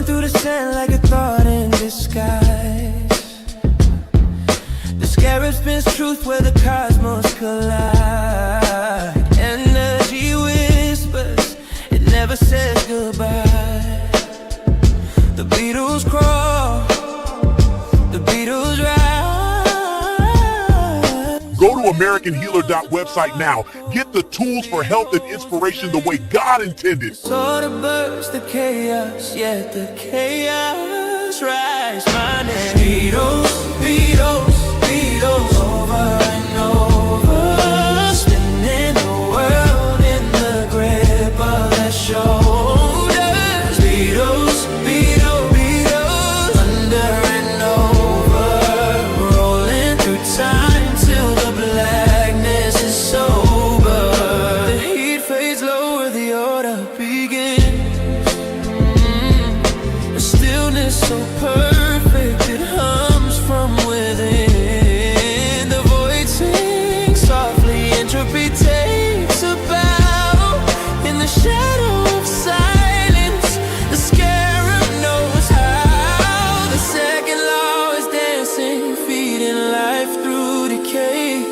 Rolling through the sand like a thought in disguise. The scarab spins truth where the cosmos collide. Energy whispers, it never says goodbye. The Beatles crawl, the Beatles rise. Go to AmericanHealer.website now. Get the tools for health and inspiration the way God intended. Sort of burst the chaos, yet the chaos rise. My name Beatles, Beatles, Beatles, over and over, spinning the world in the grip of their shoulders. Beatles, Beatles, Beatles, under and over, rolling through time till the blackness is sober. The heat fades lower, the order begins. A stillness so perfect it hums from within. The void sings softly, entropy takes a bow. In the shadow of silence, the scarab knows how. The second law is dancing, feeding life through decay.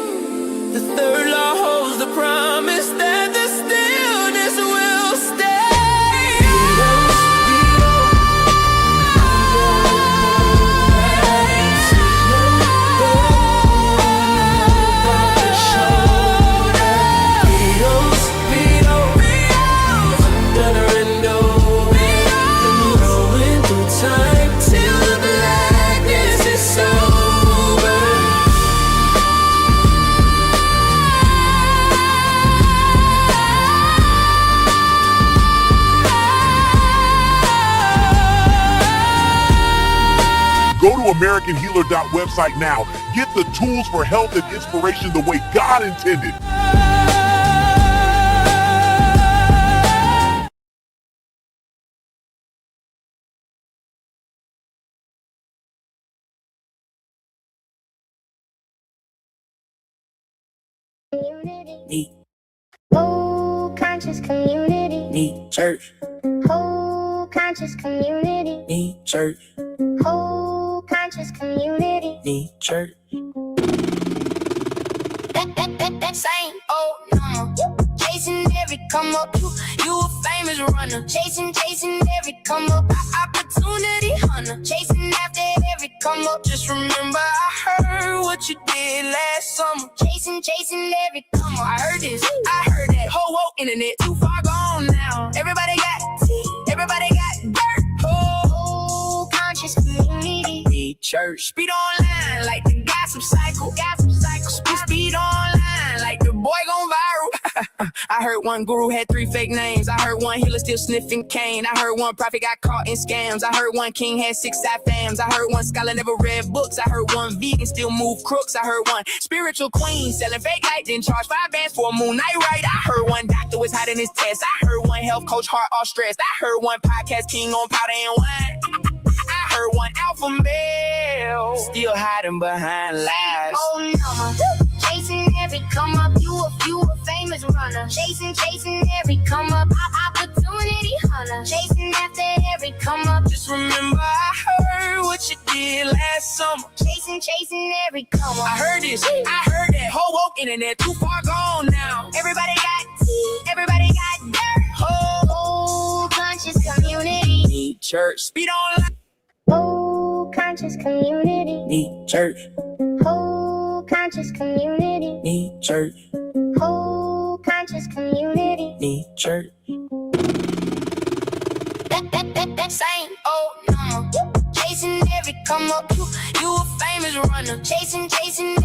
The third law holds the promise that the stillness will stay. Beatles, Beatles, Beatles, under and over, rolling through time till the blackness is sober. Go to AmericanHealer.website now. Get the tools for health and inspiration the way God intended. Need whole conscious community. Need church. Whole conscious community. Need church. Whole conscious community. Need church. That same old number. Chasing every come up. You a famous runner. Chasing every come up. Opportunity hunter. Chasing after every come up. Just remember I heard what you did last summer. Chasing every come up. I heard this, I heard that. Whole internet too far gone now. Everybody got tea, everybody got dirt. Whole conscious community. Need church. Speed online like the gossip cycle. Speed online like the boy gone viral. I heard one guru had 3 fake names. I heard one healer still sniffing cane. I heard one prophet got caught in scams. I heard one king had 6 side fams. I heard one scholar never read books. I heard one vegan still move crooks. I heard one spiritual queen selling fake light, then charge 5 bands for a moon night right. I heard one doctor was hiding his test. I heard one health coach heart all stressed. I heard one podcast king on powder and wine. I heard one alpha male still hiding behind lies. Oh no. Chasing every come up, you a famous runner. Chasing every come up, opportunity hunter. Chasing after every come up. Just remember I heard what you did last summer. Chasing every come up. I heard this, I heard that. Whole woke internet too far gone now. Everybody got tea, everybody got dirt. Whole conscious community. Need church. Speed online. Whole conscious community. Need church. Whole conscious community. Need church. Whole conscious community. Need church. That same old number. Chasing every come up. You a famous runner. Chasing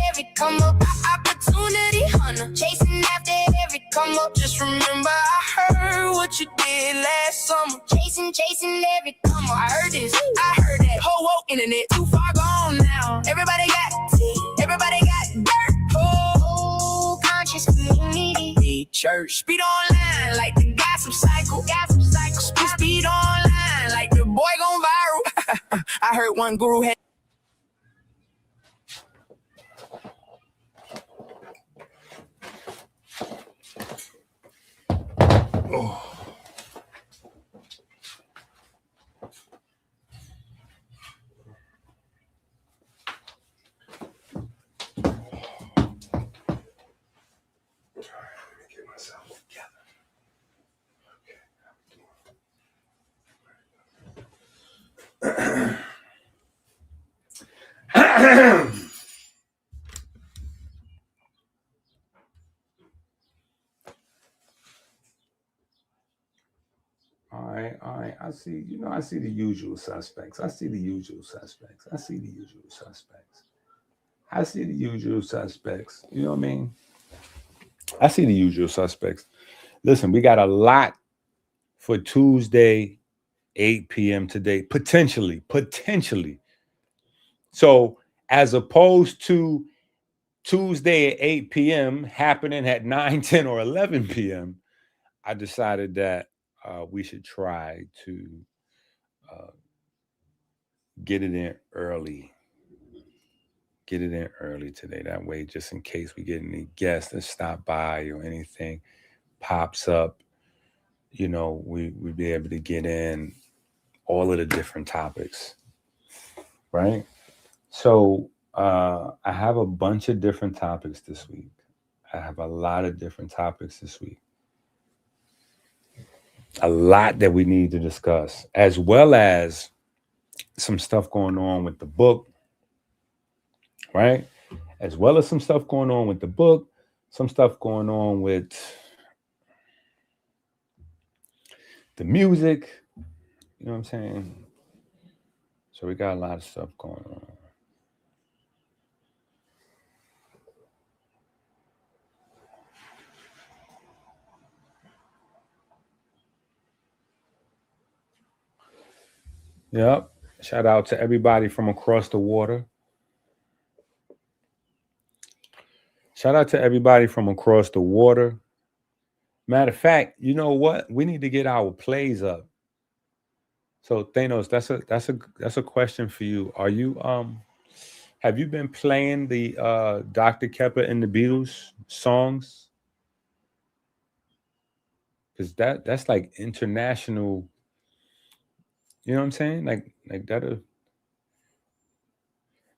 every come up. Opportunity hunter. Chasing after every come up. Just remember I heard what you did last summer. Chasing every come up. I heard this, I heard that. Whole woke internet too far gone now. Everybody got tea, everybody got dirt. Whole conscious community. Need church. Speed online like the gossip cycle. Speed online like the boy gone viral. I heard one guru had. Oh. All right. I see, I see the usual suspects. I see the usual suspects. I see the usual suspects. I see the usual suspects. You know what I mean? I see the usual suspects. Listen, we got a lot for Tuesday, 8 p.m. today, potentially. So as opposed to Tuesday at 8 p.m. happening at 9, 10, or 11 p.m., I decided that we should try to get it in early. Get it in early today. That way, just in case we get any guests that stop by or anything pops up, we'd be able to get in all of the different topics, right? So I have a bunch of different topics this week. I have a lot of different topics this week. A lot that we need to discuss, as well as some stuff going on with the book, right? As well as some stuff going on with the book, some stuff going on with the music, you know what I'm saying? So we got a lot of stuff going on. Yep. Shout out to everybody from across the water. Shout out to everybody from across the water. Matter of fact, you know what? We need to get our plays up. So Thanos, that's a question for you. Are you have you been playing the Dr. Kheper and the Beatles songs? Because that's like international. You know what I'm saying? Like that.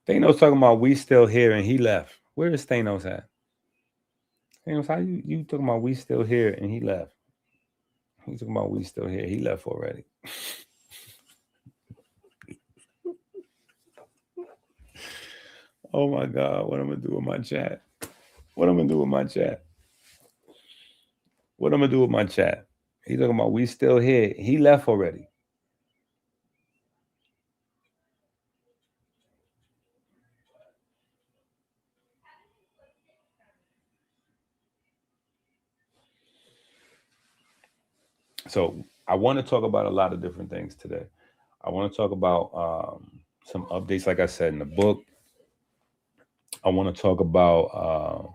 Thanos talking about we still here and he left. Where is Thanos at? Thanos, how you talking about we still here and he left? He's talking about we still here. He left already. Oh my God, what I'm gonna do with my chat? What I'm gonna do with my chat? What I'm gonna do with my chat? He's talking about we still here. He left already. So I want to talk about a lot of different things today. I want to talk about some updates, like I said, in the book. I want to talk about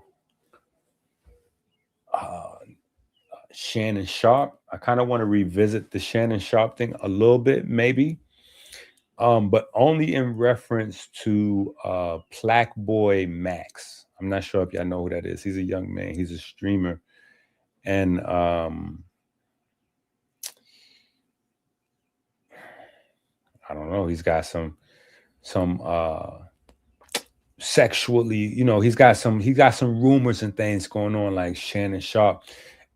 Shannon Sharpe. I kind of want to revisit the Shannon Sharpe thing a little bit, maybe, but only in reference to Plaque Boy Max. I'm not sure if y'all know who that is. He's a young man. He's a streamer, and I don't know. He's got some sexually, he's got some rumors and things going on, like Shannon Sharpe.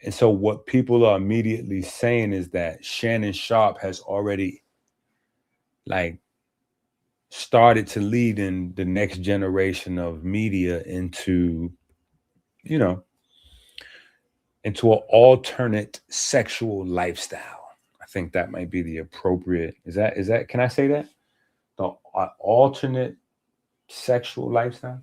And so what people are immediately saying is that Shannon Sharpe has already like started to lead in the next generation of media into an alternate sexual lifestyle. I think that might be the appropriate. Is that can I say that? The alternate sexual lifestyle?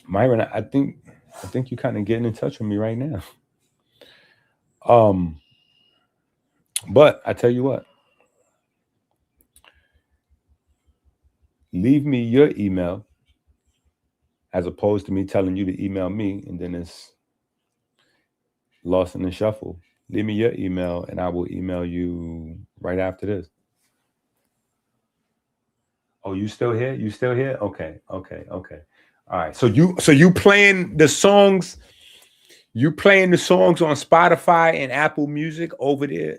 Myron, I think you're kind of getting in touch with me right now. But I tell you what, leave me your email as opposed to me telling you to email me, and then it's lost in the shuffle. Leave me your email and I will email you right after this. Oh, you still here? You still here? Okay. All right. So you playing the songs? You playing the songs on Spotify and Apple Music over there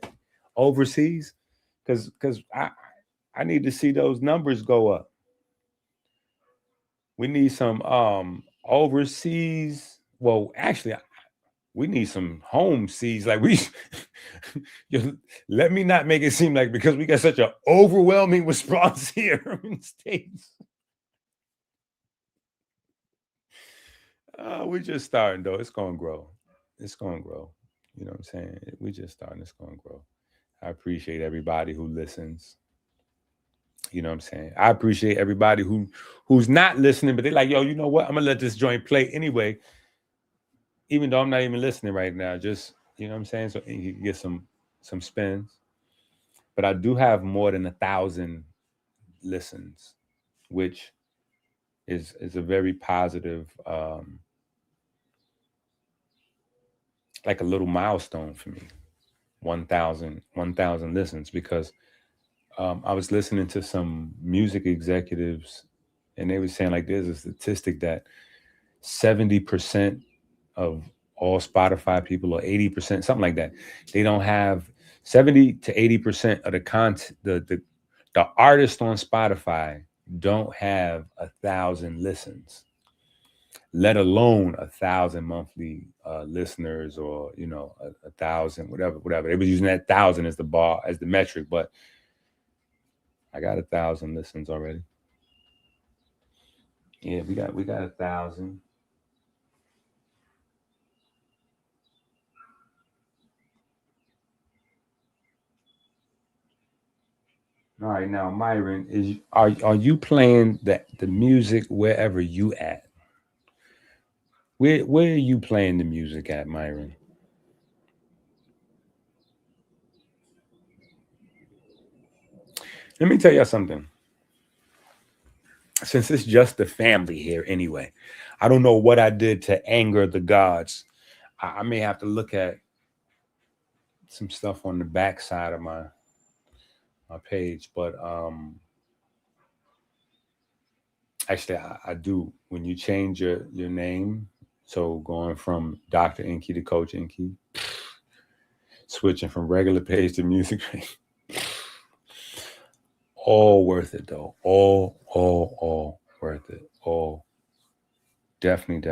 overseas? Because I need to see those numbers go up. We need some overseas. Well, actually, we need some home seas. Like we, let me not make it seem like because we got such an overwhelming response here in the States. We're just starting though. It's gonna grow. It's gonna grow. You know what I'm saying? We just starting. It's gonna grow. I appreciate everybody who listens. You know what I'm saying? I appreciate everybody who's not listening, but they're like, yo, you know what? I'm gonna let this joint play anyway, even though I'm not even listening right now. Just, you know what I'm saying? So you can get some spins. But I do have more than 1,000 listens, which is a very positive, like a little milestone for me. 1,000 listens, because I was listening to some music executives, and they were saying like there's a statistic that 70% of all Spotify people, or 80%, something like that, they don't have 70 to 80% of the content. The artists on Spotify don't have 1,000 listens, let alone 1,000 monthly listeners, or 1,000, whatever. They were using that 1,000 as the bar, as the metric, but I got 1,000 listens already. Yeah, we got 1,000. All right, now Myron, are you playing the music wherever you at? Where are you playing the music at, Myron? Let me tell you something. Since it's just the family here anyway, I don't know what I did to anger the gods. I may have to look at some stuff on the back side of my page, but actually I do. When you change your name, so going from Dr. EnQi to Coach EnQi, switching from regular page to music page, all worth it though. All worth it. All definitely.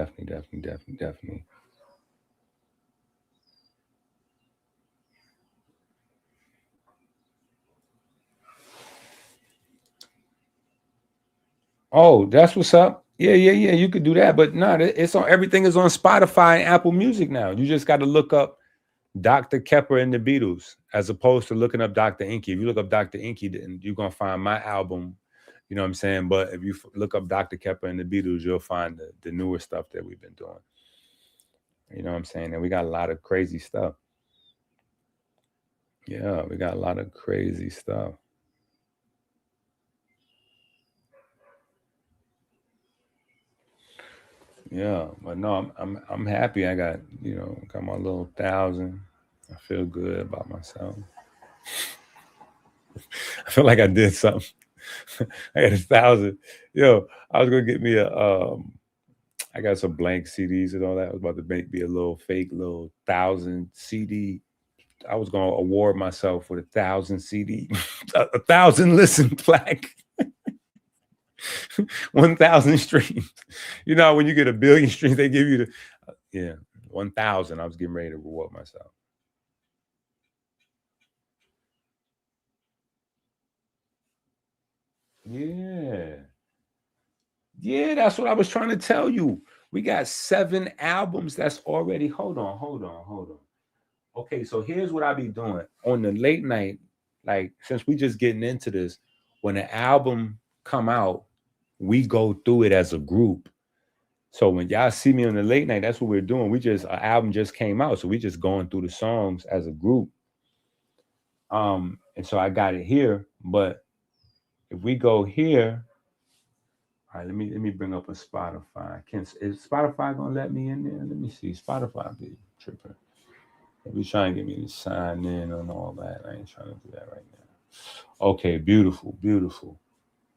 Oh, that's what's up. Yeah. You could do that, but no, it's on. Everything is on Spotify and Apple Music now. You just got to look up Dr. Kheper and the Beatles, as opposed to looking up Dr. EnQi. If you look up Dr. EnQi, then you're gonna find my album. You know what I'm saying? But if you look up Dr. Kheper and the Beatles, you'll find the newer stuff that we've been doing. You know what I'm saying? And we got a lot of crazy stuff. Yeah, we got a lot of crazy stuff. Yeah, but no, I'm happy. I got got my little 1,000. I feel good about myself. I feel like I did something. I got 1,000. Yo, I was gonna get me I got some blank CDs and all that. I was about to make me a little fake little 1,000 CD. I was gonna award myself with 1,000 CD, 1,000 listen plaque. 1,000 streams. You know, when you get 1 billion streams, they give you 1,000. I was getting ready to reward myself. Yeah, that's what I was trying to tell you. We got 7 albums that's already. Hold on. Okay, so here's what I be doing on the late night. Like, since we just getting into this, when an album come out, we go through it as a group. So when y'all see me on the late night, that's what we're doing. An album just came out, so we just going through the songs as a group. And so I got it here, but if we go here, all right, let me bring up a Spotify. Is Spotify gonna let me in there? Let me see. Spotify be tripping. They be trying to get me to sign in and all that. I ain't trying to do that right now. Okay, beautiful.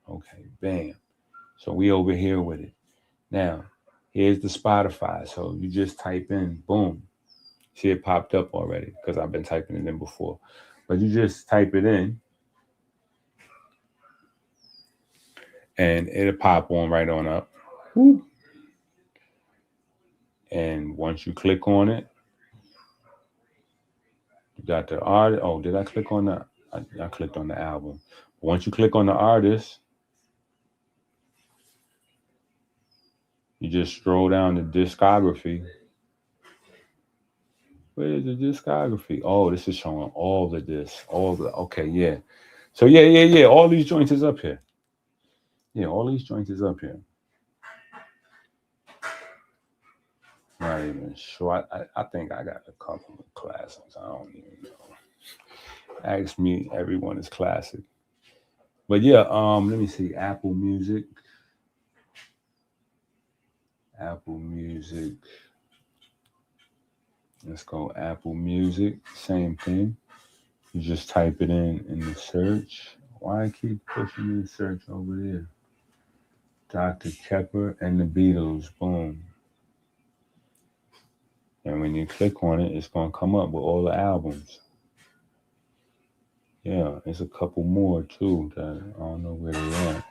Okay, bam. So we over here with it. Now, here's the Spotify. So you just type in, boom. See, it popped up already because I've been typing it in before. But you just type it in. and it'll pop on right on up. Woo. And once you click on it, you got the art. Oh, did I click on the? I clicked on the album. Once you click on the artist, you just scroll down the discography. Where's the discography? Oh, this is showing all of this. All the okay, yeah. So yeah. All these joints is up here. Yeah, all these joints is up here. Not even sure. I think I got a couple of classics. I don't even know. Ask me, everyone is classic. But yeah, let me see. Apple Music. Let's go Apple Music. Same thing. You just type it in the search. Why I keep pushing the search over there? Dr. Kheper and the Beatles. Boom. And when you click on it, it's going to come up with all the albums. Yeah, there's a couple more too that I don't know where they're at.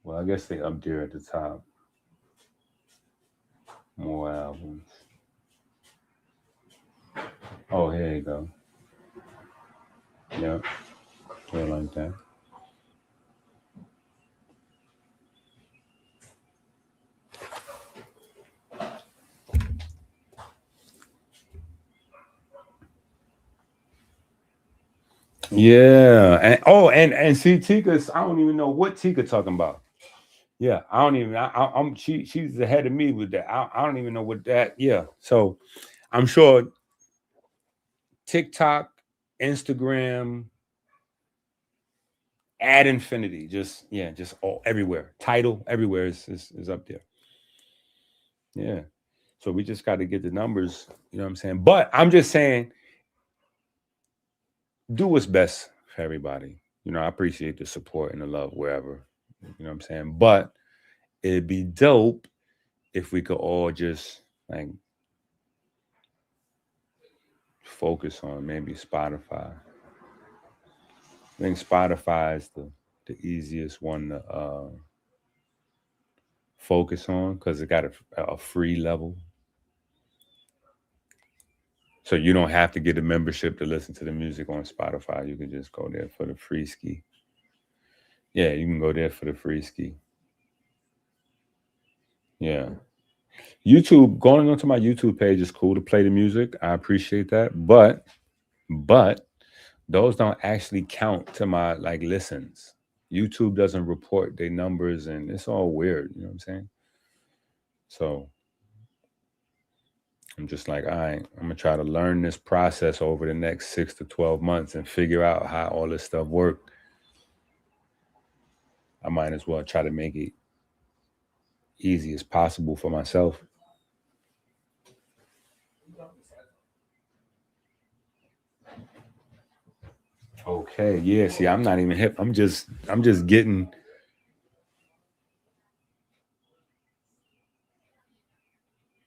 Well, I guess they up there at the top. More albums. Oh, here you go. Yep. Yeah, like that. Yeah, and see Tika's. I don't even know what Tika talking about. Yeah, I don't even. I'm she's ahead of me with that. I don't even know what that. Yeah, so I'm sure TikTok, Instagram, ad infinity, just all everywhere. Title everywhere is up there. Yeah, so we just got to get the numbers. You know what I'm saying? But I'm just saying, do what's best for everybody. You know, I appreciate the support and the love wherever. You know what I'm saying? But it'd be dope if we could all just like focus on maybe Spotify. I think Spotify is the easiest one to focus on because it got a free level. So you don't have to get a membership to listen to the music on Spotify. You can just go there for the free ski. Yeah, you can go there for the free ski. Yeah. YouTube, going onto my YouTube page is cool to play the music. I appreciate that. But those don't actually count to my like listens. YouTube doesn't report their numbers and it's all weird. You know what I'm saying? So I'm just like, all right, I'm going to try to learn this process over the next 6 to 12 months and figure out how all this stuff works. I might as well try to make it easy as possible for myself. Okay, yeah, see, I'm not even hip. I'm just getting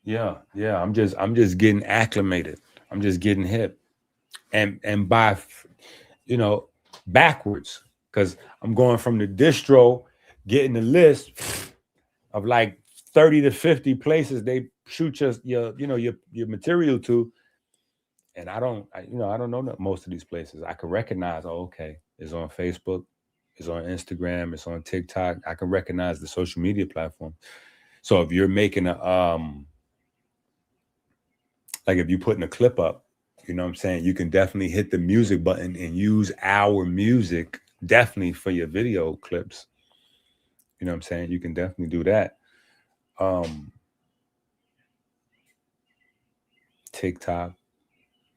I'm just getting acclimated. I'm just getting hip. And by backwards, because I'm going from the distro, getting the list of like 30 to 50 places they shoot your material to, and I don't know most of these places. I can recognize, okay, it's on Facebook, it's on Instagram, it's on TikTok. I can recognize the social media platform. So if you're making if you're putting a clip up, you know what I'm saying, you can definitely hit the music button and use our music definitely for your video clips. You know what I'm saying? You can definitely do that. TikTok,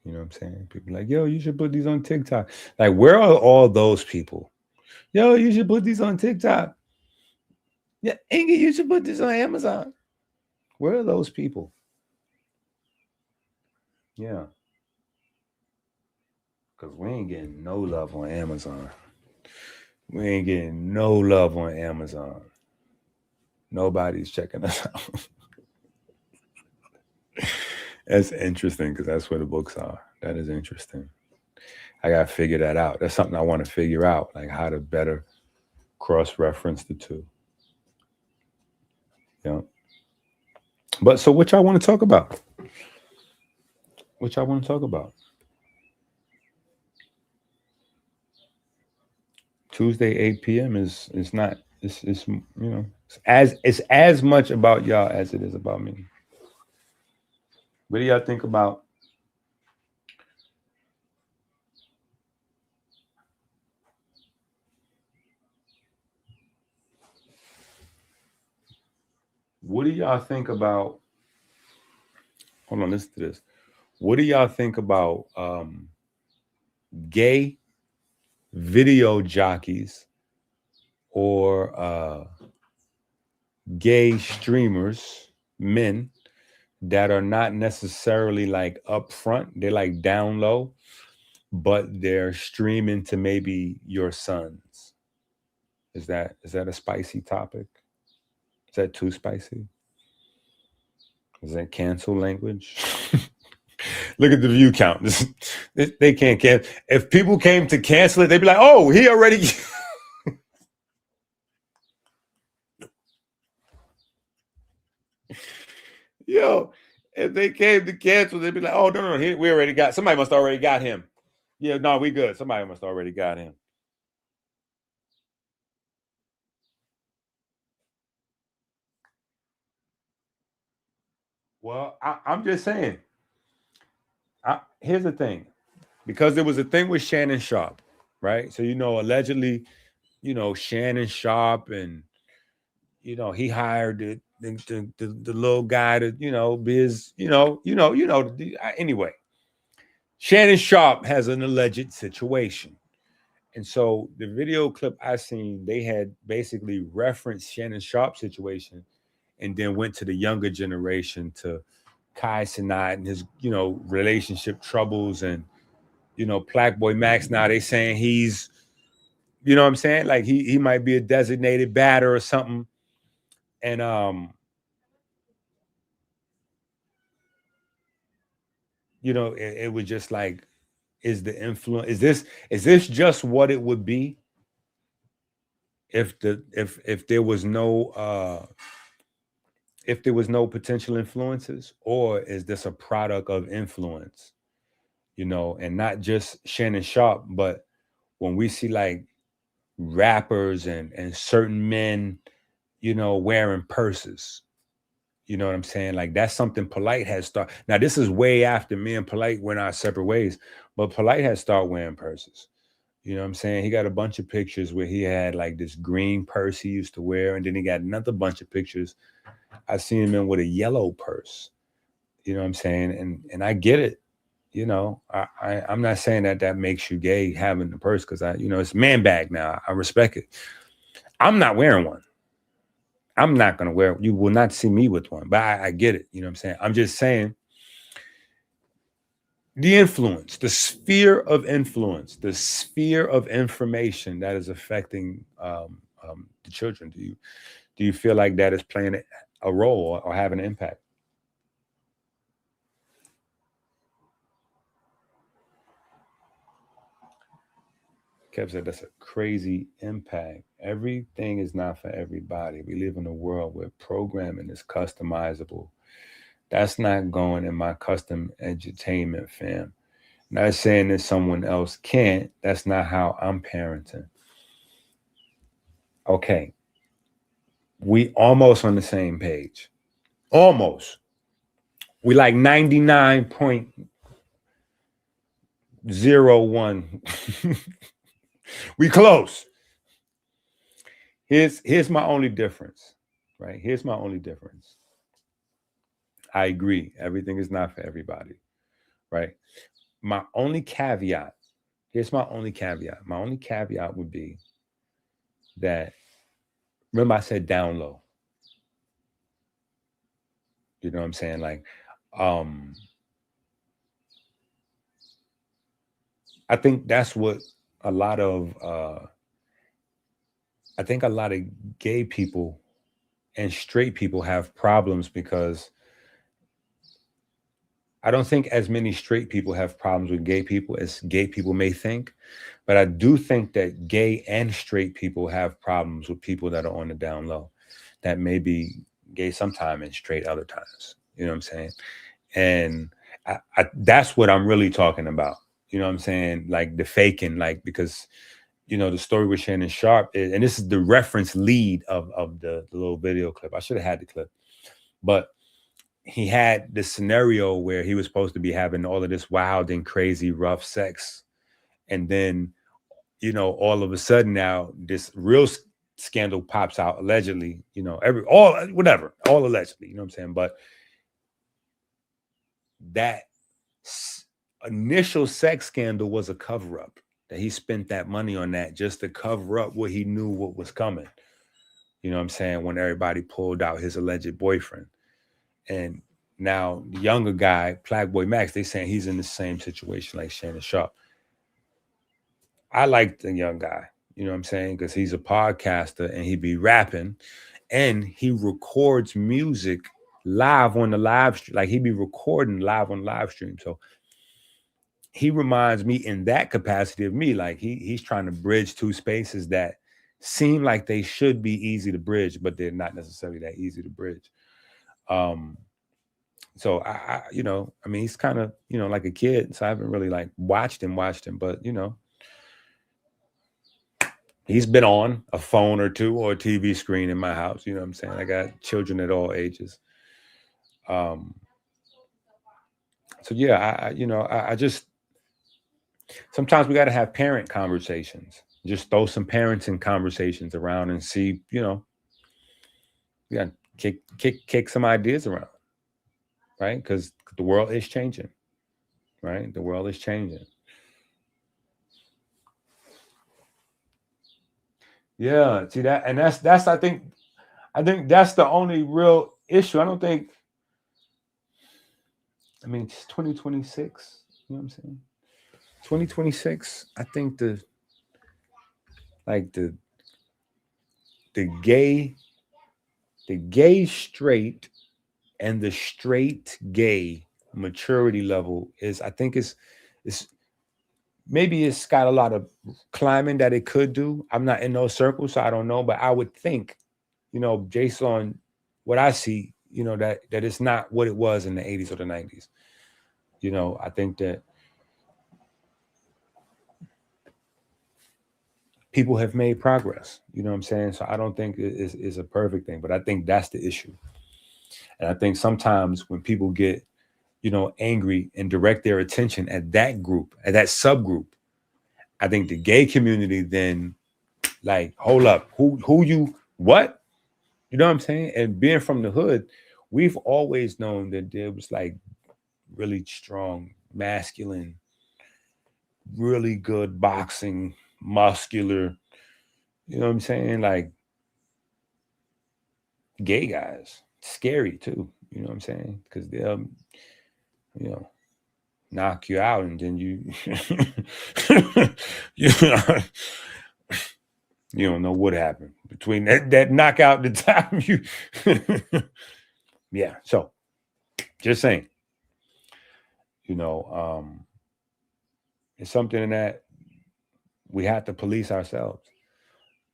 you know what I'm saying? People like, yo, you should put these on TikTok. Like, where are all those people? Yo, you should put these on TikTok. Yeah, EnQi, you should put this on Amazon. Where are those people? Yeah. Because we ain't getting no love on Amazon. We ain't getting no love on Amazon. Nobody's checking us out. That's interesting because that's where the books are. That is interesting. I got to figure that out. That's something I want to figure out, like how to better cross-reference the two. Yeah. But so what y'all want to talk about? What y'all want to talk about? Tuesday, 8 p.m. is not, it's you know, it's as much about y'all as it is about me. What do y'all think about hold on, listen to this. What do y'all think about gay video jockeys or gay streamers, men that are not necessarily like up front, they're like down low, but they're streaming to maybe your sons? Is that a spicy topic? Is that too spicy? Is that cancel language? Look at the view count. They can't cancel. If people came to cancel it, they'd be like, oh, he already. Yo, if they came to cancel, they'd be like, oh, no, we already got, somebody must already got him. Yeah, no, we good. Somebody must already got him. Well, I'm just saying. Here's the thing. Because there was a thing with Shannon Sharp, right? So, allegedly, Shannon Sharp and, he hired the little guy to, be his, anyway. Shannon Sharp has an alleged situation. And so the video clip I seen, they had basically referenced Shannon Sharp's situation and then went to the younger generation, to Kai Cenat and his, relationship troubles, and, Black Boy Max. Now they saying he's, you know what I'm saying? Like he might be a designated batter or something. And it was just like, is the influence, is this just what it would be if there was no potential influences, or is this a product of influence? And not just Shannon Sharp, but when we see like rappers and certain men, wearing purses, you know what I'm saying? Like that's something Polite has started. Now this is way after me and Polite went our separate ways, but Polite has started wearing purses. You know what I'm saying? He got a bunch of pictures where he had like this green purse he used to wear, and then he got another bunch of pictures I seen him in with a yellow purse. You know what I'm saying? And I get it. I'm not saying that makes you gay having the purse, because it's man bag now. I respect it. I'm not wearing one. I'm not going to wear it. You will not see me with one, but I get it. You know what I'm saying? I'm just saying the influence, the sphere of influence, the sphere of information that is affecting the children. Do you feel like that is playing a role or having an impact? Kev said that's a crazy impact. Everything is not for everybody. We live in a world where programming is customizable. That's not going in my custom edutainment, fam. Not saying that someone else can't. That's not how I'm parenting. Okay. We almost on the same page. Almost. We like 99.01. We close. Here's my only difference, right? Here's my only difference. I agree. Everything is not for everybody, right? My only caveat, here's my only caveat. My only caveat would be that, remember I said down low. You know what I'm saying? Like, I think that's what a lot of gay people and straight people have problems, because I don't think as many straight people have problems with gay people as gay people may think. But I do think that gay and straight people have problems with people that are on the down low, that may be gay sometime and straight other times. You know what I'm saying? And that's what I'm really talking about. You know what I'm saying? Like the faking, like, because, you know, the story with Shannon Sharp, and this is the reference lead of the little video clip. I should have had the clip, but he had this scenario where he was supposed to be having all of this wild and crazy rough sex. And then, you know, all of a sudden now this real scandal pops out, allegedly, you know, all allegedly, you know what I'm saying? But that initial sex scandal was a cover up, that he spent that money on that just to cover up what he knew what was coming. You know what I'm saying? When everybody pulled out his alleged boyfriend. And now the younger guy, Plague Boy Max, they saying he's in the same situation like Shannon Sharp. I like the young guy, you know what I'm saying? Because he's a podcaster and he be rapping and he records music live on the live stream. Like he be recording live on live stream. So he reminds me in that capacity of me, like he's trying to bridge two spaces that seem like they should be easy to bridge, but they're not necessarily that easy to bridge. So I you know, I mean, he's kind of, you know, like a kid. So I haven't really like watched him, but you know, he's been on a phone or two or a TV screen in my house. You know what I'm saying? I got children at all ages. So yeah, I just, sometimes we got to have parent conversations. Just throw some parenting conversations around and see, you know, we got to kick some ideas around, right? Because the world is changing, right? The world is changing. Yeah, see that, and that's I think that's the only real issue. I don't think. I mean, it's 2026. You know what I'm saying? 2026. I think the gay straight and the straight gay maturity level is, I think it's maybe it's got a lot of climbing that it could do. I'm not in those circles, so I don't know, but I would think, you know, based on what I see, you know, that it's not what it was in the 80s or the 90s. You know, I think that people have made progress, you know what I'm saying? So I don't think it's a perfect thing, but I think that's the issue. And I think sometimes when people get, you know, angry and direct their attention at that group, at that subgroup, I think the gay community then, like, hold up, who you, what? You know what I'm saying? And being from the hood, we've always known that there was like really strong, masculine, really good boxing, muscular, you know what I'm saying? Like gay guys, scary too, you know what I'm saying? Because they'll, you know, knock you out and then you, you know, you don't know what happened between that knockout and the time you, yeah. So just saying, you know, it's something that we have to police ourselves,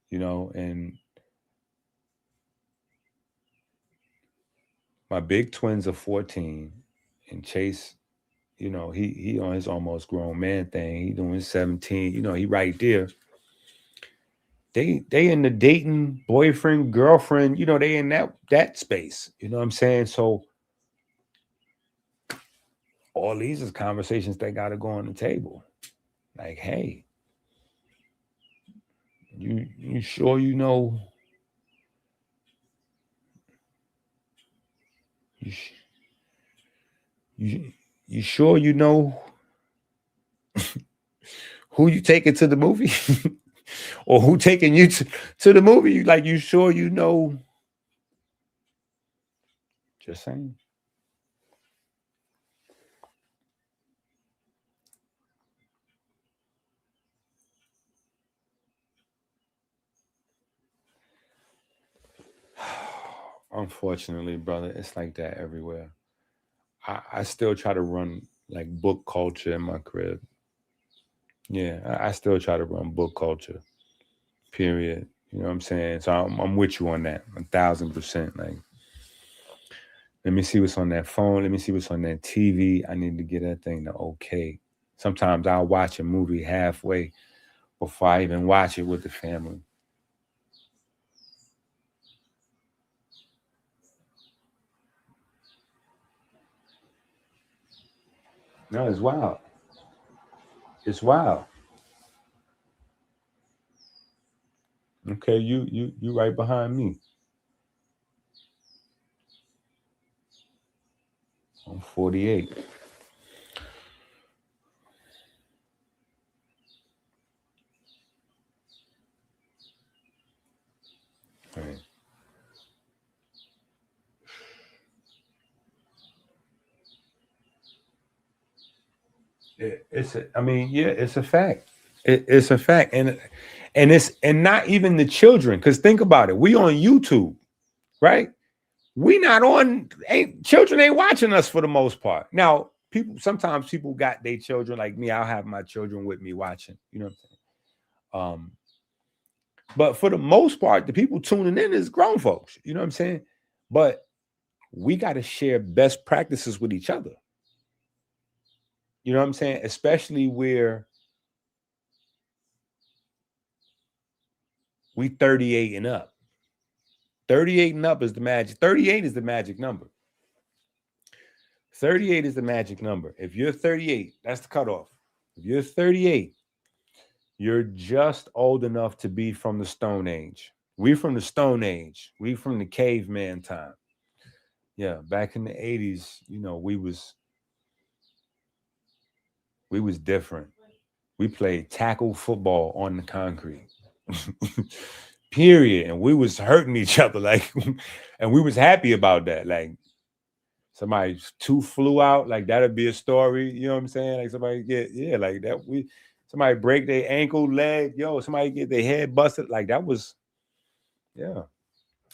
you know. And my big twins are 14, and Chase, you know, he on his almost grown man thing. He doing 17, you know, he right there. They in the dating, boyfriend, girlfriend, you know, they in that space, you know what I'm saying? So all these is conversations that got to go on the table. Like, hey, you sure you know? You sure you know who you taking to the movie? Or who taking you to the movie? Like, you sure you know? Just saying. Unfortunately, brother, it's like that everywhere. I still try to run like book culture in my crib. Yeah, I still try to run book culture. Period. You know what I'm saying? So I'm with you on that, 1,000%. Like, let me see what's on that phone. Let me see what's on that TV. I need to get that thing to okay. Sometimes I'll watch a movie halfway before I even watch it with the family. No, it's wild. It's wild. Okay, you right behind me. I'm 48. Right. I mean, yeah, it's a fact. It's a fact, and not even the children. Because think about it, we on YouTube, right? We not on. Children ain't watching us for the most part. Now, sometimes people got their children like me. I'll have my children with me watching. You know what I'm saying? But for the most part, the people tuning in is grown folks. You know what I'm saying? But we got to share best practices with each other. You know what I'm saying? Especially where we 38 and up. 38 and up is the magic. 38 is the magic number. 38 is the magic number. If you're 38, that's the cutoff. If you're 38, you're just old enough to be from the Stone Age. We from the Stone Age. We from the caveman time. Yeah, back in the 80s, you know, we was different. We played tackle football on the concrete. Period. And we was hurting each other, like, and we was happy about that. Like, somebody's tooth flew out, like that'd be a story. You know what I'm saying? Like somebody like that. Somebody break their ankle, leg, somebody get their head busted. Like that was, yeah.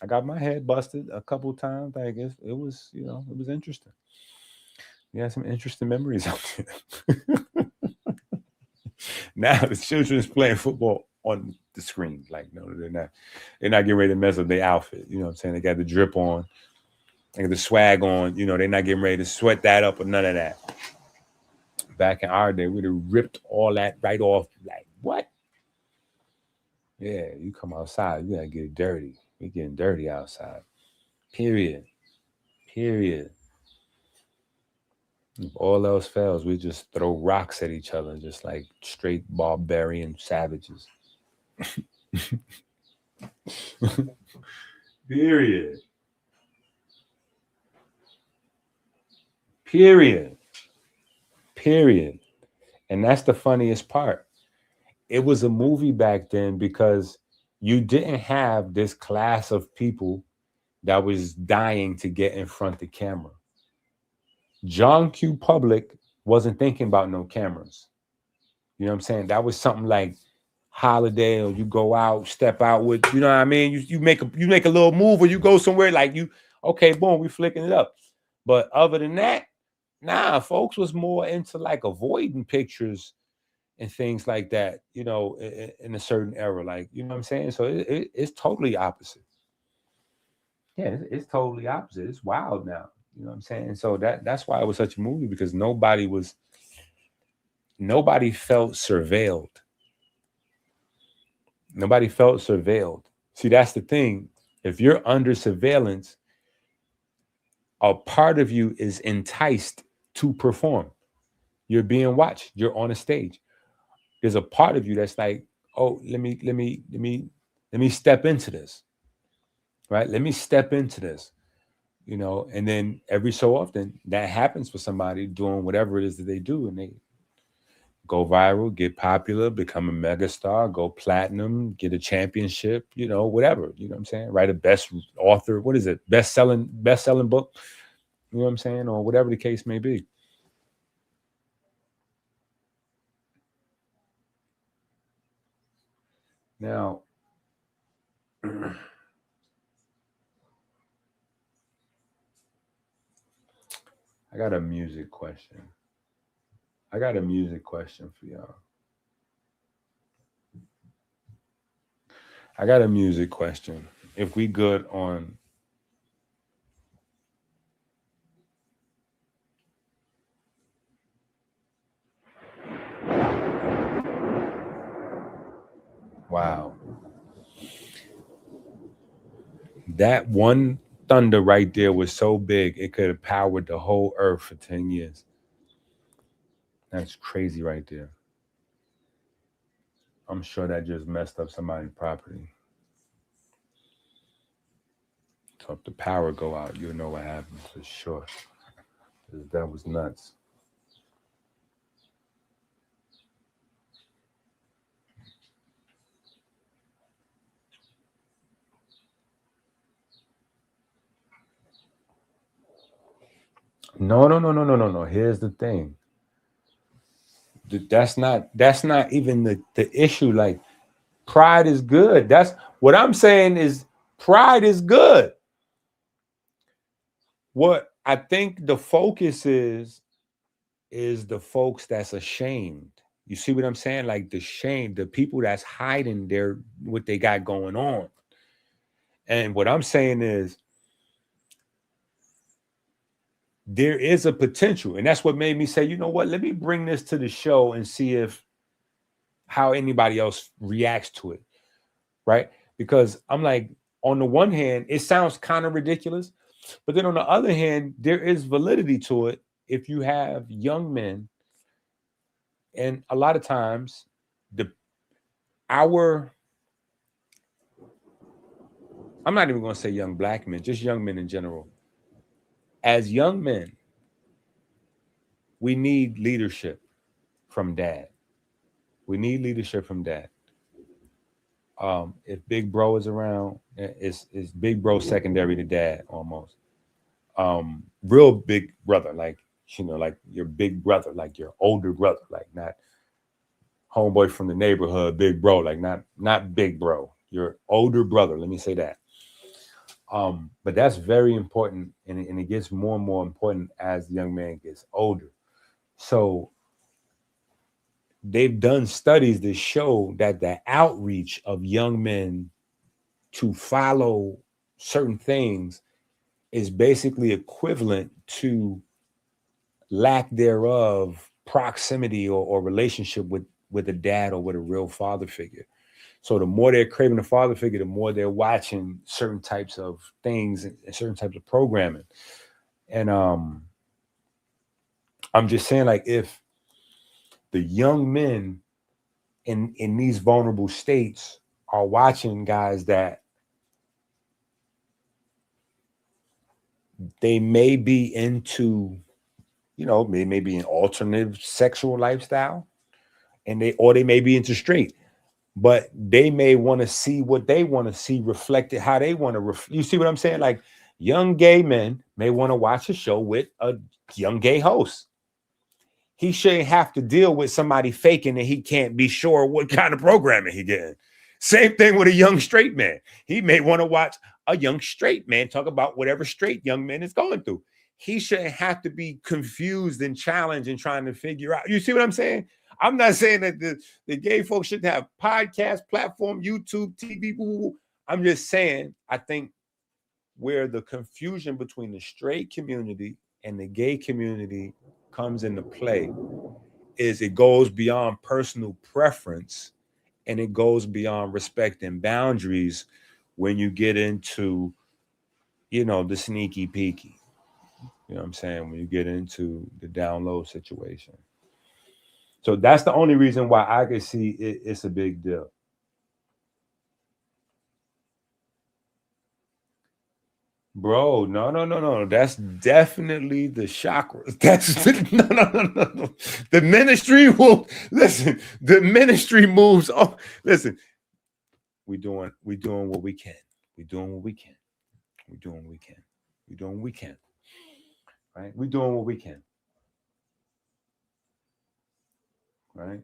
I got my head busted a couple times. I guess it was, it was interesting. Yeah, some interesting memories out there. Now the children's playing football on the screen. Like, no, they're not. They're not getting ready to mess up their outfit. You know what I'm saying? They got the drip on. They got the swag on. They're not getting ready to sweat that up or none of that. Back in our day, we'd have ripped all that right off. Like, what? Yeah, you come outside, you gotta get dirty. We're getting dirty outside. Period. If all else fails, we just throw rocks at each other, just like straight barbarian savages. Period. And that's the funniest part. It was a movie back then because you didn't have this class of people that was dying to get in front of the camera. John Q. Public wasn't thinking about no cameras. You know what I'm saying? That was something like Holiday, or you go out, step out with, you know what I mean? You make a little move, or you go somewhere like okay, boom, we flicking it up. But other than that, nah, folks was more into like avoiding pictures and things like that, in a certain era. Like, you know what I'm saying? So it's totally opposite. Yeah, it's totally opposite. It's wild now. You know what I'm saying? So that's why it was such a movie, because nobody felt surveilled. Nobody felt surveilled. See, that's the thing. If you're under surveillance, a part of you is enticed to perform. You're being watched. You're on a stage. There's a part of you that's like, oh, let me step into this. Right? Let me step into this. And then every so often that happens for somebody doing whatever it is that they do, and they go viral, get popular, become a megastar, go platinum, get a championship, whatever, you know what I'm saying? Write a best author, what is it? Best-selling book, you know what I'm saying? Or whatever the case may be. Now, I I got a music question. I got a music question for y'all. I got a music question. If we good on wow. That one thunder right there was so big it could have powered the whole earth for 10 years. That's crazy right there. I'm sure that just messed up somebody's property. So if the power go out, you'll know what happens for sure. That was nuts. No. Here's the thing. That's not even the issue. Like, pride is good. That's what I'm saying is pride is good. What I think the focus is the folks that's ashamed. You see what I'm saying? Like the shame, the people that's hiding their what they got going on. And what I'm saying is there is a potential. And that's what made me say, you know what, let me bring this to the show and see if how anybody else reacts to it. Right? Because I'm like, on the one hand, it sounds kind of ridiculous, but then on the other hand, there is validity to it if you have young men. And a lot of times, I'm not even going to say young black men, just young men in general. As young men, we need leadership from dad. We need leadership from dad. If big bro is around, it's big bro secondary to dad almost. Real big brother, like, you know, like your big brother, like your older brother, like not homeboy from the neighborhood, big bro, like not big bro, your older brother. Let me say that. But that's very important, and it gets more and more important as the young man gets older. So they've done studies that show that the outreach of young men to follow certain things is basically equivalent to lack thereof proximity or relationship with a dad or with a real father figure. So the more they're craving a father figure, the more they're watching certain types of things and certain types of programming. And I'm just saying, like, if the young men in these vulnerable states are watching guys that they may be into, you know, they may be an alternative sexual lifestyle, and they may be into straight, but they may want to see what they want to see reflected, how they want to you see what I'm saying? Like, young gay men may want to watch a show with a young gay host. He shouldn't have to deal with somebody faking that he can't be sure what kind of programming he getting. Same thing with a young straight man. He may want to watch a young straight man talk about whatever straight young man is going through. He shouldn't have to be confused and challenged and trying to figure out. You see what I'm saying? I'm not saying that the gay folks shouldn't have podcast platform, YouTube, TV. I'm just saying, I think where the confusion between the straight community and the gay community comes into play is it goes beyond personal preference, and it goes beyond respect and boundaries when you get into, you know, the sneaky peeky. You know what I'm saying? When you get into the down low situation. So that's the only reason why I can see it's a big deal. Bro, no. That's definitely the chakras. That's no. The ministry will listen. The ministry moves on. Listen, we doing what we can. We doing what we can. We doing what we can. We doing what we can. Right? We doing what we can. Right?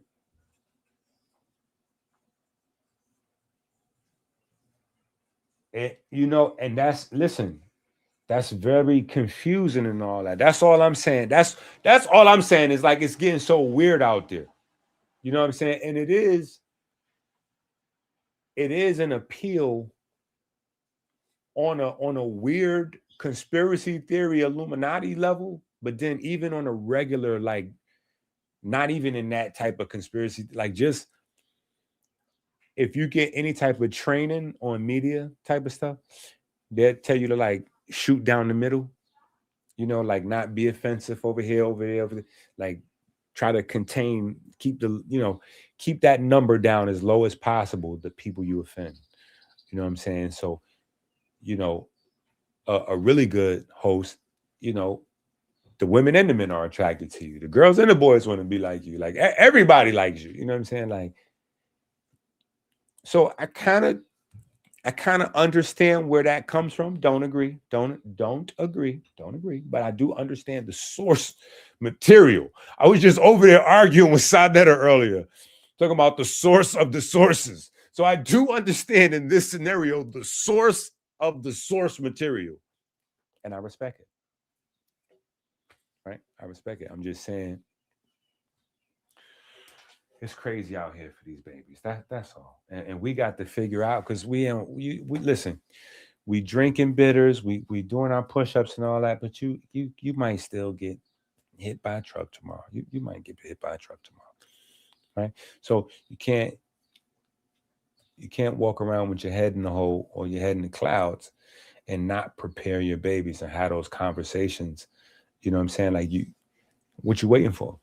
And you know, and that's listen. That's very confusing and all that. That's all I'm saying. That's all I'm saying is like it's getting so weird out there. You know what I'm saying? And it is an appeal on a weird conspiracy theory Illuminati level, but then even on a regular, like not even in that type of conspiracy, like just if you get any type of training on media type of stuff, they'll tell you to like shoot down the middle, you know, like not be offensive over here, over there, over there. Like try to contain, keep that number down as low as possible, the people you offend. You know what I'm saying? So, you know, a really good host, you know, the women and the men are attracted to you. The girls and the boys want to be like you. Like everybody likes you. You know what I'm saying? Like, so I kind of understand where that comes from. Don't agree. Don't agree. But I do understand the source material. I was just over there arguing with Sadetta earlier, talking about the source of the sources. So I do understand in this scenario the source of the source material, and I respect it. Right? I respect it. I'm just saying it's crazy out here for these babies. That's all. And we got to figure out, because we listen, we drinking bitters, we doing our push-ups and all that, but you might still get hit by a truck tomorrow. You might get hit by a truck tomorrow. Right? So you can't walk around with your head in the hole or your head in the clouds and not prepare your babies and have those conversations. You know what I'm saying? Like, what you waiting for?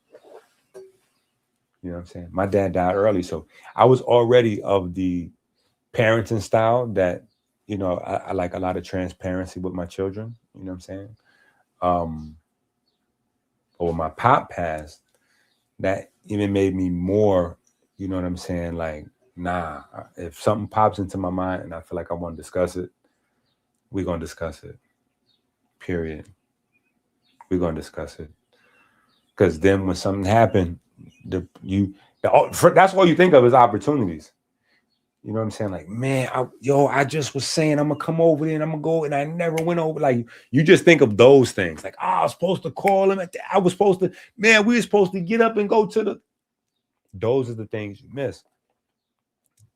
You know what I'm saying? My dad died early, so I was already of the parenting style that, you know, I like a lot of transparency with my children. You know what I'm saying? But when my pop passed, that even made me more, you know what I'm saying? Like, nah, if something pops into my mind and I feel like I want to discuss it, we're going to discuss it. Period. We're going to discuss it. Because then when something happened, that's all you think of is opportunities. You know what I'm saying? Like, man, I just was saying I'm gonna come over there and I'm gonna go, and I never went over. Like, you just think of those things. Like, I was supposed to call him. I was supposed to, man, we were supposed to get up and go to the. Those are the things you miss.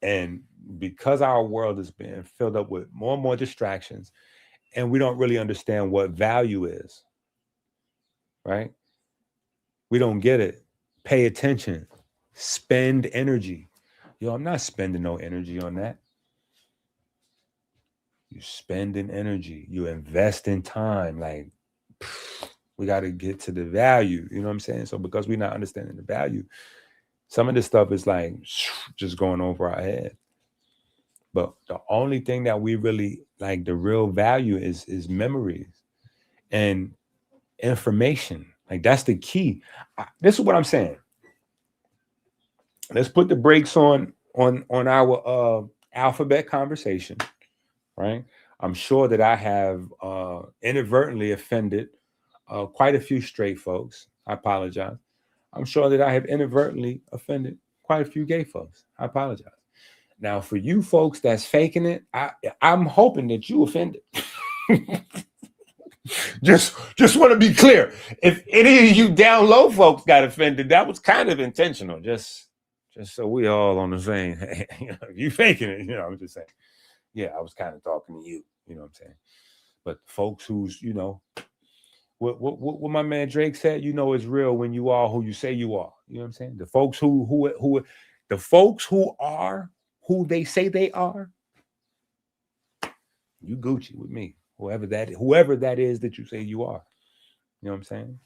And because our world is being filled up with more and more distractions, and we don't really understand what value is, right? We don't get it. Pay attention. Spend energy. Yo, I'm not spending no energy on that. You spend in energy. You invest in time. Like, we got to get to the value. You know what I'm saying? So because we're not understanding the value, some of this stuff is like just going over our head. But the only thing that we really like, the real value is memories and information. Like, that's the key. This is what I'm saying. Let's put the brakes on our alphabet conversation, right? I'm sure that I have inadvertently offended quite a few straight folks. I apologize. I'm sure that I have inadvertently offended quite a few gay folks. I apologize. Now, for you folks that's faking it, I'm hoping that you offended. Just want to be clear. If any of you down low folks got offended, that was kind of intentional. Just so we all on the same. You know, you faking it. You know, I'm just saying. Yeah, I was kind of talking to you. You know what I'm saying? But folks who's, you know, what my man Drake said, you know, is real when you are who you say you are. You know what I'm saying? The folks the folks who are who they say they are, you Gucci with me. Whoever that is that you say you are. You know what I'm saying?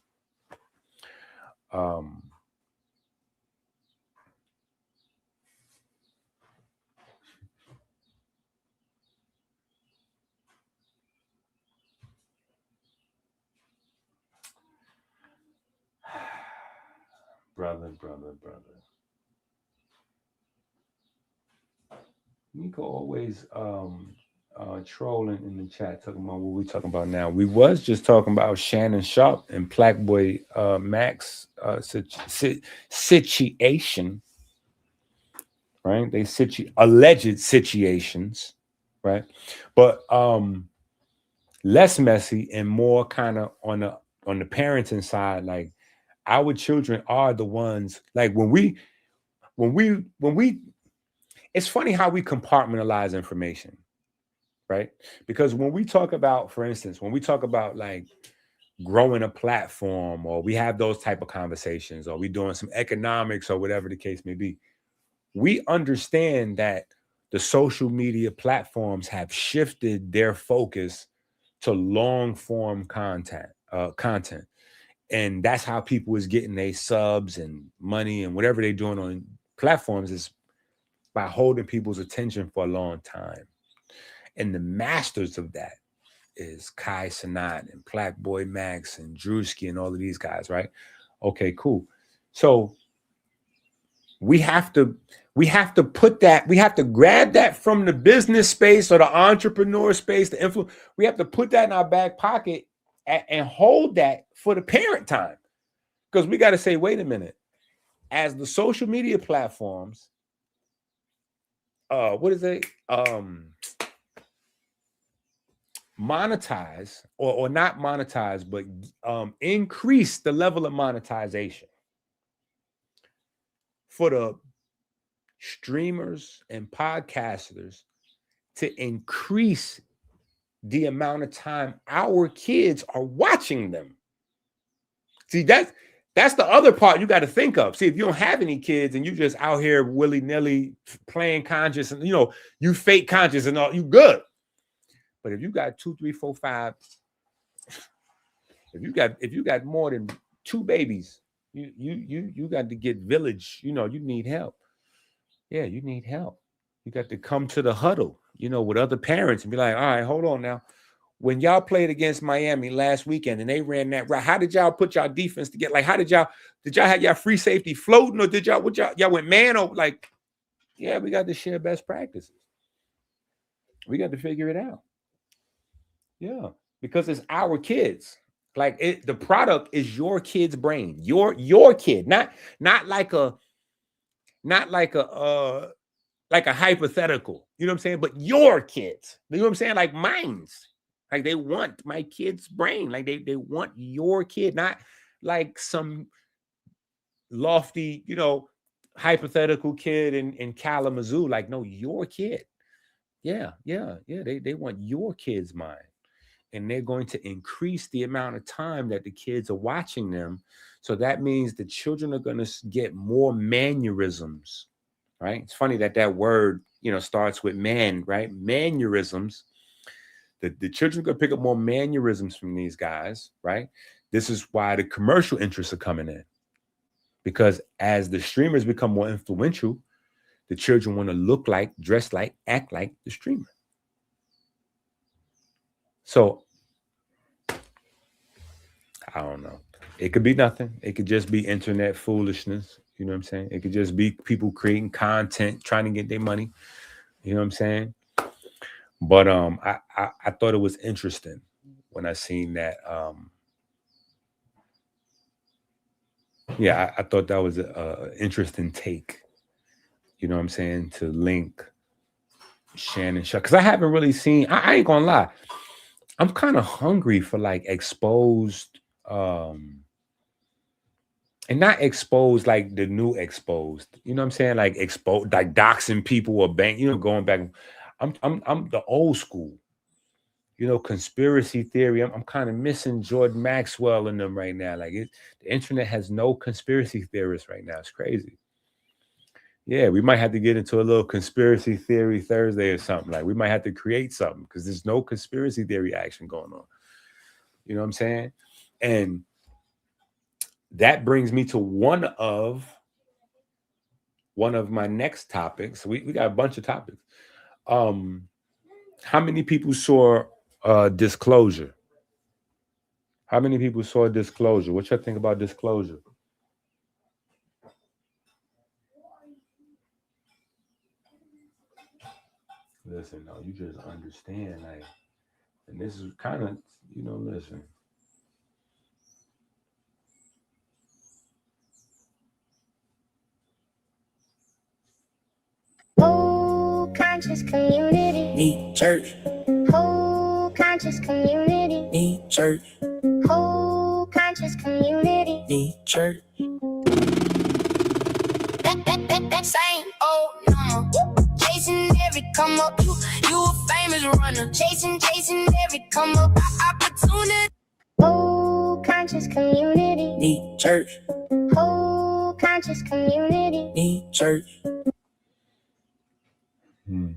Brother. Nico always trolling in the chat, talking about what we talking about now. We was just talking about Shannon Sharp and Blackboy Max situation, right? They alleged situations, right? But less messy and more kind of on the parenting side. Like our children are the ones, like when we it's funny how we compartmentalize information, right? Because when we talk about, for instance, when we talk about like growing a platform, or we have those type of conversations, or we doing some economics or whatever the case may be, we understand that the social media platforms have shifted their focus to long form content. And that's how people is getting their subs and money and whatever they're doing on platforms, is by holding people's attention for a long time. And the masters of that is Kai Cenat and Black Boy Max and Drewski and all of these guys, right? Okay, cool. So we have to put that, we have to grab that from the business space or the entrepreneur space, the influence. We have to put that in our back pocket and hold that for the parent time. Because we got to say, wait a minute, as the social media platforms, monetize or not monetize, but increase the level of monetization for the streamers and podcasters to increase the amount of time our kids are watching them. See, that's the other part you got to think of. See, if you don't have any kids and you just out here willy-nilly playing conscious and, you know, you fake conscious and all, you good. But if you got 2, 3, 4, 5, if you got more than 2 babies, you got to get village, you know, you need help. Yeah, you need help. You got to come to the huddle, you know, with other parents and be like, all right, hold on now. When y'all played against Miami last weekend and they ran that route, how did y'all put y'all defense together? Like, how did y'all have y'all free safety floating, or did y'all went man over? Like, yeah, we got to share best practices. We got to figure it out. Yeah, because it's our kids. Like the product is your kid's brain, your kid, not like a hypothetical. You know what I'm saying? But your kids. You know what I'm saying? Like mine's. Like they want my kid's brain. Like they want your kid, not like some lofty, you know, hypothetical kid in Kalamazoo. Like, no, your kid. Yeah. They want your kid's mind. And they're going to increase the amount of time that the kids are watching them. So that means the children are going to get more mannerisms, right? It's funny that word, you know, starts with man, right? Mannerisms. The children are going to pick up more mannerisms from these guys, right? This is why the commercial interests are coming in. Because as the streamers become more influential, the children want to look like, dress like, act like the streamer. So, I don't know. It could be nothing. It could just be internet foolishness. You know what I'm saying? It could just be people creating content, trying to get their money. You know what I'm saying? But I thought it was interesting when I seen that. Yeah, I thought that was an interesting take. You know what I'm saying? To link Shannon Sharpe, because I haven't really seen. I ain't gonna lie. I'm kind of hungry for like exposed, and not exposed like the new exposed. You know what I'm saying? Like exposed, like doxing people or bank. You know, going back. I'm the old school. You know, conspiracy theory. I'm kind of missing Jordan Maxwell in them right now. Like the internet has no conspiracy theorists right now. It's crazy. Yeah, we might have to get into a little conspiracy theory Thursday or something. Like we might have to create something because there's no conspiracy theory action going on. You know what I'm saying? And that brings me to one of my next topics. We got a bunch of topics. How many people saw Disclosure? How many people saw Disclosure? What y'all think about Disclosure? Listen, no, you just understand, like, and this is kind of, you know, listen. Whole conscious community. Me, church. Whole conscious conscious community need church, whole conscious community need church. that same old number chasing every come up you a famous runner chasing every come up opportunity whole conscious community Need church, whole conscious community need church. Hmm.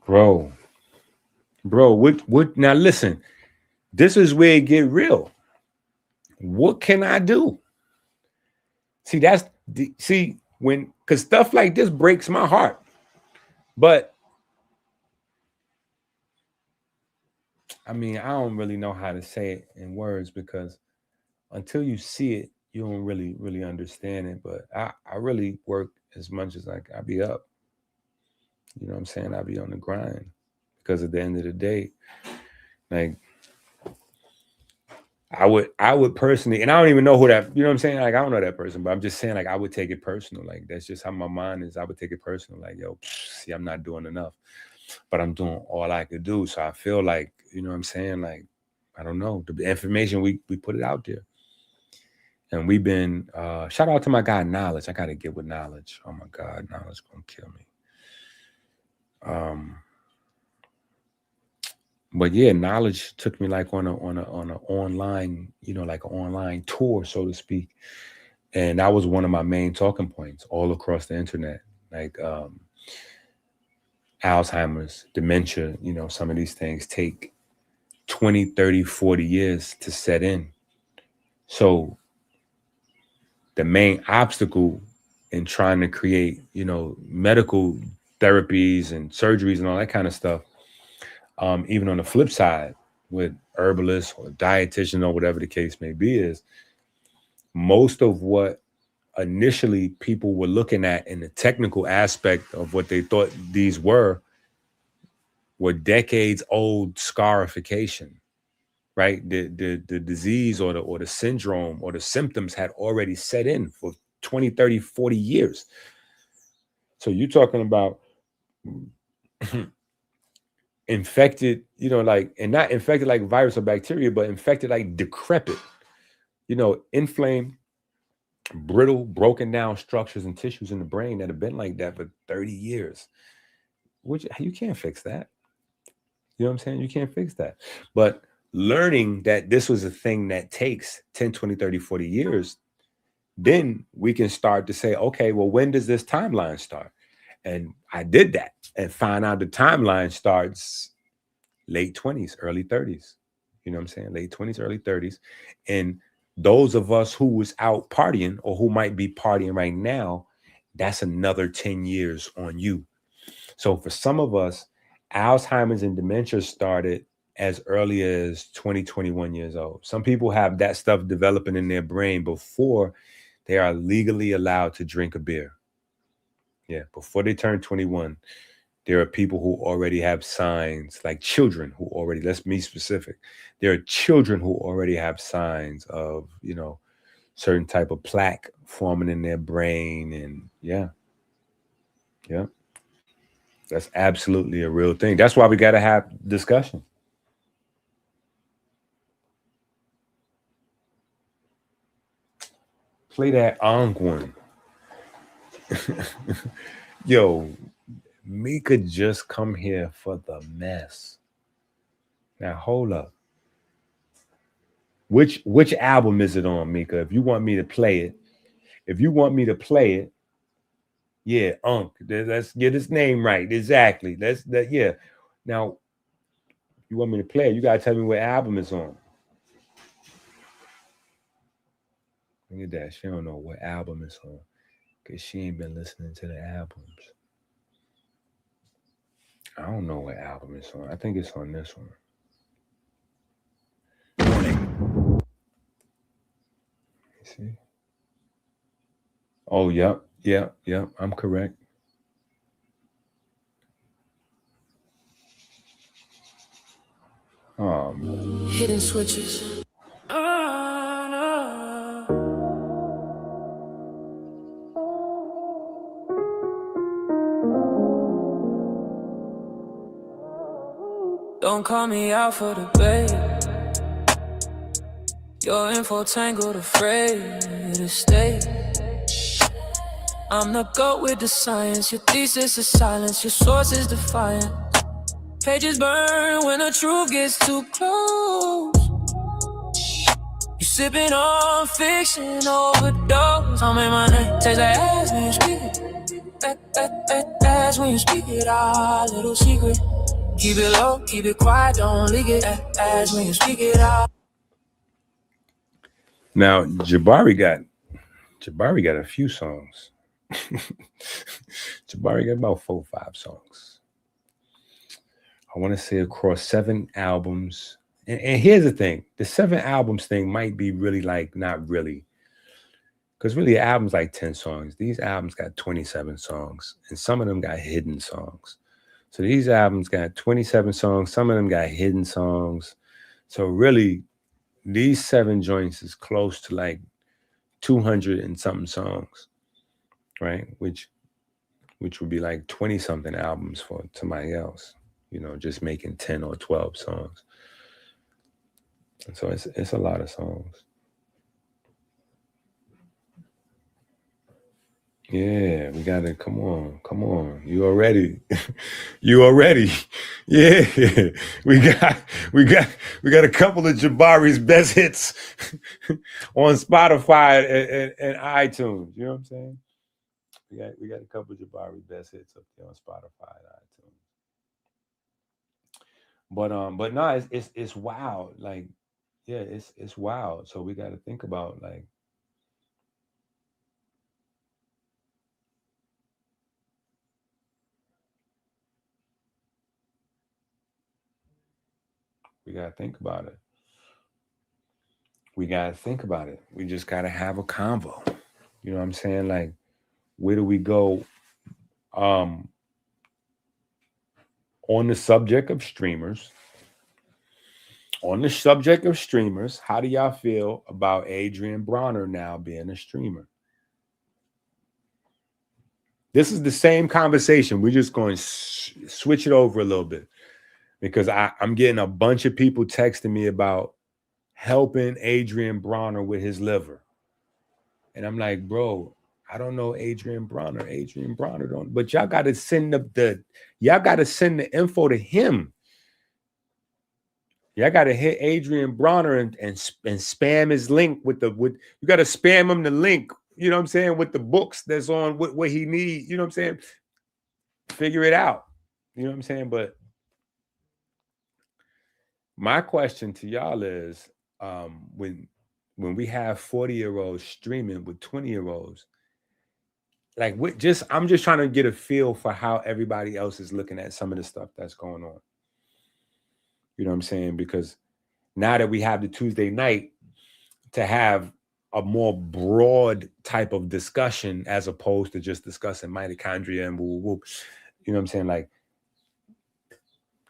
Bro, what now listen, this is where it get real. What can I do? See, because stuff like this breaks my heart. But I mean, I don't really know how to say it in words because until you see it, you don't really understand it. But I really work as much as I be up. You know what I'm saying? I be on the grind because at the end of the day, like I would personally, and I don't even know who that, you know what I'm saying? Like, I don't know that person, but I'm just saying, like, I would take it personal. Like, that's just how my mind is. I would take it personal. Like, yo, see, I'm not doing enough, but I'm doing all I could do. So I feel like, you know what I'm saying? Like, I don't know. The information, we put it out there. And we've been, shout out to my guy, Knowledge. I got to get with Knowledge. Oh my God, Knowledge going to kill me. But yeah, Knowledge took me like on a online, you know, like an online tour, so to speak. And that was one of my main talking points all across the internet, like Alzheimer's, dementia, you know, some of these things take 20, 30, 40 years to set in. So the main obstacle in trying to create, you know, medical therapies and surgeries and all that kind of stuff, even on the flip side with herbalists or dietitian or whatever the case may be, is most of what initially people were looking at in the technical aspect of what they thought these were decades old scarification, right? The disease or the syndrome or the symptoms had already set in for 20, 30, 40 years. So you're talking about infected, you know, like, and not infected like virus or bacteria, but infected like decrepit, you know, inflamed, brittle, broken down structures and tissues in the brain that have been like that for 30 years. Which you can't fix that. You know what I'm saying? You can't fix that. But learning that this was a thing that takes 10, 20, 30, 40 years, then we can start to say, okay, well, when does this timeline start? And I did that and find out the timeline starts late 20s, early 30s. You know what I'm saying? Late 20s, early 30s. And those of us who was out partying or who might be partying right now, that's another 10 years on you. So for some of us, Alzheimer's and dementia started as early as 20, 21 years old. Some people have that stuff developing in their brain before they are legally allowed to drink a beer. Yeah, before they turn 21, there are people who already have signs, like children who already, let's be specific. There are children who already have signs of, you know, certain type of plaque forming in their brain. And yeah. That's absolutely a real thing. That's why we got to have discussion. Play that Onk one. Yo, Mika just come here for the mess. Now hold up. Which album is it on, Mika? If you want me to play it, yeah, Onk. Let's get his name right. Exactly. Yeah. Now, you want me to play it, you gotta tell me what album it's on. Look at that. She don't know what album it's on because she ain't been listening to the albums. I don't know what album it's on. I think it's on this one. Warning. See? Oh, yep. I'm correct. Hidden switches. Don't call me out for the bait. Your info tangled, afraid to stay. I'm the goat with the science. Your thesis is silence. Your source is defiant. Pages burn when the truth gets too close. You sipping on fiction overdose. I'm in my name. Taste like ass when you speak it. Ass when you speak it. Our little secret. Keep it low, keep it quiet, don't leak it. Ass when you speak it out. Now Jabari got a few songs. Jabari got about 4 or 5 songs. I want to say across 7 albums. And here's the thing. The 7 albums thing might be really like, not really. Because really, the album's like 10 songs. These albums got 27 songs. And some of them got hidden songs. So these albums got 27 songs. Some of them got hidden songs. So really, these 7 joints is close to like 200 and something songs, right? Which would be like 20 something albums for somebody else, you know, just making 10 or 12 songs. And so it's a lot of songs. Yeah, we gotta come on. You already. Yeah, we got a couple of Jabari's best hits on Spotify and iTunes. You know what I'm saying? We got a couple of Jabari's best hits up there on Spotify and iTunes. But no, it's wild. Like, yeah, it's wild. So we got to think about like. We got to think about it. We just got to have a convo. You know what I'm saying? Like, where do we go on the subject of streamers? How do y'all feel about Adrian Bronner now being a streamer? This is the same conversation. We're just going to switch it over a little bit. Because I'm getting a bunch of people texting me about helping Adrian Bronner with his liver. And I'm like, bro, I don't know Adrian Bronner. But y'all got to send the info to him. Y'all got to hit Adrian Bronner and spam his link with you got to spam him the link, you know what I'm saying, with the books that's on what he needs, you know what I'm saying? Figure it out. You know what I'm saying? But my question to y'all is, when we have 40-year-olds streaming with 20-year-olds, like I'm just trying to get a feel for how everybody else is looking at some of the stuff that's going on. You know what I'm saying? Because now that we have the Tuesday night to have a more broad type of discussion as opposed to just discussing mitochondria and woo. You know what I'm saying? Like,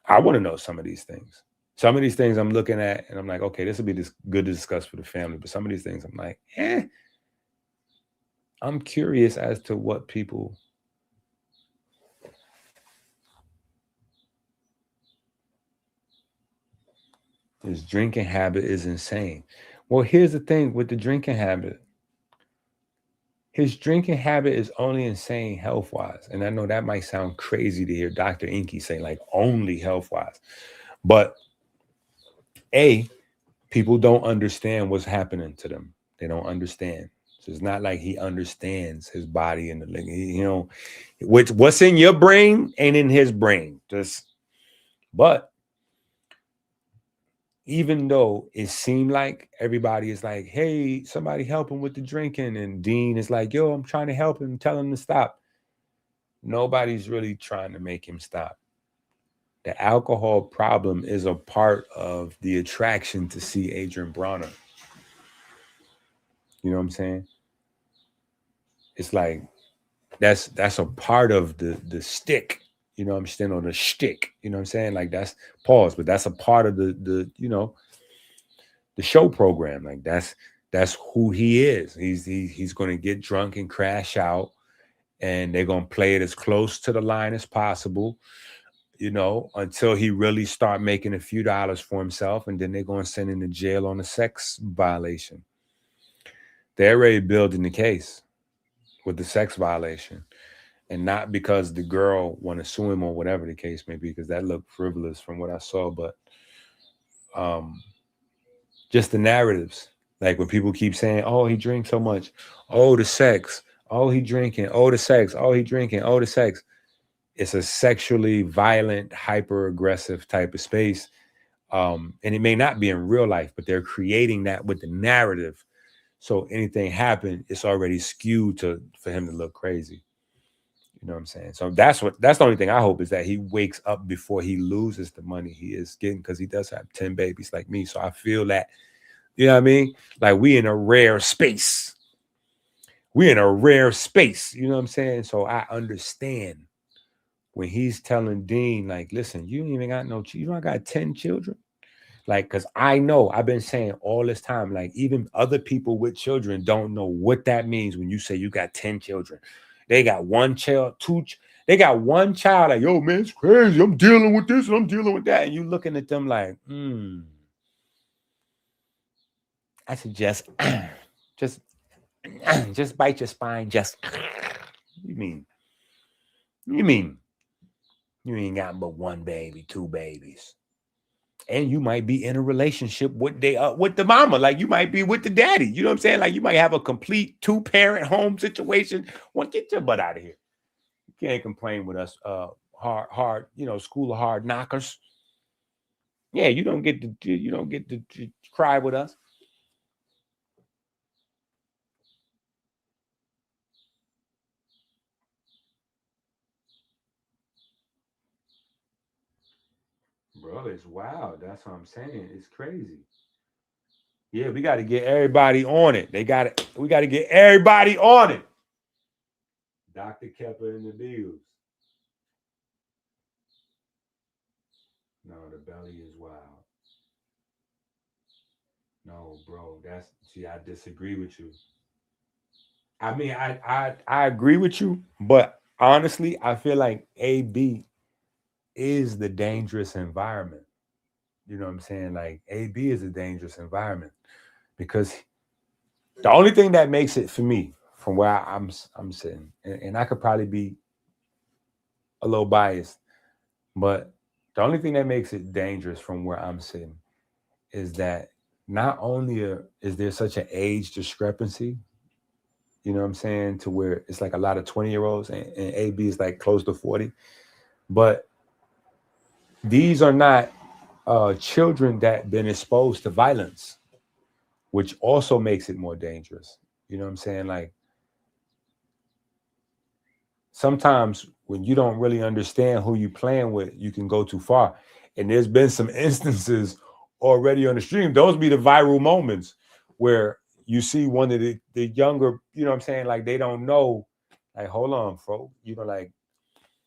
I want to know some of these things. Some of these things I'm looking at and I'm like, okay, this will be good to discuss for the family. But some of these things I'm like, I'm curious as to what people. His drinking habit is insane. Well, here's the thing with the drinking habit. His drinking habit is only insane health-wise. And I know that might sound crazy to hear Dr. EnQi say like only health-wise. But people don't understand what's happening to them. They don't understand. So it's not like he understands his body and what's in your brain ain't in his brain. But even though it seemed like everybody is like, hey, somebody help him with the drinking. And Dean is like, yo, I'm trying to help him, tell him to stop. Nobody's really trying to make him stop. The alcohol problem is a part of the attraction to see Adrian Bronner. You know what I'm saying? It's like that's a part of the stick. You know what I'm saying? Or the shtick, you know what I'm saying? Like that's pause, but that's a part of the you know, the show program. Like that's who he is. He's going to get drunk and crash out, and they're going to play it as close to the line as possible, you know, until he really start making a few dollars for himself, and then they're going to send him to jail on a sex violation. They're already building the case with the sex violation, and not because the girl want to sue him or whatever the case may be, because that looked frivolous from what I saw, but just the narratives. Like when people keep saying, oh, he drinks so much, oh, the sex, oh, he drinking, oh, the sex, oh, he drinking, oh, the sex. It's a sexually violent, hyper aggressive type of space. And it may not be in real life, but they're creating that with the narrative. So anything happened, it's already skewed for him to look crazy. You know what I'm saying? So that's the only thing I hope is that he wakes up before he loses the money he is getting, because he does have 10 babies like me. So I feel that, you know what I mean? Like we in a rare space. We in a rare space. You know what I'm saying? So I understand when he's telling Dean, like, listen, you ain't even got no, you don't got 10 children. Like, because I know I've been saying all this time, like even other people with children don't know what that means when you say you got 10 children. They got one child, they got one child, like, yo, man, it's crazy. I'm dealing with this and I'm dealing with that. And you looking at them like, I suggest just bite your spine. Just you mean you ain't got but one baby, two babies. And you might be in a relationship with the mama, like you might be with the daddy. You know what I'm saying? Like you might have a complete 2-parent home situation. Well, get your butt out of here. You can't complain with us. Hard, you know, school of hard knockers. Yeah, you don't get to cry with us. Bro, it's wild. That's what I'm saying. It's crazy. Yeah, we got to get everybody on it. We got to get everybody on it. Dr. Kheper in the bills. No, the belly is wild. No, bro, I disagree with you. I mean, I agree with you, but honestly, I feel like AB is the dangerous environment. You know what I'm saying? Like AB is a dangerous environment because the only thing that makes it for me, from where I'm sitting, and I could probably be a little biased, but the only thing that makes it dangerous from where I'm sitting is that not only is there such an age discrepancy, you know what I'm saying, to where it's like a lot of 20-year-olds and AB is like close to 40, but these are not children that been exposed to violence, which also makes it more dangerous. You know what I'm saying? Like sometimes when you don't really understand who you playing with, you can go too far. And there's been some instances already on the stream. Those be the viral moments where you see one of the younger, you know what I'm saying? Like they don't know, like, hold on, bro. You know, like,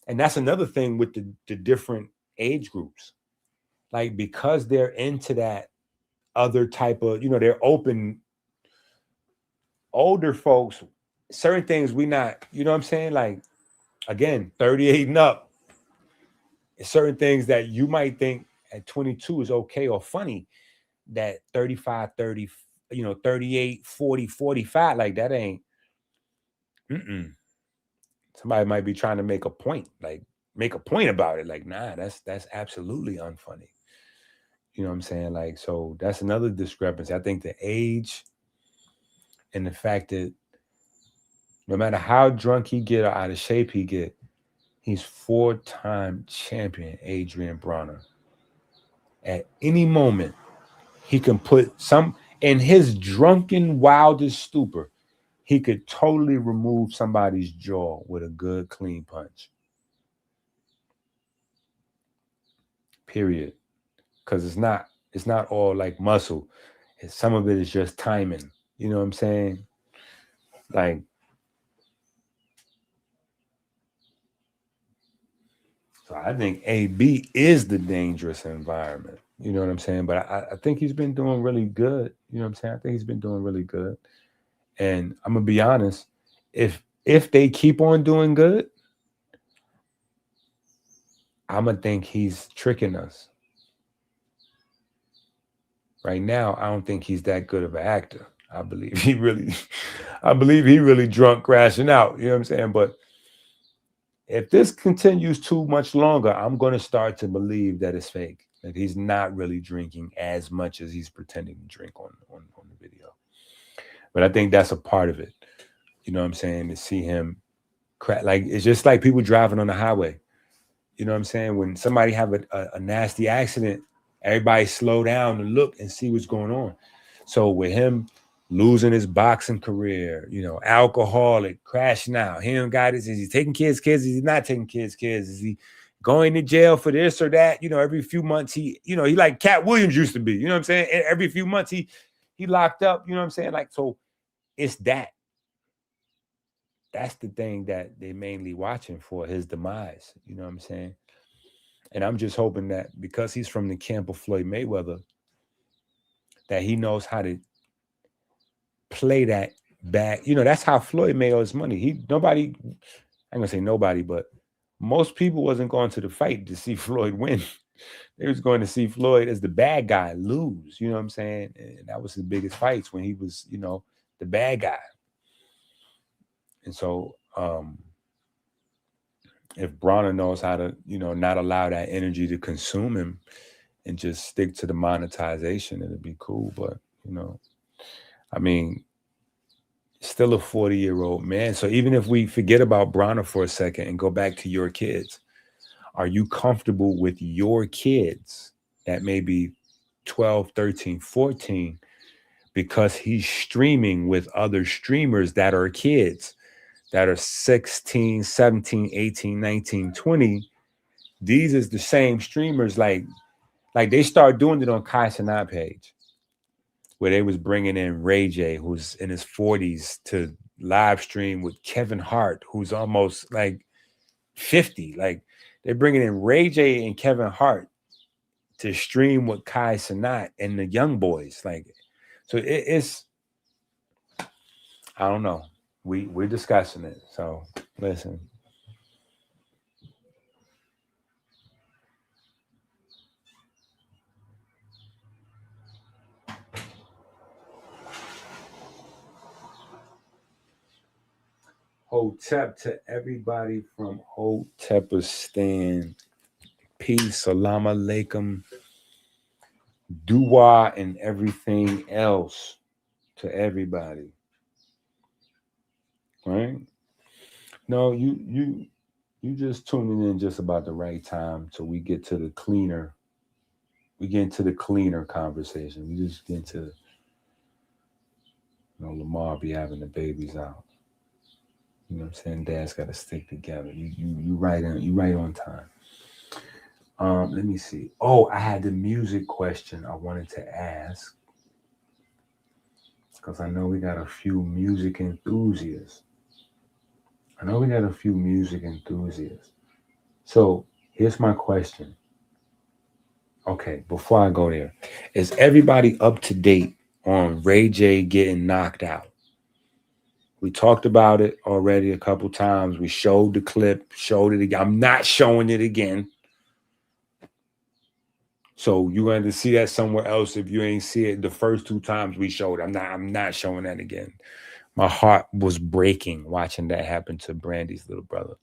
and that's another thing with the different age groups. Like, because they're into that other type of, you know, they're open. Older folks, certain things we not, you know what I'm saying? Like, again, 38 and up, certain things that you might think at 22 is okay or funny, that 35, 30, you know, 38, 40, 45, like that ain't, somebody might be trying to make a point about it. Like, nah, that's absolutely unfunny. You know what I'm saying? Like, so that's another discrepancy. I think the age and the fact that no matter how drunk he get or out of shape he get, he's 4-time champion Adrian Bronner. At any moment, he can put some in his drunken, wildest stupor. He could totally remove somebody's jaw with a good, clean punch. Period. Because it's not all like muscle. Some of it is just timing. You know what I'm saying? Like, So I think AB is the dangerous environment. You know what I'm saying? But I think he's been doing really good. You know what I'm saying? I think he's been doing really good. And I'm gonna be honest, if they keep on doing good, I'm gonna think he's tricking us. Right now, I don't think he's that good of an actor. I believe he really drunk crashing out. You know what I'm saying? But if this continues too much longer, I'm going to start to believe that it's fake, that he's not really drinking as much as he's pretending to drink on the video. But I think that's a part of it. You know what I'm saying? To see him crash, like it's just like people driving on the highway. You know what I'm saying? When somebody have a nasty accident, everybody slow down and look and see what's going on. So with him losing his boxing career, you know, alcoholic, crashing out, he don't got this. Is he taking kids? Is he not taking kids? Is he going to jail for this or that? You know, every few months he like Cat Williams used to be. You know what I'm saying? Every few months he locked up. You know what I'm saying? Like, so it's that. That's the thing that they're mainly watching for, his demise. You know what I'm saying? And I'm just hoping that because he's from the camp of Floyd Mayweather, that he knows how to play that back. You know, that's how Floyd made all his money. Nobody, I'm gonna say nobody, but most people wasn't going to the fight to see Floyd win. They was going to see Floyd as the bad guy lose. You know what I'm saying? And that was his biggest fights, when he was, you know, the bad guy. And so if Bronner knows how to, you know, not allow that energy to consume him and just stick to the monetization, it'd be cool. But, you know, I mean, still a 40-year-old man. So even if we forget about Bronner for a second and go back to your kids, are you comfortable with your kids that may be 12, 13, 14, because he's streaming with other streamers that are kids, that are 16, 17, 18, 19, 20. These is the same streamers, like they started doing it on CFNIP page, where they was bringing in Ray J, who's in his 40s, to live stream with Kevin Hart, who's almost like 50. Like, they're bringing in Ray J and Kevin Hart to stream with Kai Cenat and the young boys. Like, so it's, I don't know. We're discussing it. So listen. Hotep to everybody from Hotepistan. Peace, salam alaikum, dua, and everything else to everybody. Right? No, you just tuning in just about the right time till we get to the cleaner. We get into the cleaner conversation. We just get into, you know, Lamar be having the babies out. You know what I'm saying? Dad's got to stick together. You right on time. Let me see. Oh, I had the music question I wanted to ask, because I know we got a few music enthusiasts. So here's my question. Okay, before I go there, is everybody up to date on Ray J getting knocked out? We talked about it already a couple times. We showed the clip, showed it again. I'm not showing it again. So you're going to see that somewhere else if you ain't see it the first 2 times we showed it. I'm not showing that again. My heart was breaking watching that happen to Brandy's little brother.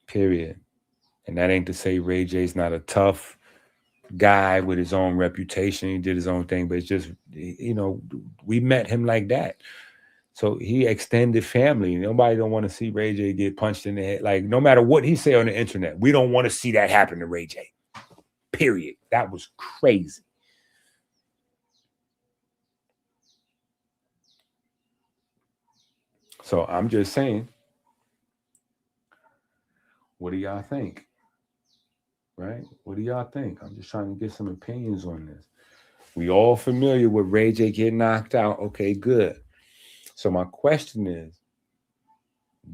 Period. And that ain't to say Ray J's not a tough guy with his own reputation. He did his own thing, but it's just, you know, we met him like that. So he extended family. Nobody don't want to see Ray J get punched in the head. Like, no matter what he say on the internet, we don't want to see that happen to Ray J. Period. That was crazy. So I'm just saying, what do y'all think? Right? What do y'all think? I'm just trying to get some opinions on this. We all familiar with Ray J getting knocked out. Okay, good. So my question is,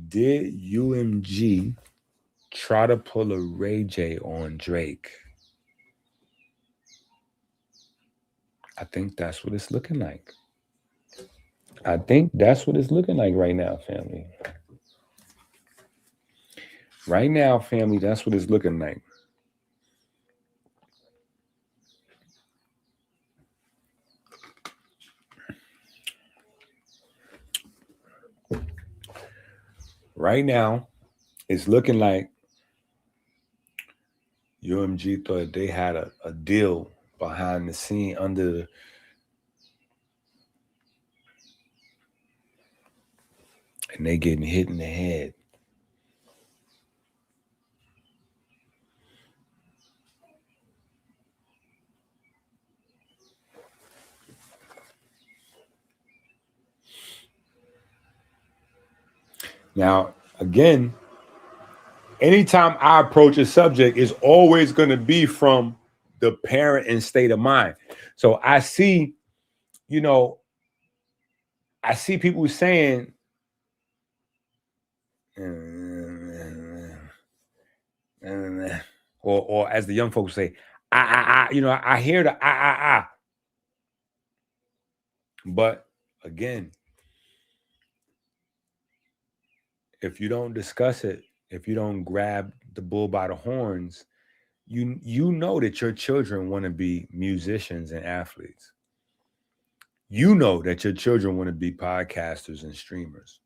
did UMG try to pull a Ray J on Drake. I think that's what it's looking like. I think that's what it's looking like right now, family. Right now, family, that's what it's looking like. Right now, it's looking like UMG thought they had a deal behind the scene under the and they getting hit in the head. Now, again, anytime I approach a subject, it's always going to be from the parent and state of mind. So I see, I see people saying, or as the young folks say, I hear the But again, if you don't discuss it, if you don't grab the bull by the horns, you know that your children want to be musicians and athletes. You know that your children want to be podcasters and streamers.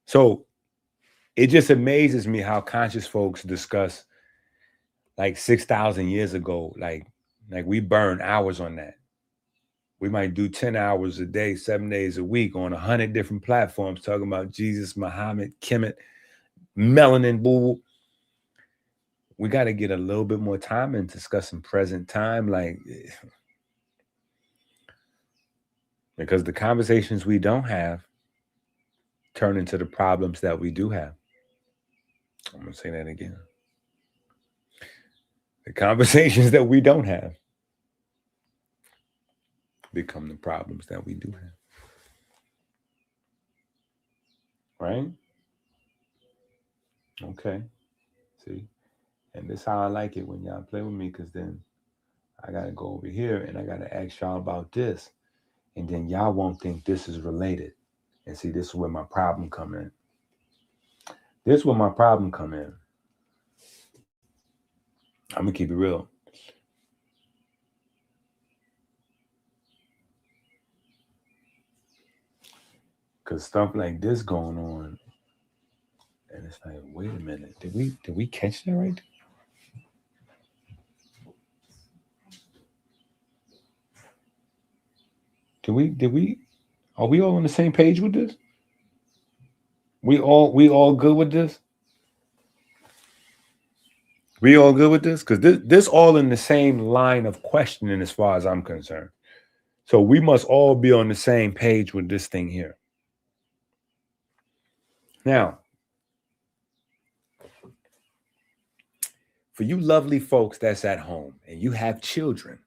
So it just amazes me how conscious folks discuss like 6,000 years ago, like we burn hours on that. We might do 10 hours a day, 7 days a week on 100 different platforms talking about Jesus, Muhammad, Kemet, Melanin, boo. We got to get a little bit more time in discussing present time, because the conversations we don't have turn into the problems that we do have. I'm going to say that again. The conversations that we don't have become the problems that we do have. Right? Okay. See? And this is how I like it when y'all play with me, because then I got to go over here and I got to ask y'all about this. And then y'all won't think this is related. And see, this is where my problem come in. This is where my problem come in. I'm going to keep it real. Because stuff like this going on, and it's like, wait a minute, did we catch that right? Did we, are we all on the same page with this? We all good with this? We all good with this? Because this all in the same line of questioning as far as I'm concerned. So we must all be on the same page with this thing here. Now, for you lovely folks that's at home and you have children,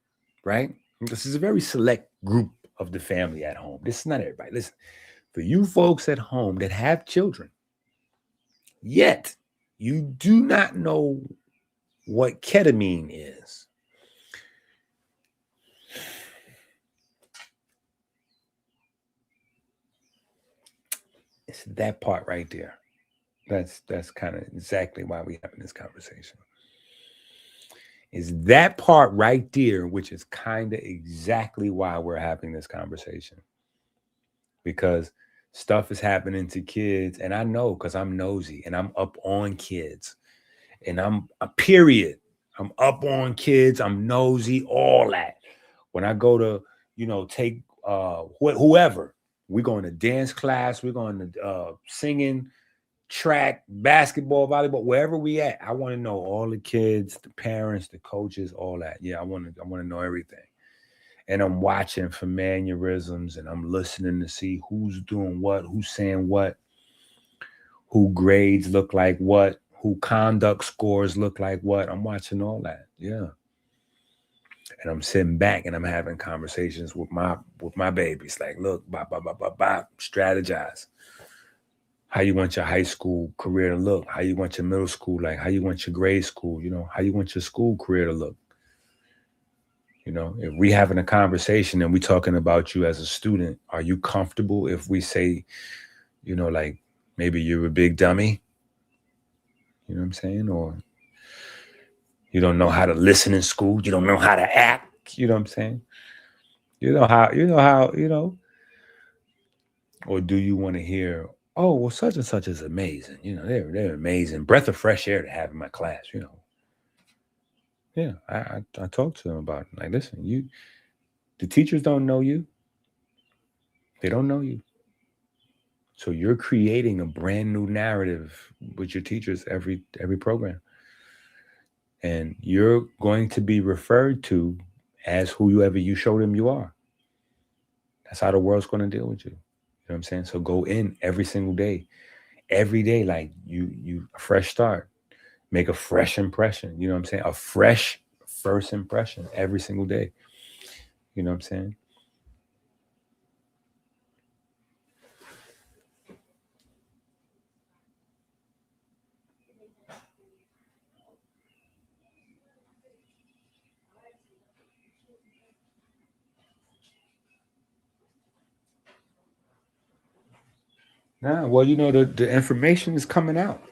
right? This is a very select group of the family at home. This is not everybody. Listen, for you folks at home that have children, yet you do not know what ketamine is. It's that part right there. That's kind of exactly why we're having this conversation. Is that part right there, which is kind of exactly why we're having this conversation. Because stuff is happening to kids, and I know because I'm nosy and I'm up on kids. And I'm up on kids, I'm nosy, all that. When I go to, take whoever, we're going to dance class, we're going to singing, track, basketball, volleyball, wherever we at. I want to know all the kids, the parents, the coaches, all that. Yeah, I want to know everything. And I'm watching for mannerisms, and I'm listening to see who's doing what, who's saying what, who grades look like what, who conduct scores look like what. I'm watching all that. Yeah. And I'm sitting back and I'm having conversations with my babies. Like, look, strategize. how you want your high school career to look, how you want your middle school, like how you want your grade school, you know, how you want your school career to look. You know, if we having a conversation and we talking about you as a student, are you comfortable if we say, you know, like maybe you're a big dummy? You know what I'm saying? Or you don't know how to listen in school. You don't know how to act. You know what I'm saying? You know how. Or do you want to hear, oh, well, such and such is amazing. You know, they're amazing. Breath of fresh air to have in my class, you know. Yeah, I talked to them about it. Like, listen, the teachers don't know you. They don't know you. So you're creating a brand new narrative with your teachers every program. And you're going to be referred to as whoever you show them you are. That's how the world's going to deal with you. You know what I'm saying? So go in every single day. Every day, like you a fresh start. Make a fresh impression. You know what I'm saying? A fresh first impression every single day. You know what I'm saying? Nah, well, you know, the information is coming out.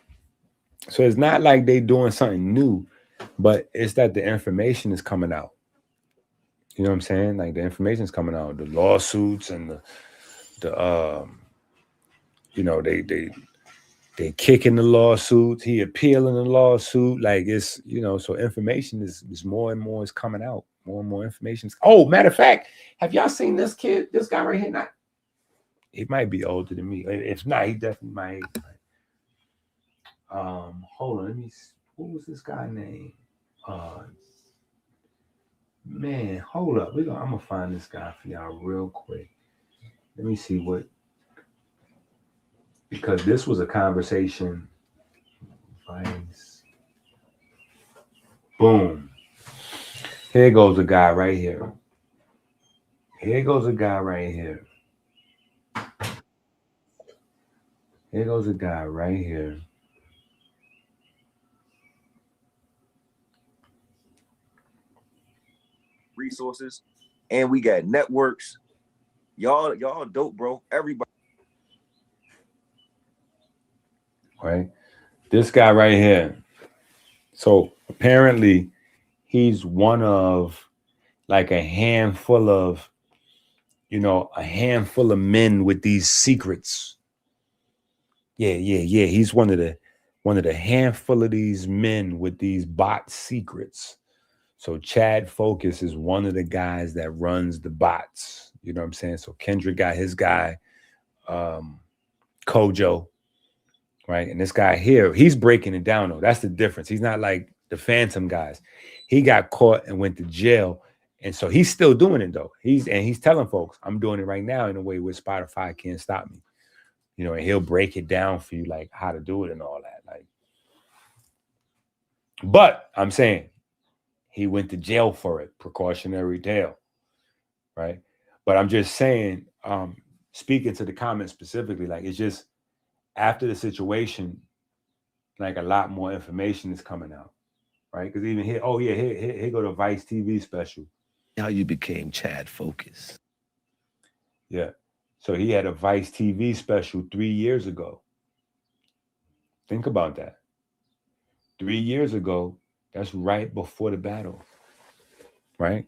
So it's not like they doing something new, but it's that the information is coming out. You know what I'm saying? Like the information is coming out. The lawsuits and the you know, they kicking the lawsuits, he appealing the lawsuit. Like it's, you know, so information is more and more is coming out. More and more information. Oh, matter of fact, have y'all seen this kid, this guy right here? Not, he might be older than me. If not, he definitely my age. Hold on, let me see. What was this guy name? Man, hold up. I'm gonna find this guy for y'all real quick. Let me see what, because this was a conversation. Vice. Boom. Here goes a guy right here. Here goes a guy right here. Here goes a guy right here. Resources, and we got networks. Y'all dope, bro. Everybody. Right? This guy right here. So apparently he's one of like a handful of, you know, a handful of men with these secrets. Yeah. He's one of the handful of these men with these bot secrets. So Chad Focus is one of the guys that runs the bots. You know what I'm saying? So Kendrick got his guy, Kojo, right? And this guy here, he's breaking it down though. That's the difference. He's not like the Phantom guys. He got caught and went to jail. And so he's still doing it though. He's telling folks, I'm doing it right now in a way where Spotify can't stop me. You know, and he'll break it down for you, like how to do it and all that. Like, but I'm saying he went to jail for it, precautionary jail, right? But I'm just saying, speaking to the comments specifically, like it's just after the situation, like a lot more information is coming out, right? Because even here, oh yeah, here go the Vice TV special. How you became Chad Focus. Yeah. So he had a Vice TV special 3 years ago. Think about that. 3 years ago, that's right before the battle, right?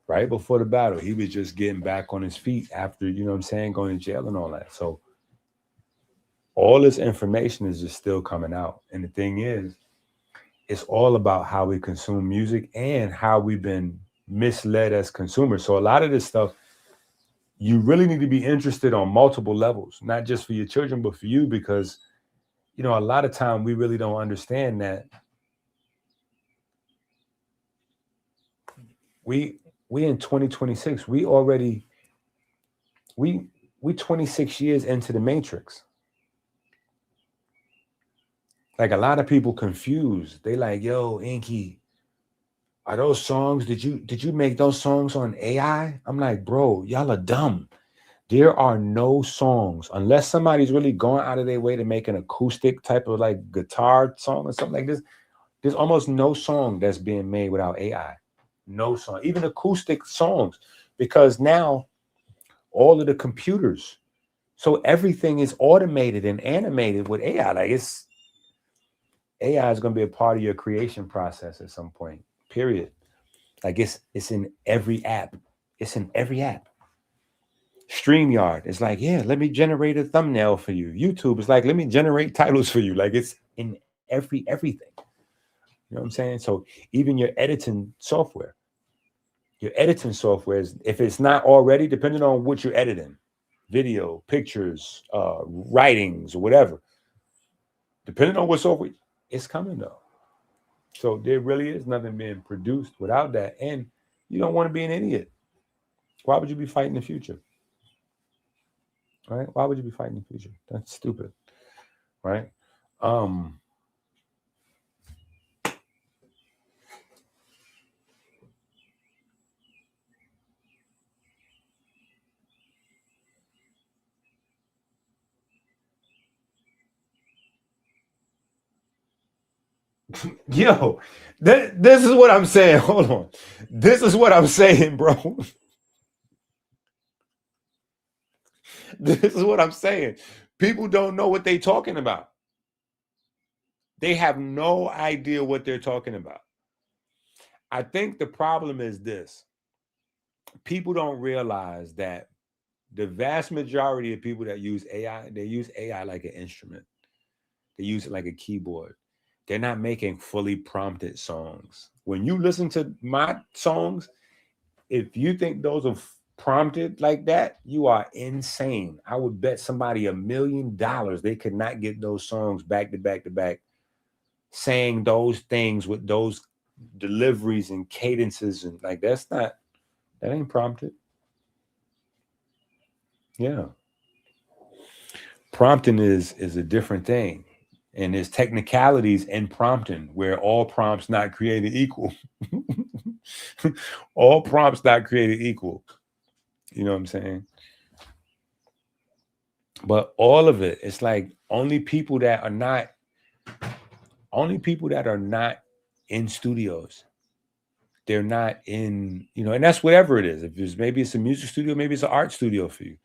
Right before the battle. He was just getting back on his feet after, you know what I'm saying, going to jail and all that. So all this information is just still coming out. And the thing is, it's all about how we consume music and how we've been misled as consumers. So a lot of this stuff, you really need to be interested on multiple levels, not just for your children, but for you, because, you know, a lot of time we really don't understand that we in 2026, we 26 years into the Matrix. Like a lot of people confused. They like, yo, EnQi, are those songs, did you make those songs on AI? I'm like, bro, y'all are dumb. There are no songs, unless somebody's really going out of their way to make an acoustic type of like guitar song or something like this. There's almost no song that's being made without AI. No song, even acoustic songs, because now all of the computers, so everything is automated and animated with AI. Like AI is going to be a part of your creation process at some point, period. Like it's in every app. It's in every app. StreamYard is like, yeah, let me generate a thumbnail for you. YouTube is like, let me generate titles for you. Like it's in everything. You know what I'm saying? So even your editing software is, if it's not already, depending on what you're editing, video, pictures, writings, or whatever, depending on what software, it's coming though. So there really is nothing being produced without that. And you don't want to be an idiot. Why would you be fighting the future? Right? Why would you be fighting the future? That's stupid. Right? Yo, this is what I'm saying. Hold on. This is what I'm saying, bro. This is what I'm saying. People don't know what they're talking about. They have no idea what they're talking about. I think the problem is this. People don't realize that the vast majority of people that use AI, they use AI like an instrument. They use it like a keyboard. They're not making fully prompted songs. When you listen to my songs, if you think those are prompted like that, you are insane. I would bet somebody $1 million they could not get those songs back to back to back, saying those things with those deliveries and cadences, and like that ain't prompted. Yeah. Prompting is a different thing. And there's technicalities in prompting where all prompts not created equal. All prompts not created equal. You know what I'm saying? But all of it, it's like only people that are not in studios. They're not in, and that's whatever it is. If it's, maybe it's a music studio, maybe it's an art studio for you.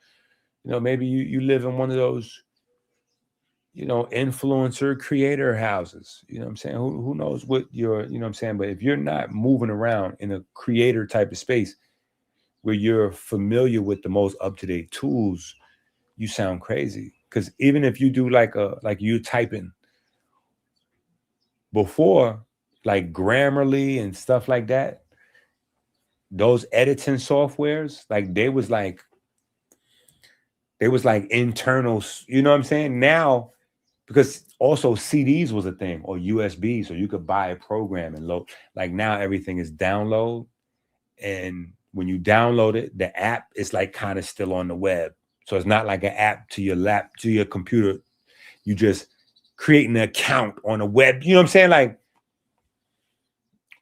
Maybe you live in one of those, influencer creator houses. You know what I'm saying? Who knows what you're, what I'm saying? But if you're not moving around in a creator type of space where you're familiar with the most up-to-date tools, you sound crazy. Because even if you do like you typing before, like Grammarly and stuff like that, those editing softwares, like they was like internals, you know what I'm saying? Now, because also CDs was a thing, or USB, so you could buy a program and load. Like now everything is download, and when you download it, the app is like kind of still on the web. So it's not like an app to your computer. You just create an account on the web. You know what I'm saying? Like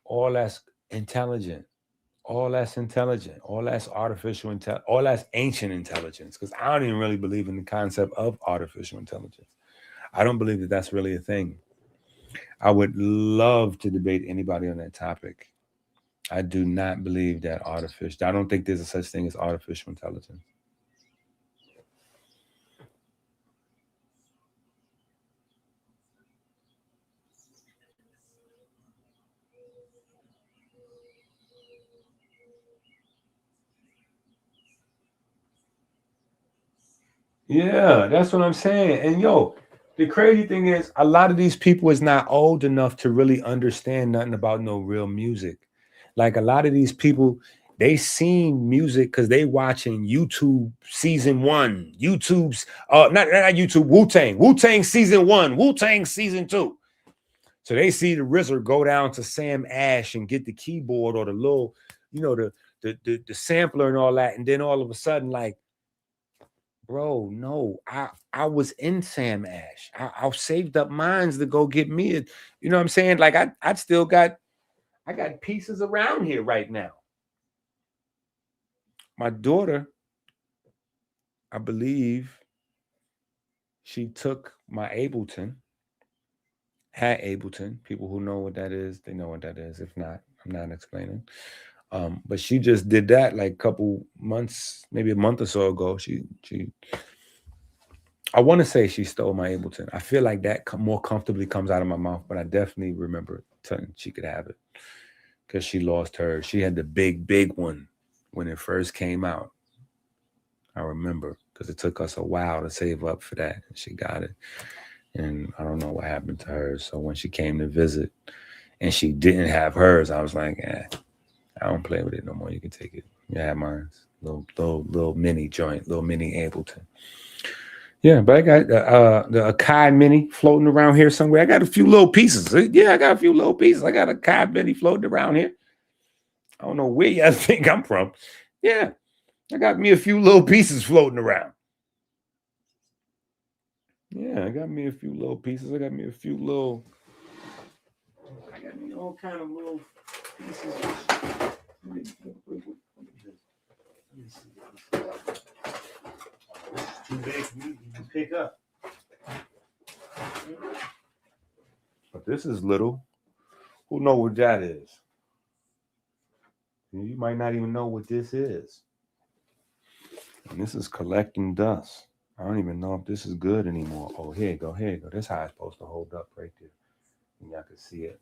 all that's intelligent. All that's intelligent. All that's artificial intelligence. All that's ancient intelligence. Because I don't even really believe in the concept of artificial intelligence. I don't believe that that's really a thing. I would love to debate anybody on that topic. I do not believe that I don't think there's a such thing as artificial intelligence. Yeah, that's what I'm saying. And yo, the crazy thing is a lot of these people is not old enough to really understand nothing about no real music. Like a lot of these people, they seen music because they watching YouTube season 1, YouTube's not YouTube, Wu-Tang season 1, Wu-Tang season 2. So they see the RZA go down to Sam Ash and get the keyboard or the little, the sampler and all that, and then all of a sudden, like, bro, no, I was in Sam Ash. I saved up mines to go get me a, you know what I'm saying? Like I got pieces around here right now. My daughter I believe she took my Ableton, had Ableton. People who know what that is, they know what that is. If not, I'm not explaining. But she just did that like a couple months, maybe a month or so ago. I want to say she stole my Ableton. I feel like that more comfortably comes out of my mouth, but I definitely remember telling she could have it because she lost hers. She had the big one when it first came out. I remember because it took us a while to save up for that. And she got it. And I don't know what happened to her. So when she came to visit and she didn't have hers, I was like, I don't play with it no more. You can take it. You have mine. Little mini joint, little mini Ableton. Yeah, but I got the Akai Mini floating around here somewhere. I got a few little pieces. Yeah, I got a few little pieces. I got a Akai Mini floating around here. I don't know where y'all think I'm from. Yeah, I got me a few little pieces floating around. Yeah, I got me a few little pieces. I got me all kind of little pieces. Too big for me to pick up. But this is little. Who know what that is? You might not even know what this is. And this is collecting dust. I don't even know if this is good anymore. Oh, here you go. This is how it's supposed to hold up right there. And y'all can see it.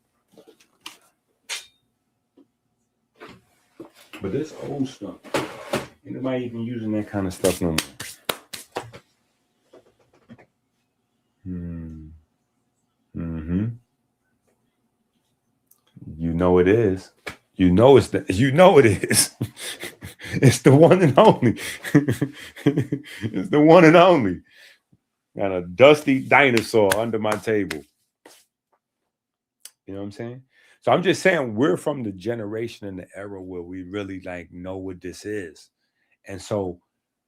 But this old stuff, ain't nobody even using that kind of stuff no more. You know it is. You know it is. It's the one and only. It's the one and only. Got a dusty dinosaur under my table. You know what I'm saying? So I'm just saying we're from the generation and the era where we really like know what this is. And so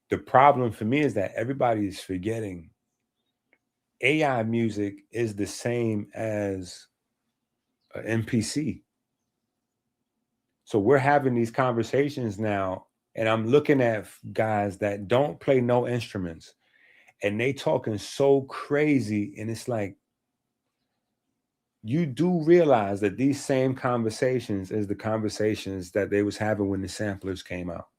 the problem for me is that everybody is forgetting AI music is the same as an MPC. So we're having these conversations now, and I'm looking at guys that don't play no instruments, and they talking so crazy, and it's like, you do realize that these same conversations is the conversations that they was having when the samplers came out.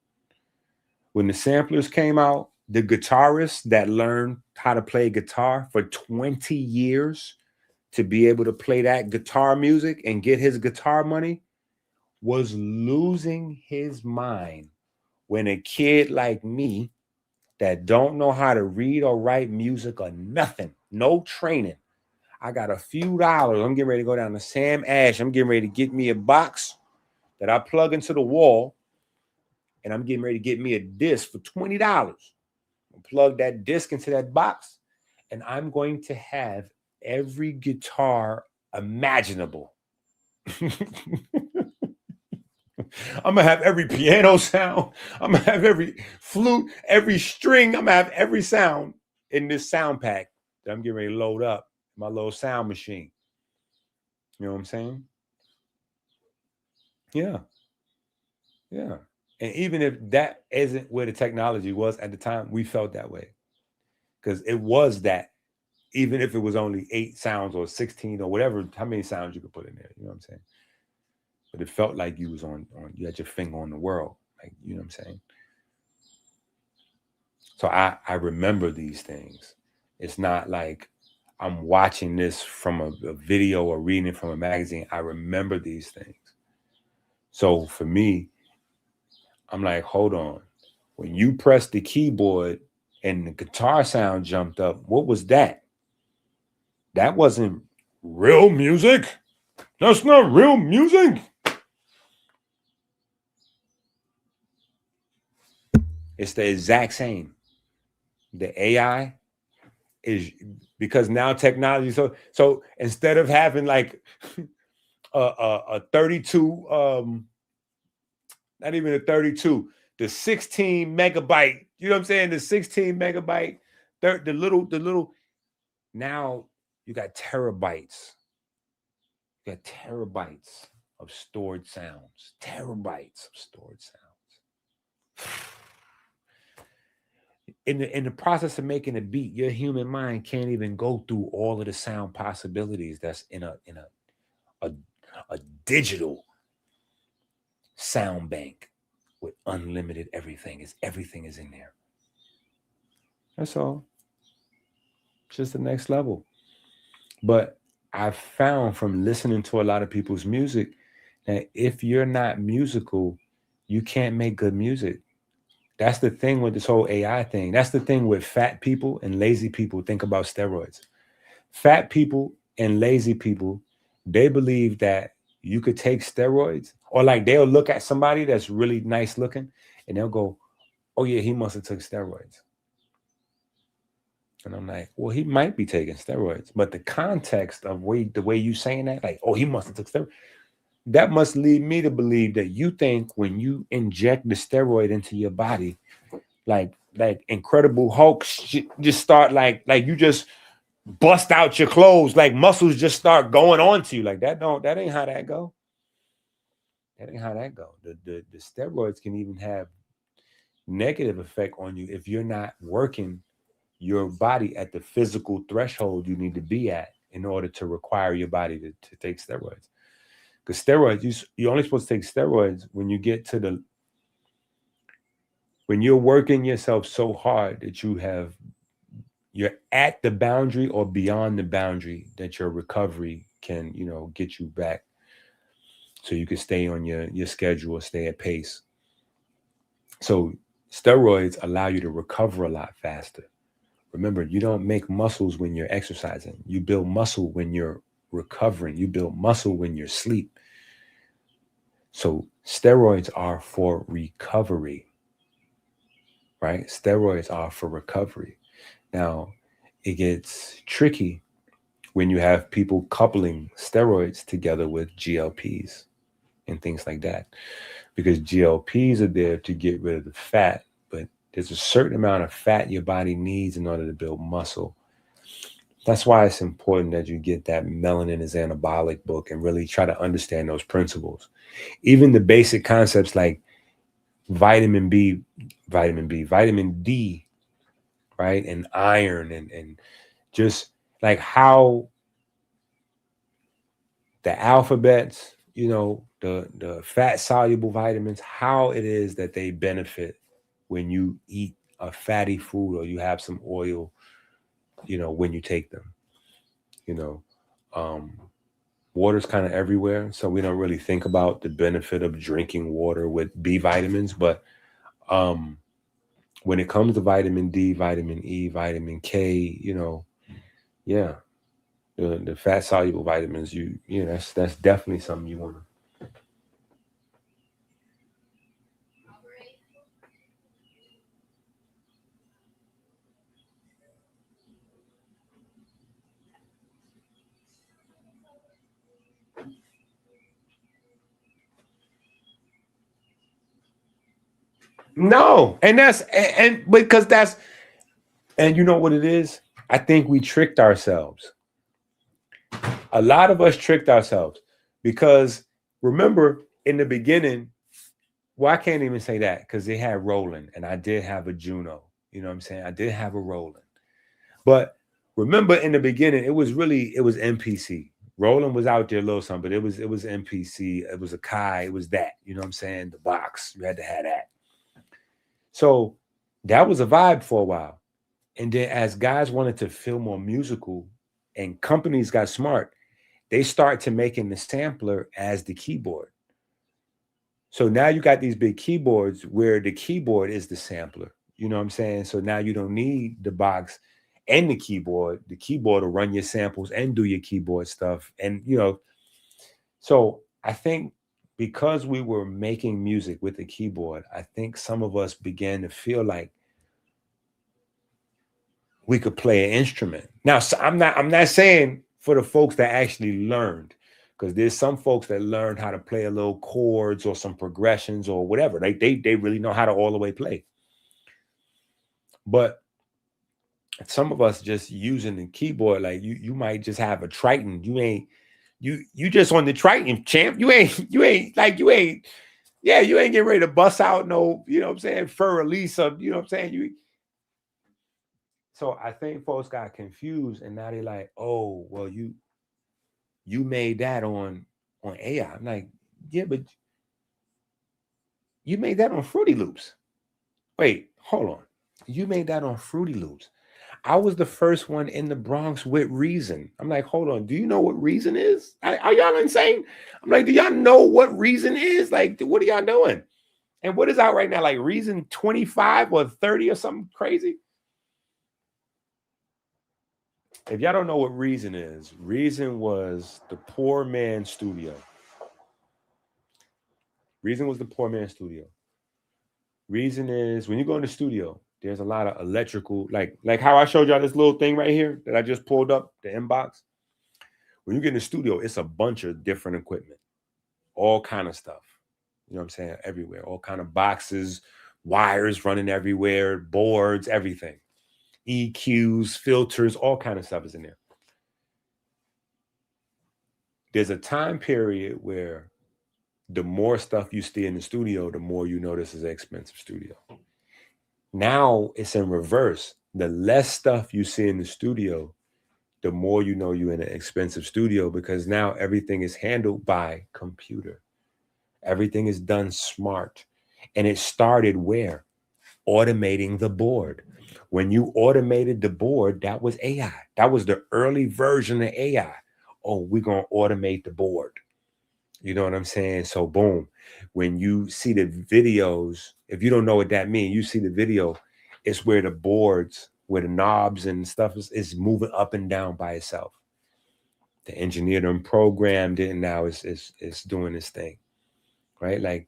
When the samplers came out, the guitarist that learned how to play guitar for 20 years to be able to play that guitar music and get his guitar money was losing his mind when a kid like me that don't know how to read or write music or nothing, no training, I got a few dollars. I'm getting ready to go down to Sam Ash. I'm getting ready to get me a box that I plug into the wall, and I'm getting ready to get me a disc for $20. I'll plug that disc into that box, and I'm going to have every guitar imaginable. I'm gonna have every piano sound. I'm gonna have every flute, every string. I'm gonna have every sound in this sound pack that I'm getting ready to load up my little sound machine. You know what I'm saying? Yeah. Yeah. And even if that isn't where the technology was at the time, we felt that way. Because it was that, even if it was only 8 sounds or 16 or whatever, how many sounds you could put in there. You know what I'm saying? But it felt like you was you had your finger on the world. Like, you know what I'm saying? So I remember these things. It's not like I'm watching this from a video or reading it from a magazine. I remember these things. So for me, I'm like, hold on. When you press the keyboard and the guitar sound jumped up, what was that? That wasn't real music. That's not real music. It's the exact same. The AI is, because now technology. So instead of having like a 32, not even a 32, the 16 megabyte, you know what I'm saying? The 16 megabyte, the little, now you got terabytes. You got terabytes of stored sounds. Terabytes of stored sounds. in the process of making a beat, your human mind can't even go through all of the sound possibilities that's in a digital sound bank with unlimited everything. Everything is in there. That's all. Just the next level. But I've found from listening to a lot of people's music that if you're not musical, you can't make good music. That's the thing with this whole AI thing. That's the thing with fat people and lazy people think about steroids. Fat people and lazy people, they believe that you could take steroids, or like they'll look at somebody that's really nice looking and they'll go, oh yeah, he must have took steroids. And I'm like, well, he might be taking steroids, but the context of the way you saying that, like, oh, he must have took steroids, that must lead me to believe that you think when you inject the steroid into your body, like Incredible Hulk just start like you just bust out your clothes, like muscles just start going on to you. Like that ain't how that go. That ain't how that go. The steroids can even have negative effect on you if you're not working your body at the physical threshold you need to be at in order to require your body to take steroids. Because steroids, you're only supposed to take steroids when you get to when you're working yourself so hard that you're at the boundary or beyond the boundary that your recovery can, get you back so you can stay on your schedule, stay at pace. So steroids allow you to recover a lot faster. Remember, you don't make muscles when you're exercising. You build muscle when you're recovering. You build muscle when you're asleep. So steroids are for recovery, right? Steroids are for recovery. Now, it gets tricky when you have people coupling steroids together with GLPs and things like that, because GLPs are there to get rid of the fat, but there's a certain amount of fat your body needs in order to build muscle. That's why it's important that you get that Melanin is Anabolic book and really try to understand those principles. Even the basic concepts like vitamin D, right? And iron and just like how the alphabets, the fat soluble vitamins, how it is that they benefit when you eat a fatty food or you have some oil, when you take them. Water's kind of everywhere, so we don't really think about the benefit of drinking water with B vitamins, but when it comes to vitamin D, vitamin E, vitamin K, the fat soluble vitamins, that's definitely something you want to. No, and you know what it is? I think we tricked ourselves. A lot of us tricked ourselves because remember in the beginning, well, I can't even say that because they had Roland and I did have a Juno. You know what I'm saying? I did have a Roland. But remember in the beginning, it was NPC. Roland was out there a little something, but it was NPC. It was a Kai. It was that. You know what I'm saying? The box. You had to have that. So that was a vibe for a while. And then as guys wanted to feel more musical and companies got smart, they start to making the sampler as the keyboard. So now you got these big keyboards where the keyboard is the sampler. You know what I'm saying? So now you don't need the box and the keyboard. The keyboard will run your samples and do your keyboard stuff. And, so I think because we were making music with the keyboard, I think some of us began to feel like we could play an instrument. Now, so I'm not saying for the folks that actually learned, because there's some folks that learned how to play a little chords or some progressions or whatever. They really know how to all the way play. But some of us just using the keyboard, like you might just have a Triton. You just on the Triton, champ. You ain't getting ready to bust out no, you know what I'm saying, fur release of, you know what I'm saying? So I think folks got confused, and now they're like, "Oh, well, you made that on AI." I'm like, "Yeah, but you made that on Fruity Loops." Wait, hold on. You made that on Fruity Loops. I was the first one in the Bronx with Reason. I'm like, hold on. Do you know what Reason is? Are y'all insane? I'm like, do y'all know what Reason is? Like, what are y'all doing? And what is out right now? Like Reason 25 or 30 or something crazy? If y'all don't know what Reason is, Reason was the poor man's studio. Reason was the poor man's studio. Reason is when you go in the studio, there's a lot of electrical, like how I showed y'all this little thing right here that I just pulled up, the inbox. When you get in the studio, it's a bunch of different equipment, all kind of stuff. You know what I'm saying? Everywhere, all kind of boxes, wires running everywhere, boards, everything. EQs, filters, all kind of stuff is in there. There's a time period where the more stuff you see in the studio, the more you know this is an expensive studio. Now it's in reverse. The less stuff you see in the studio, the more you know you're in an expensive studio, because now everything is handled by computer. Everything is done smart. And it started where? Automating the board. When you automated the board, that was AI. That was the early version of AI. Oh, we're going to automate the board. You know what I'm saying? So boom, when you see the videos, if you don't know what that means, you see the video, it's where the boards, where the knobs and stuff is moving up and down by itself. The engineer them programmed it, and now it's doing this thing, right? Like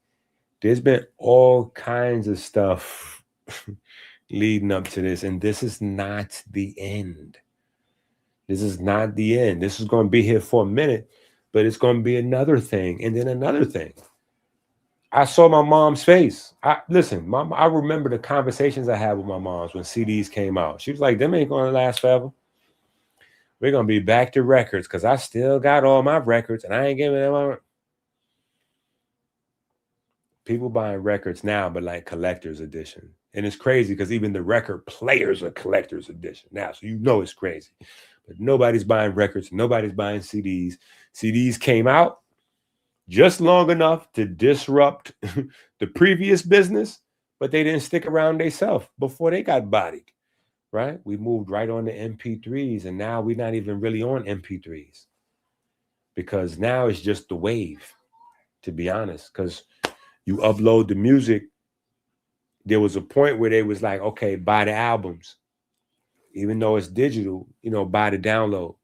there's been all kinds of stuff leading up to this, and this is not the end. This is not the end. This is going to be here for a minute, but it's going to be another thing, and then another thing. I saw my mom's face. Listen, Mom, I remember the conversations I had with my moms when CDs came out. She was like, them ain't going to last forever. We're going to be back to records because I still got all my records, and I ain't giving them out. People buying records now, but like collector's edition. And it's crazy because even the record players are collector's edition now. So you know it's crazy. But nobody's buying records. Nobody's buying CDs. CDs came out just long enough to disrupt the previous business, but they didn't stick around themselves before they got bodied, right? We moved right on to MP3s, and now we're not even really on MP3s because now it's just the wave, to be honest, because you upload the music. There was a point where they was like, okay, buy the albums. Even though it's digital, you know, buy the download.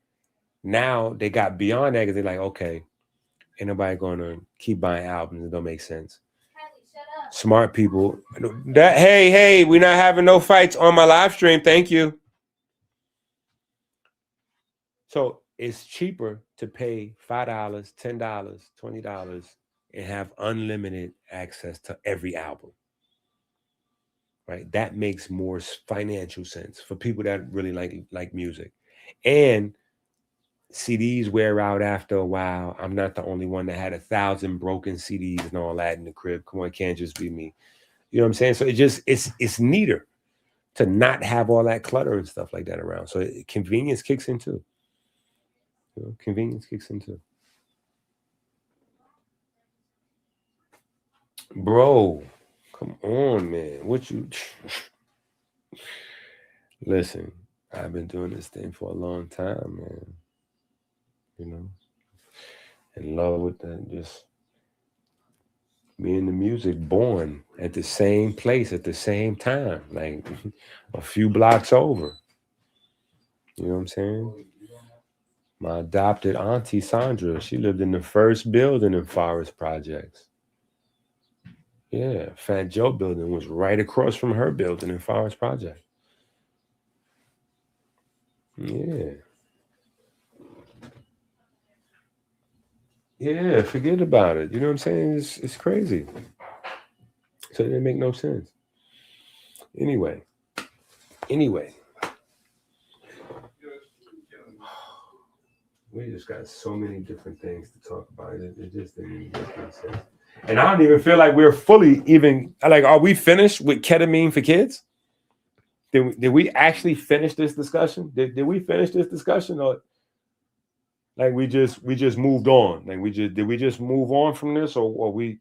Now they got beyond that because they're like, okay, ain't nobody going to keep buying albums. It don't make sense. Smart people. Hey, we're not having no fights on my live stream. Thank you. So it's cheaper to pay $5, $10, $20 and have unlimited access to every album. Right? That makes more financial sense for people that really like music. And CDs wear out after a while. I'm not the only one that had 1,000 broken CDs and all that in the crib. Come on, it can't just be me. You know what I'm saying? So it's neater to not have all that clutter and stuff like that around. So convenience kicks in too. You know, convenience kicks in too. Bro, come on, man. What you listen, I've been doing this thing for a long time, man. You know, in love with that, just me and the music, born at the same place at the same time, like a few blocks over. You know what I'm saying? My adopted auntie Sandra, she lived in the first building in Forest Projects. Yeah, Fat Joe building was right across from her building in Forest Project. Yeah. Yeah, forget about it. You know what I'm saying? It's crazy. So it didn't make no sense. Anyway. We just got so many different things to talk about. It just didn't even make any sense. And I don't even feel like we're fully even, like, are we finished with ketamine for kids? Did we actually finish this discussion? Did we finish this discussion, or like we just moved on? Like did we just move on from this, or we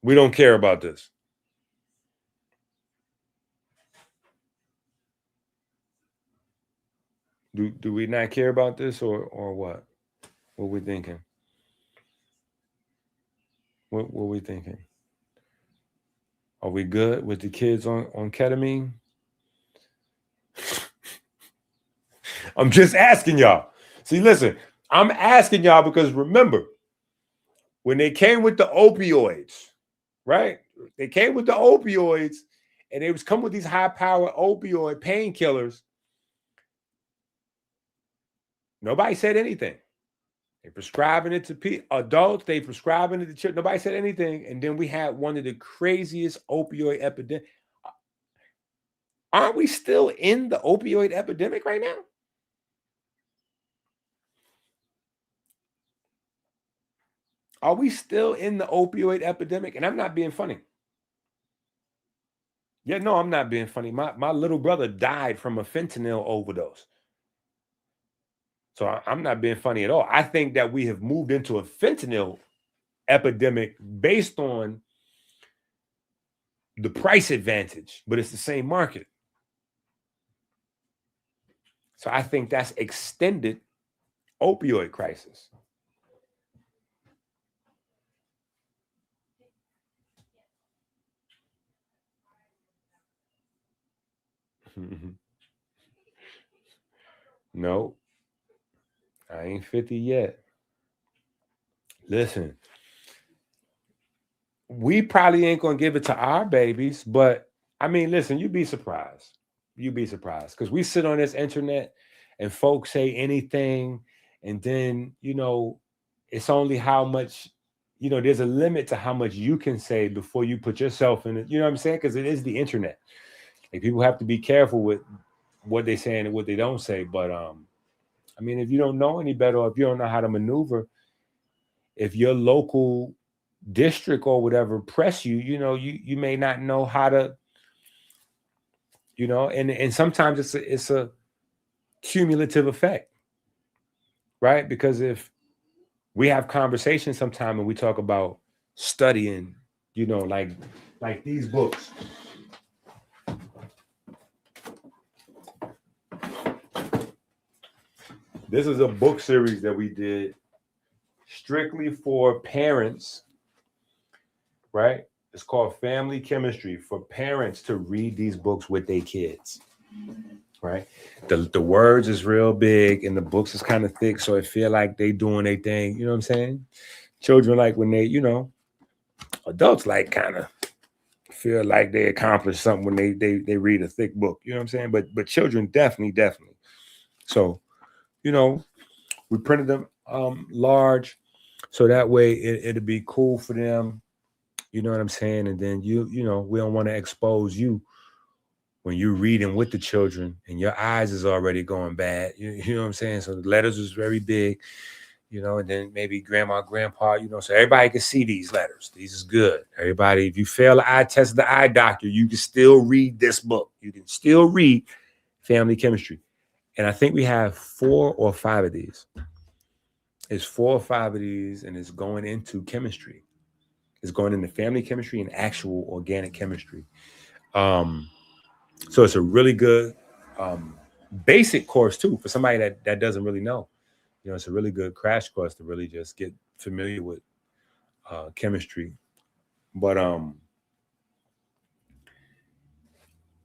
don't care about this? Do we not care about this, or what? What we thinking? What we thinking? Are we good with the kids on ketamine? I'm just asking y'all. See, listen, I'm asking y'all because remember, when they came with the opioids, right? They came with the opioids and they was come with these high-powered opioid painkillers. Nobody said anything. They prescribing it to adults. They prescribing it to children. Nobody said anything. And then we had one of the craziest opioid epidemics. Aren't we still in the opioid epidemic right now? Are we still in the opioid epidemic? And I'm not being funny. Yeah, no, I'm not being funny. My little brother died from a fentanyl overdose. So I'm not being funny at all. I think that we have moved into a fentanyl epidemic based on the price advantage, but it's the same market. So I think that's extended opioid crisis. No, I ain't 50 yet. Listen, we probably ain't gonna give it to our babies, but I mean, listen, you'd be surprised. You'd be surprised because we sit on this internet and folks say anything, and then it's only how much, there's a limit to how much you can say before you put yourself in it. You know what I'm saying? Because it is the internet. Like, people have to be careful with what they say and what they don't say. But I mean, if you don't know any better, or if you don't know how to maneuver, if your local district or whatever press you, you may not know how to, and sometimes it's a cumulative effect, right? Because if we have conversations sometime and we talk about studying, like these books. This is a book series that we did strictly for parents, right? It's called Family Chemistry, for parents to read these books with their kids, right? The words is real big and the books is kind of thick, so it feel like they doing their thing. You know what I'm saying? Children, like when they, adults like kind of feel like they accomplished something when they read a thick book. You know what I'm saying? But children definitely. So, we printed them large, so that way it'll be cool for them. You know what I'm saying? And then we don't want to expose you when you're reading with the children and your eyes is already going bad. You know what I'm saying? So the letters is very big, and then maybe grandma, grandpa, so everybody can see these letters. These is good. Everybody, if you fail the eye test of the eye doctor, you can still read this book. You can still read Family Chemistry. And I think we have 4 or 5 of these. It's 4 or 5 of these, and it's going into chemistry. It's going into family chemistry and actual organic chemistry. So it's a really good basic course too for somebody that doesn't really know. It's a really good crash course to really just get familiar with chemistry. But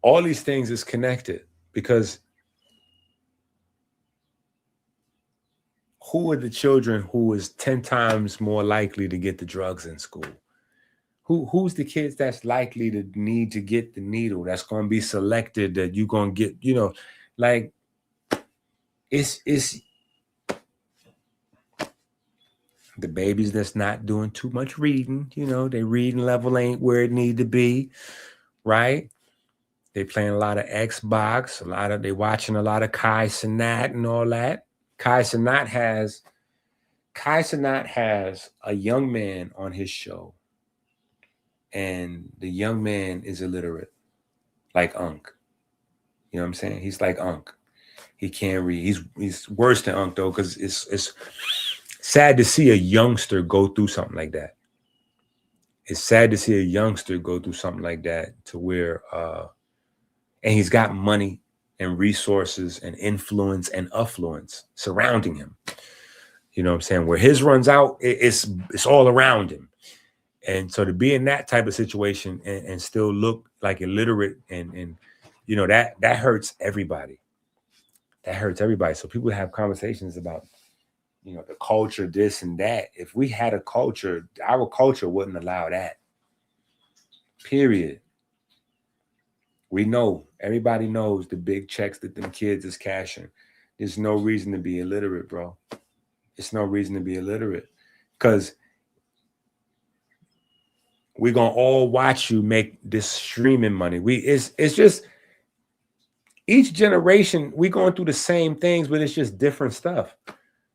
all these things is connected, because who are the children who is 10 times more likely to get the drugs in school? Who's the kids that's likely to need to get the needle, that's going to be selected, that you're going to get, like it's the babies that's not doing too much reading, their reading level ain't where it need to be, right? They playing a lot of Xbox, they watching a lot of Kai Cenat and all that. Kai Cenat has a young man on his show, and the young man is illiterate, like Unc. You know what I'm saying? He's like Unc. He can't read. He's worse than Unc though, because it's sad to see a youngster go through something like that. It's sad to see a youngster go through something like that to where and he's got money and resources and influence and affluence surrounding him. You know what I'm saying? Where his runs out, it's all around him. And so to be in that type of situation and still look like illiterate and you know, that hurts everybody. That hurts everybody. So people have conversations about, you know, the culture, this and that. If we had a culture, our culture wouldn't allow that. Period. We know, everybody knows the big checks that them kids is cashing. There's no reason to be illiterate, bro. It's no reason to be illiterate. Because we're going to all watch you make this streaming money. It's just, each generation, we going through the same things, but it's just different stuff.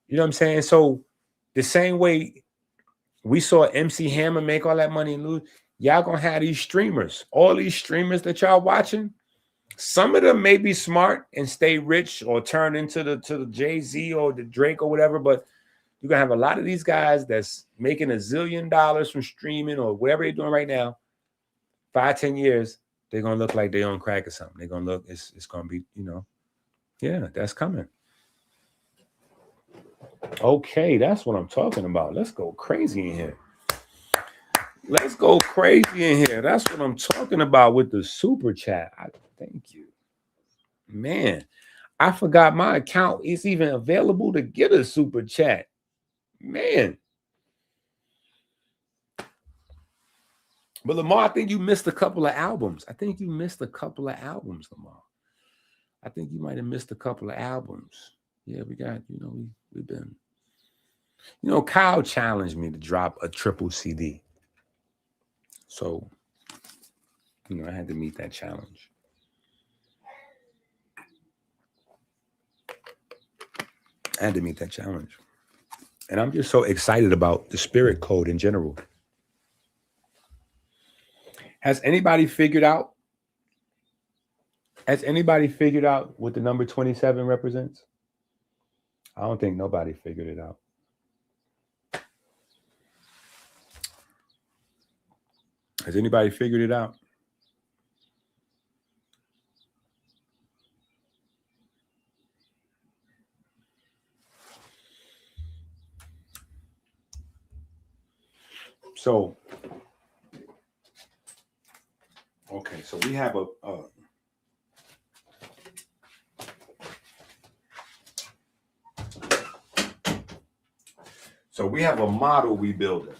You know what I'm saying? So the same way we saw MC Hammer make all that money and lose, y'all gonna have these streamers. All these streamers that y'all watching, some of them may be smart and stay rich or turn into the Jay-Z or the Drake or whatever, but you're gonna have a lot of these guys that's making $1 zillion from streaming or whatever they're doing right now. 5-10 years, they're gonna look like they on crack or something. They're gonna look, it's gonna be, you know, yeah, that's coming. Okay, that's what I'm talking about. Let's go crazy in here. Let's go crazy in here. That's what I'm talking about with the super chat. Thank you. Man, I forgot my account is even available to get a super chat. Man. But Lamar, I think you missed a couple of albums. I think you missed a couple of albums, Lamar. I think you might have missed a couple of albums. Yeah, we got, you know, we've been, you know, Kyle challenged me to drop a triple CD. So, you know, I had to meet that challenge. I had to meet that challenge. And I'm just so excited about the spirit code in general. Has anybody figured out what the number 27 represents? I don't think nobody figured it out. Has anybody figured it out? So, okay, so we have a model we building,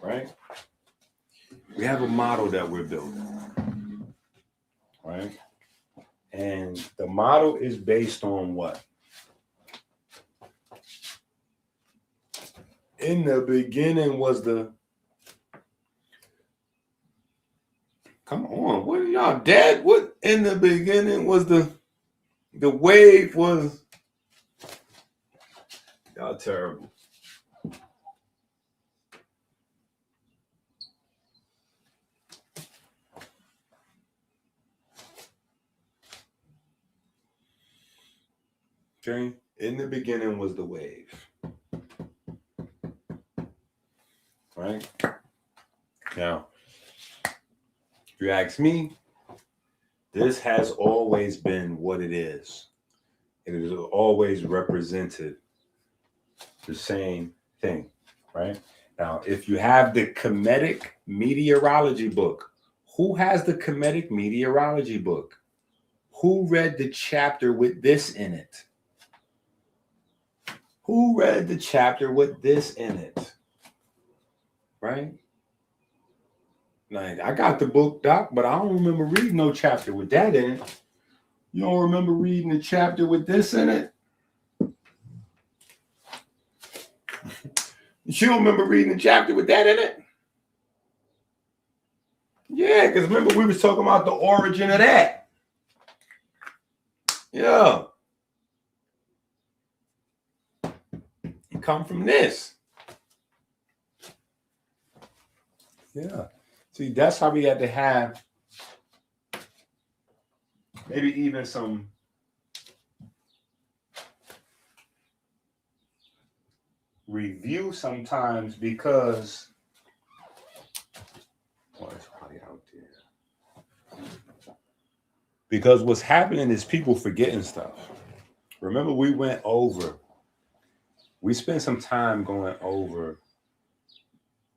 right? We have a model that we're building, right? And the model is based on what? In the beginning was the... Come on, what are y'all dead? What in the beginning was the wave was... Y'all terrible. Okay, in the beginning was the wave. Right? Now, if you ask me, this has always been what it is. It has always represented the same thing, right? Now, if you have the Kemetic meteorology book, who has the Kemetic meteorology book? Who read the chapter with this in it? Who read the chapter with this in it? Right? Like, I got the book, Doc, but I don't remember reading no chapter with that in it. You don't remember reading the chapter with this in it? You don't remember reading the chapter with that in it? Yeah, because remember we was talking about the origin of that. Yeah. It come from this. Yeah. See, that's how we had to have maybe even some review sometimes, because it's probably out there. Because what's happening is people forgetting stuff. Remember, we spent some time going over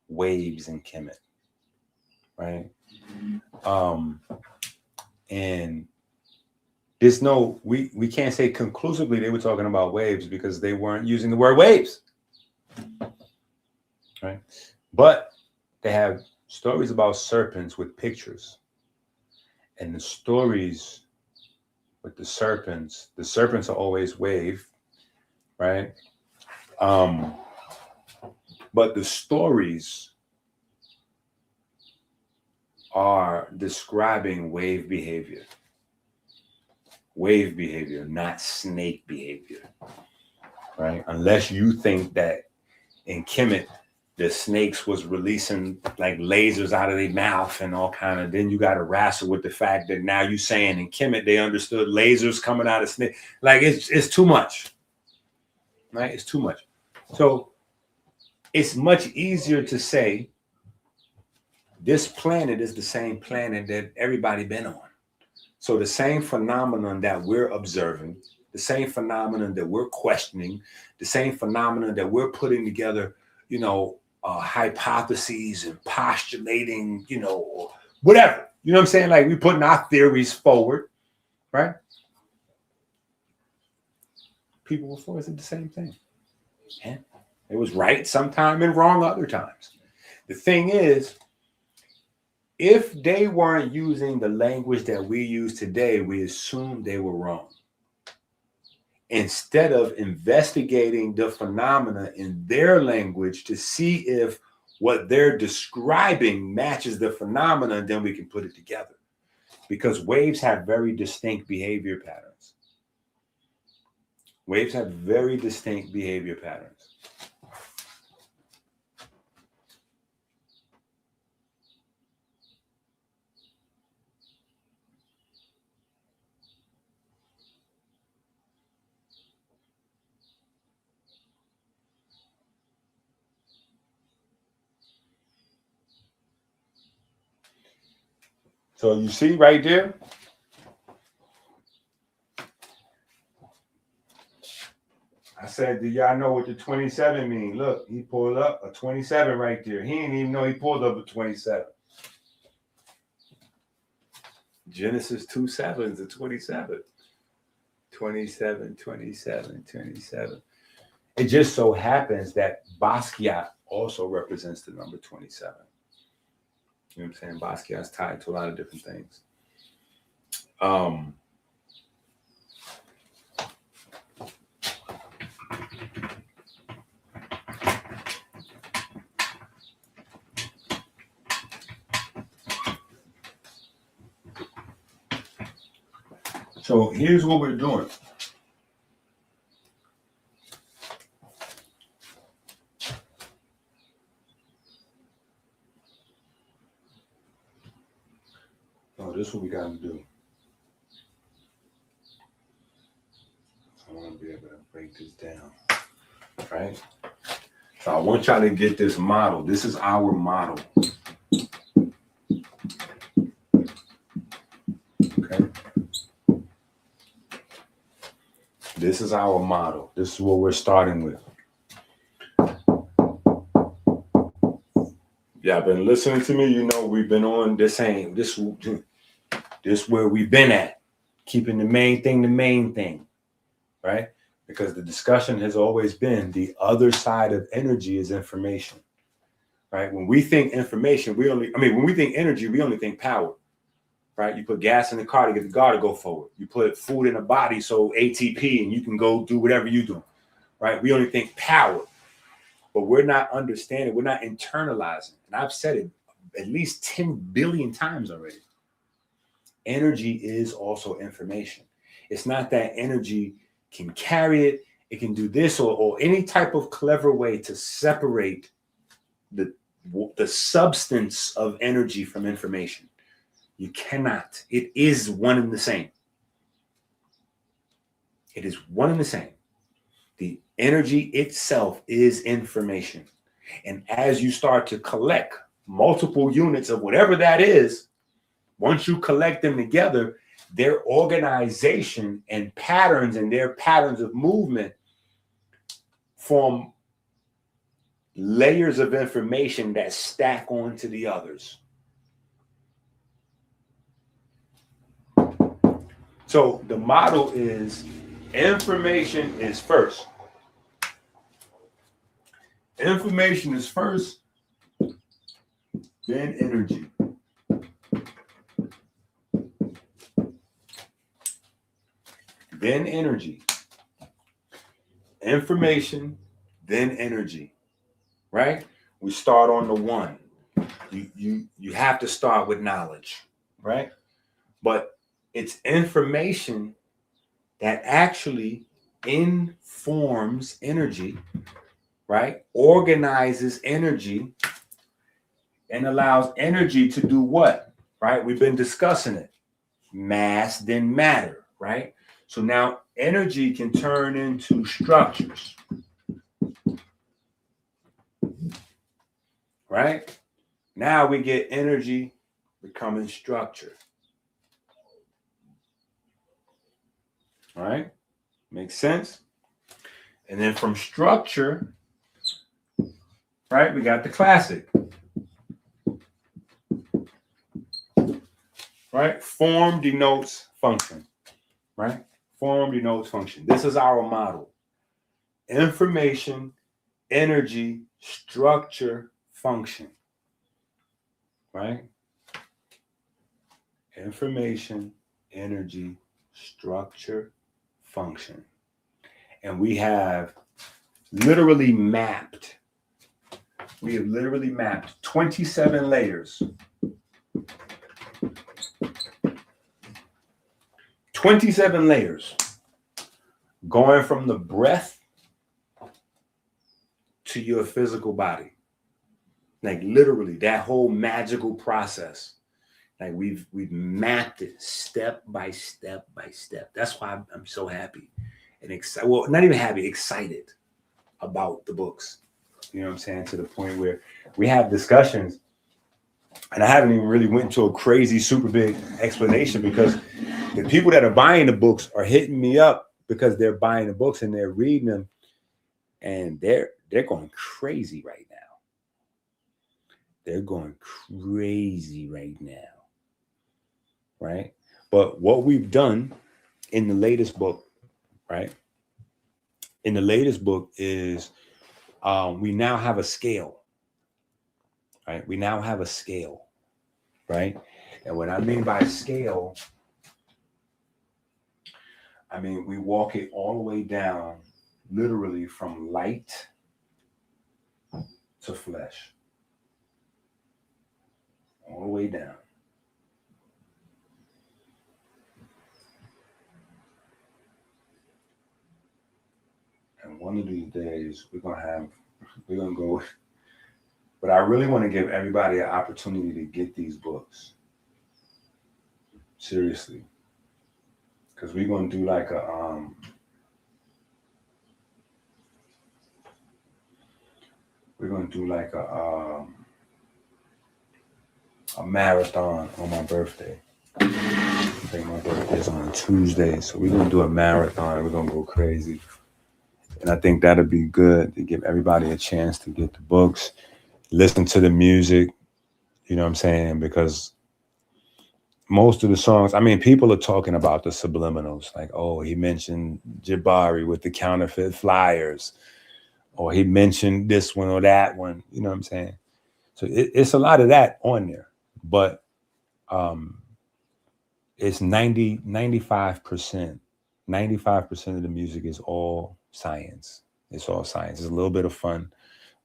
waves in Kemet, right? And there's we can't say conclusively they were talking about waves because they weren't using the word waves, right? But they have stories about serpents with pictures, and the stories with the serpents are always wave, right? But the stories are describing wave behavior, not snake behavior, right? Unless you think that in Kemet, the snakes was releasing like lasers out of their mouth and all kind of, then you got to wrestle with the fact that now you saying in Kemet, they understood lasers coming out of snake. Like it's too much, right? It's too much. So it's much easier to say this planet is the same planet that everybody been on. So the same phenomenon that we're observing, the same phenomenon that we're questioning, the same phenomenon that we're putting together, hypotheses and postulating, or whatever. You know what I'm saying? Like we putting our theories forward, right? People before us did the same thing. Yeah. It was right sometime and wrong other times. The thing is, if they weren't using the language that we use today, we assume they were wrong. Instead of investigating the phenomena in their language to see if what they're describing matches the phenomena, then we can put it together. Because waves have very distinct behavior patterns. Waves have very distinct behavior patterns. So you see right there, I said, do y'all know what the 27 mean? Look, he pulled up a 27 right there. He didn't even know he pulled up a 27. Genesis 2:7 is a 27. 27, 27, 27. It just so happens that Basquiat also represents the number 27. You know what I'm saying? Basquiat's tied to a lot of different things. So here's what we're doing. Oh, this is what we got to do. I want to be able to break this down, right? So I want y'all to get this model. This is our model. Okay. This is our model. This is what we're starting with. Yeah, I've been listening to me. You know, we've been on this where we've been at, keeping the main thing, right? Because the discussion has always been the other side of energy is information, right? When we think information, when we think energy, we only think power, right? You put gas in the car to get the car to go forward. You put food in the body, so ATP, and you can go do whatever you do, right? We only think power, but we're not understanding, we're not internalizing. And I've said it at least 10 billion times already. Energy is also information. It's not that energy can carry it, it can do this or any type of clever way to separate the substance of energy from information. You cannot. It is one and the same. It is one and the same. The energy itself is information. And as you start to collect multiple units of whatever that is, once you collect them together, their organization and patterns and their patterns of movement form layers of information that stack onto the others. So the model is information is first. Information is first, then energy. Then energy. Information, then energy. Right? We start on the one. You have to start with knowledge, right? But it's information that actually informs energy, right? Organizes energy and allows energy to do what, right? We've been discussing it. Mass, then matter, right? So now energy can turn into structures, right? Now we get energy becoming structure. All right, makes sense. And then from structure, right, we got the classic. Right, form denotes function. Right, form denotes function. This is our model. Information, energy, structure, function. Right, information, energy, structure, function. And we have literally mapped 27 layers. 27 layers going from the breath to your physical body. Like literally that whole magical process. Like we've mapped it step by step by step. That's why I'm so happy and excited. Well, not even happy, excited about the books. You know what I'm saying? To the point where we have discussions, and I haven't even really went into a crazy, super big explanation because the people that are buying the books are hitting me up because they're buying the books and they're reading them, and they're going crazy right now. They're going crazy right now. Right? But what we've done in the latest book, right? In the latest book is we now have a scale, right? We now have a scale, right? And what I mean by scale, I mean, we walk it all the way down, literally from light to flesh, all the way down. And one of these days we're gonna go, but I really want to give everybody an opportunity to get these books. Seriously. Because we're gonna do like a marathon on my birthday. I think my birthday is on Tuesday, so we're gonna do a marathon. We're gonna go crazy. And I think that'd be good to give everybody a chance to get the books, listen to the music, you know what I'm saying? Because most of the songs, I mean, people are talking about the subliminals, like, oh, he mentioned Jabari with the counterfeit flyers, or he mentioned this one or that one, you know what I'm saying? So it's a lot of that on there, but it's 95% of the music is all science. It's all science. It's a little bit of fun.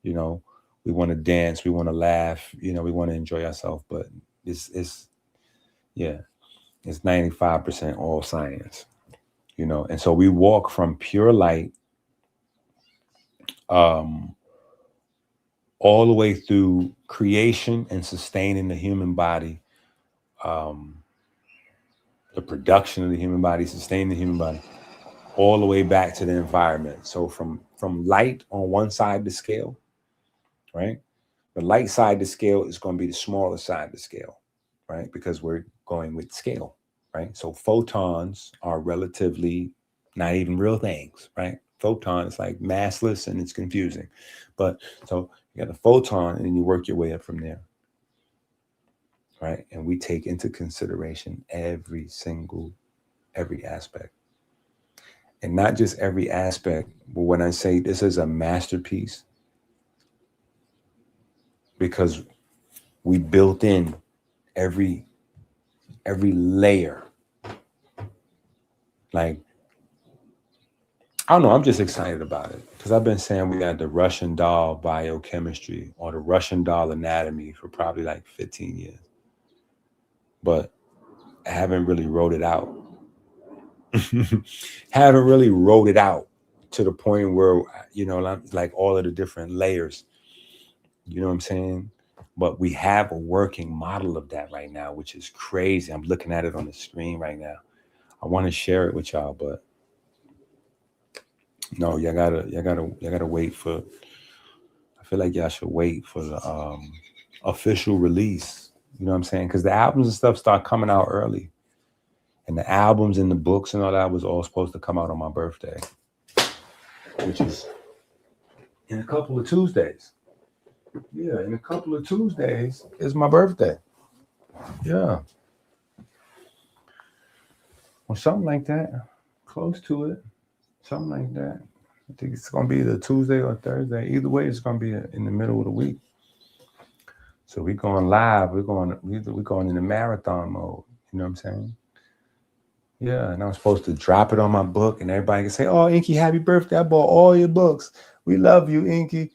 You know, we want to dance, we want to laugh, you know, we want to enjoy ourselves, but it's 95% all science, you know. And so we walk from pure light all the way through creation and sustaining the human body, the production of the human body, sustaining the human body, all the way back to the environment. So from light on one side of the scale, right? The light side of the scale is going to be the smaller side of the scale, right? Because we're going with scale, right? So photons are relatively not even real things, right? Photon is like massless and it's confusing. But so you got a photon and then you work your way up from there, right? And we take into consideration every aspect. And not just every aspect, but when I say this is a masterpiece, because we built in every layer. Like, I don't know, I'm just excited about it because I've been saying we got the Russian doll biochemistry or the Russian doll anatomy for probably like 15 years. But I haven't really wrote it out. Haven't really wrote it out to the point where, you know, like all of the different layers. You know what I'm saying? But we have a working model of that right now, which is crazy. I'm looking at it on the screen right now. I want to share it with y'all, but no, y'all gotta wait for. I feel like y'all should wait for the official release. You know what I'm saying? Because the albums and stuff start coming out early, and the albums and the books and all that was all supposed to come out on my birthday, which is in a couple of Tuesdays. Yeah, in a couple of Tuesdays is my birthday. Yeah. Or something like that. Close to it. Something like that. I think it's going to be either Tuesday or Thursday. Either way, it's going to be in the middle of the week. So we're going live. We're going in the marathon mode. You know what I'm saying? Yeah, and I'm supposed to drop it on my book, and everybody can say, "Oh, EnQi, happy birthday! I bought all your books. We love you, EnQi."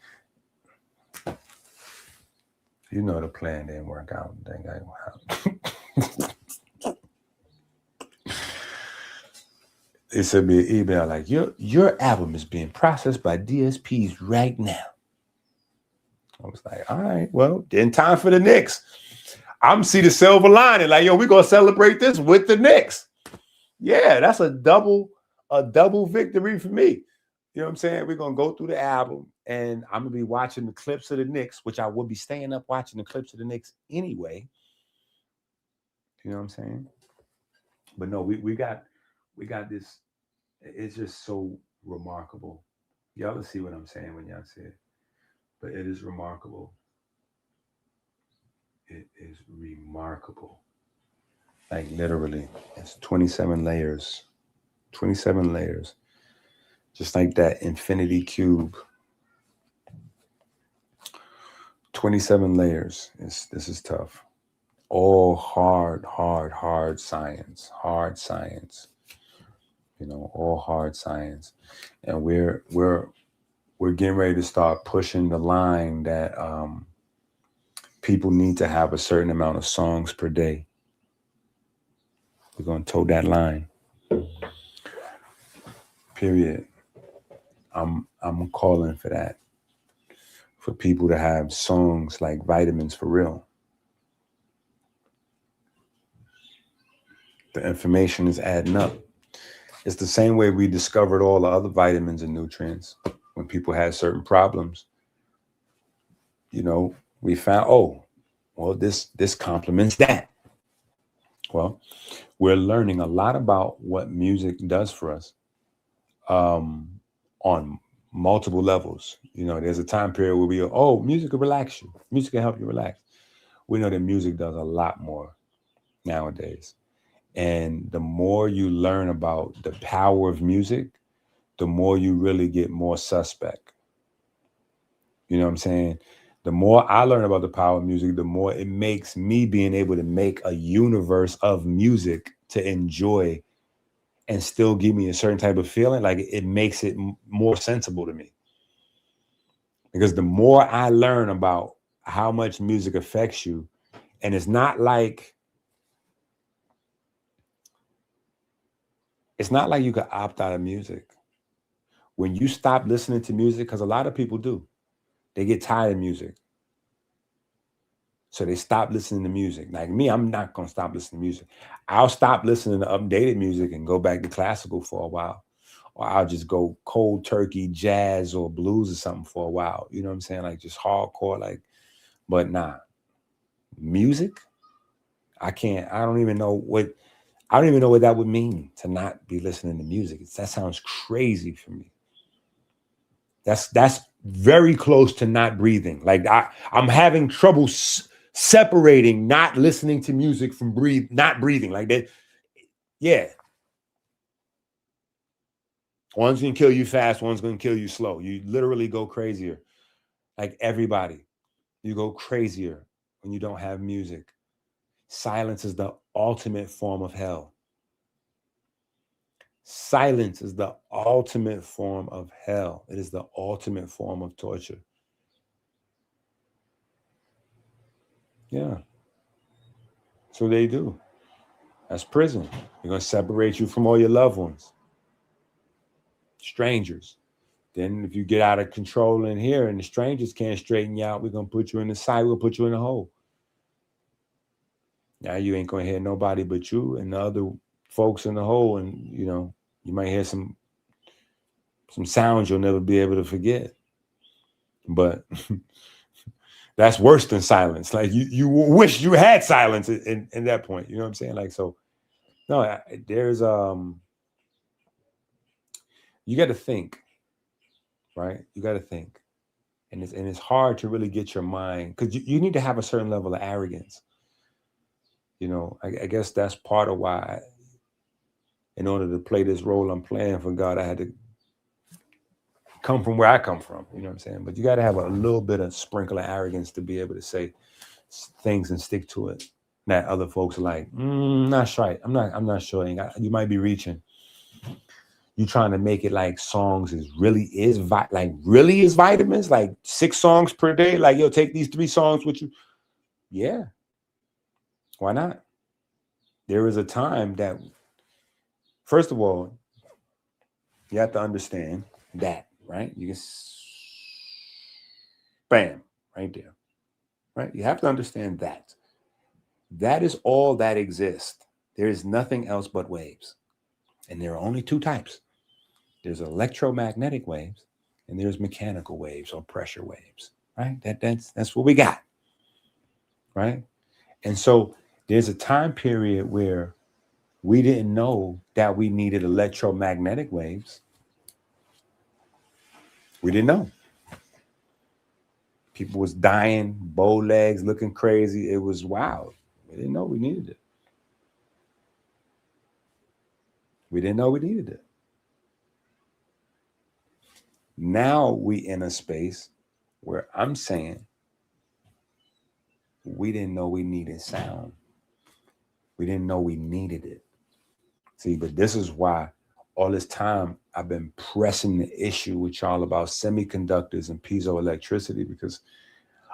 You know the plan didn't work out. It sent me an email like, your album is being processed by DSPs right now. I was like, all right, well, in time for the Knicks. I'm see the silver lining. Like, yo, we're gonna celebrate this with the Knicks. Yeah, that's a double victory for me. You know what I'm saying? We're gonna go through the album, and I'm gonna be watching the clips of the Knicks, which I will be staying up watching the clips of the Knicks anyway. You know what I'm saying? But no, we got this. It's just so remarkable. Y'all will see what I'm saying when y'all see it. But it is remarkable. It is remarkable. Like literally, it's 27 layers. 27 layers. Just like that infinity cube. 27 layers. This is tough. All hard science. Hard science. You know, all hard science. And we're getting ready to start pushing the line that people need to have a certain amount of songs per day. We're going to toe that line. Period. I'm calling for that. For people to have songs like vitamins for real. The information is adding up. It's the same way we discovered all the other vitamins and nutrients when people had certain problems. You know, we found, oh, well, this complements that. Well, we're learning a lot about what music does for us on multiple levels. You know, there's a time period where we go, oh, music will relax you. Music can help you relax. We know that music does a lot more nowadays. And the more you learn about the power of music, the more you really get more suspect. You know what I'm saying? The more I learn about the power of music, the more it makes me being able to make a universe of music to enjoy and still give me a certain type of feeling. Like it makes it more sensible to me. Because the more I learn about how much music affects you, and it's not like you could opt out of music. When you stop listening to music, because a lot of people do, they get tired of music. So they stop listening to music. Like me, I'm not going to stop listening to music. I'll stop listening to updated music and go back to classical for a while. or I'll just go cold turkey jazz or blues or something for a while. You know what I'm saying? Like just hardcore, like, but nah. Music, I don't even know what that would mean to not be listening to music. That sounds crazy for me. That's very close to not breathing. Like I'm having trouble separating not listening to music from not breathing. Like that, yeah. One's gonna kill you fast, one's gonna kill you slow. You literally go crazier. Like everybody, you go crazier when you don't have music. Silence is the ultimate form of hell. Silence is the ultimate form of hell. It is the ultimate form of torture. Yeah. So they do. That's prison. They're going to separate you from all your loved ones. Strangers. Then if you get out of control in here and the strangers can't straighten you out, we're going to put you in the side. We'll put you in a hole. Now you ain't going to hear nobody but you and the other folks in the hole. And, you know, you might hear some sounds you'll never be able to forget. But that's worse than silence. Like you wish you had silence in that point. You know what I'm saying? Like, so, no, there's, you got to think, right? You got to think. And it's hard to really get your mind, because you need to have a certain level of arrogance. You know, I guess that's part of why, in order to play this role I'm playing for God, I had to come from where I come from. You know what I'm saying? But you got to have a little bit of sprinkle of arrogance to be able to say things and stick to it. That other folks are like, not sure. I'm not sure. You might be reaching. You trying to make it like songs really is vitamins, like 6 songs per day. Like, yo, take these 3 songs with you. Yeah. Why not? There is a time that, first of all, you have to understand that, right? You can, bam, right there, right? You have to understand that. That is all that exists. There is nothing else but waves. And there are only 2 types. There's electromagnetic waves and there's mechanical waves or pressure waves, right? That's what we got, right? And so there's a time period where we didn't know that we needed electromagnetic waves. We didn't know. People was dying, bow legs, looking crazy. It was wild. We didn't know we needed it. We didn't know we needed it. Now we in a space where I'm saying we didn't know we needed sound. We didn't know we needed it. See, but this is why all this time I've been pressing the issue with y'all about semiconductors and piezoelectricity, because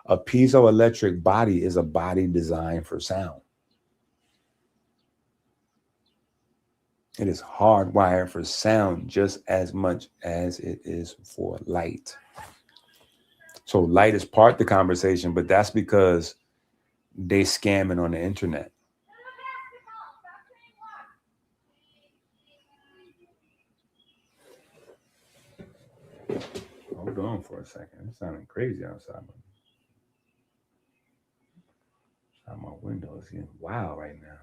a piezoelectric body is a body designed for sound. It is hardwired for sound just as much as it is for light. So light is part of the conversation, but that's because they scamming on the internet. Hold on for a second. It's sounding crazy outside. Outside my window, it's getting wild right now.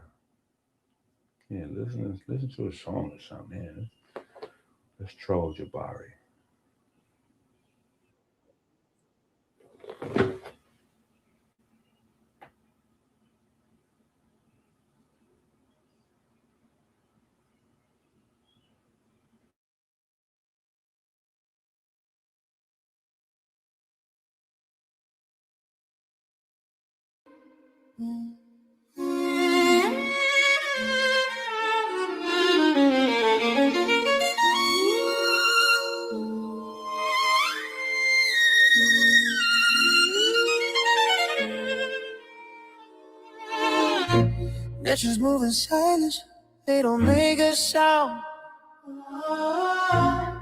Yeah, listen to a song or something. Yeah, let's troll Jabari. Nature's moving silence, they don't make a sound.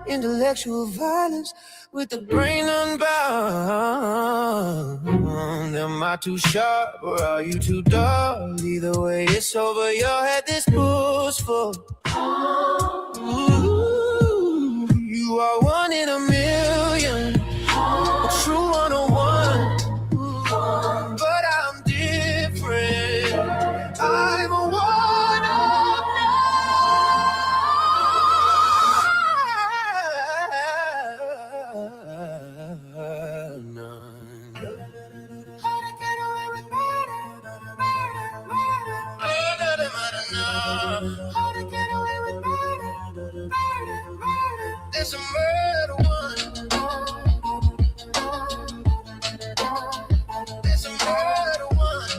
Intellectual violence with the brain unbound. Am I too sharp or are you too dull? Either way, it's over your head, this bull's full. Ooh. murder one. It's a murder one.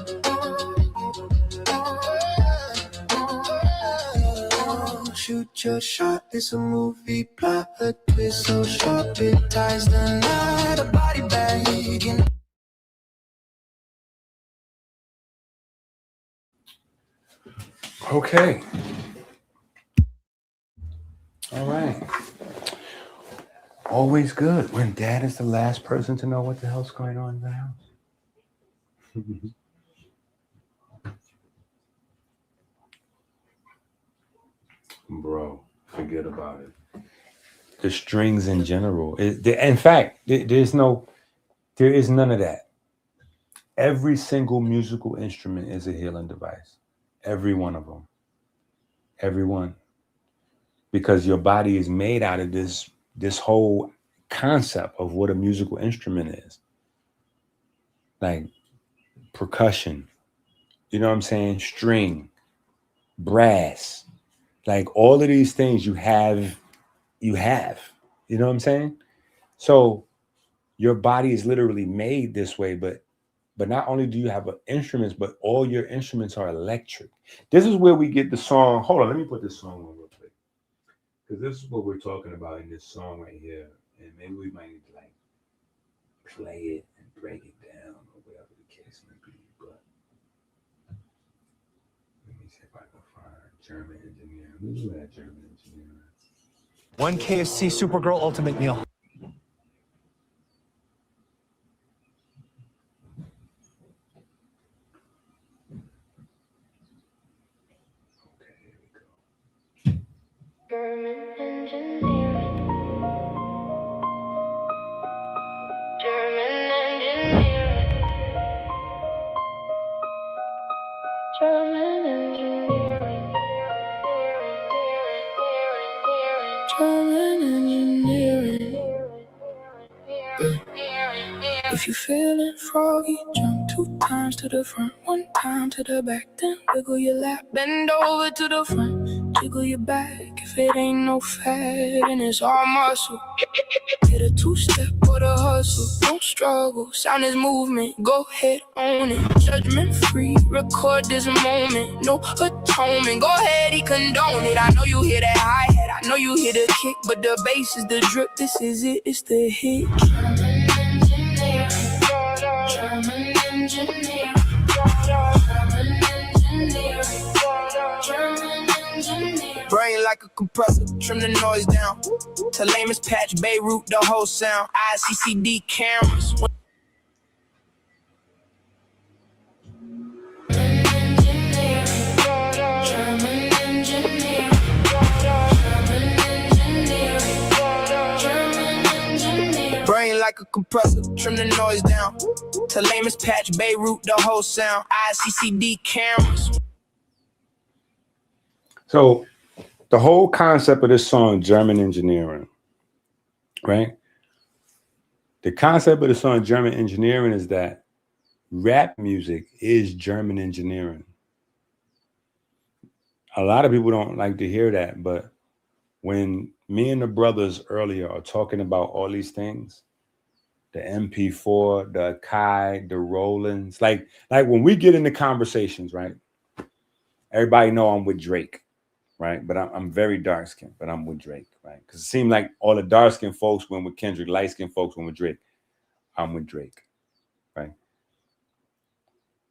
Shoot your shot, it's a movie plot, a twist so sharp it ties the knot, a body bag in. Okay. All right. Always good when dad is the last person to know what the hell's going on in the house. Bro, forget about it. The strings in general. In fact, there is none of that. Every single musical instrument is a healing device. Every one of them. Every one. Because your body is made out of this whole concept of what a musical instrument is. Like percussion, you know what I'm saying? String, brass, like all of these things you have, you know what I'm saying? So your body is literally made this way, but not only do you have instruments, but all your instruments are electric. This is where we get the song. Hold on, let me put this song on real quick. Because this is what we're talking about in this song right here. And maybe we might need to like play it and break it down or whatever the case may be. But let me see if I can find German engineering. Who's that German engineering? One KFC Supergirl Ultimate Meal. Okay, here we go. German engineering. German engineering. German engineering. German engineering. If you're feeling froggy, jump 2 times to the front, 1 time to the back, then wiggle your lap, bend over to the front, jiggle your back. If it ain't no fat and it's all muscle, hit a 2-step or the hustle. Don't struggle, sound is movement, go ahead, own it. Judgment free, record this moment, no atonement. Go ahead, he condone it. I know you hear that hi-hat, I know you hear the kick, but the bass is the drip, this is it, it's the hit. German engineer, German engineer, German engineer. Brain like a compressor, trim the noise down. To lamest patch, Beirut, the whole sound. ISSA cameras. German engineer, German engineer. Brain like a compressor, trim the noise down. To lamest patch, Beirut, the whole sound. ISSA cameras. So the whole concept of this song, German engineering, right? The concept of the song, German engineering, is that rap music is German engineering. A lot of people don't like to hear that, but when me and the brothers earlier are talking about all these things, the MP4, the Akai, the Rollins, like when we get into conversations, right? Everybody know I'm with Drake, right? But I'm very dark skinned, but I'm with Drake, right? Because it seemed like all the dark skinned folks went with Kendrick, light skinned folks went with Drake. I'm with Drake, right?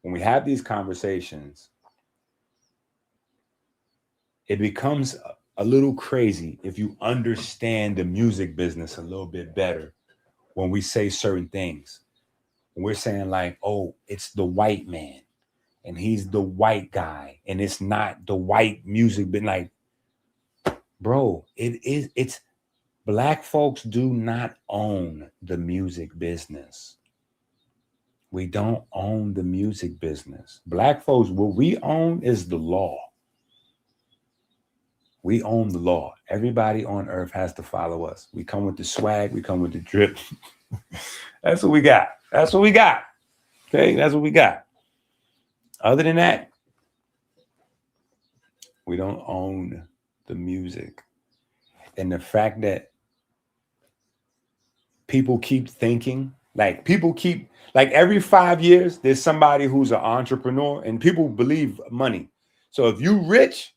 When we have these conversations, it becomes a little crazy if you understand the music business a little bit better when we say certain things. When we're saying like, oh, it's the white man and he's the white guy and it's not the white music, but like, bro, it's Black folks do not own the music business. We don't own the music business. Black folks, what we own is the law. We own the law. Everybody on earth has to follow us. We come with the swag. We come with the drip. That's what we got. That's what we got. Okay, that's what we got. Other than that, we don't own the music. And the fact that people keep thinking, like every 5 years, there's somebody who's an entrepreneur, and people believe money. So if you rich,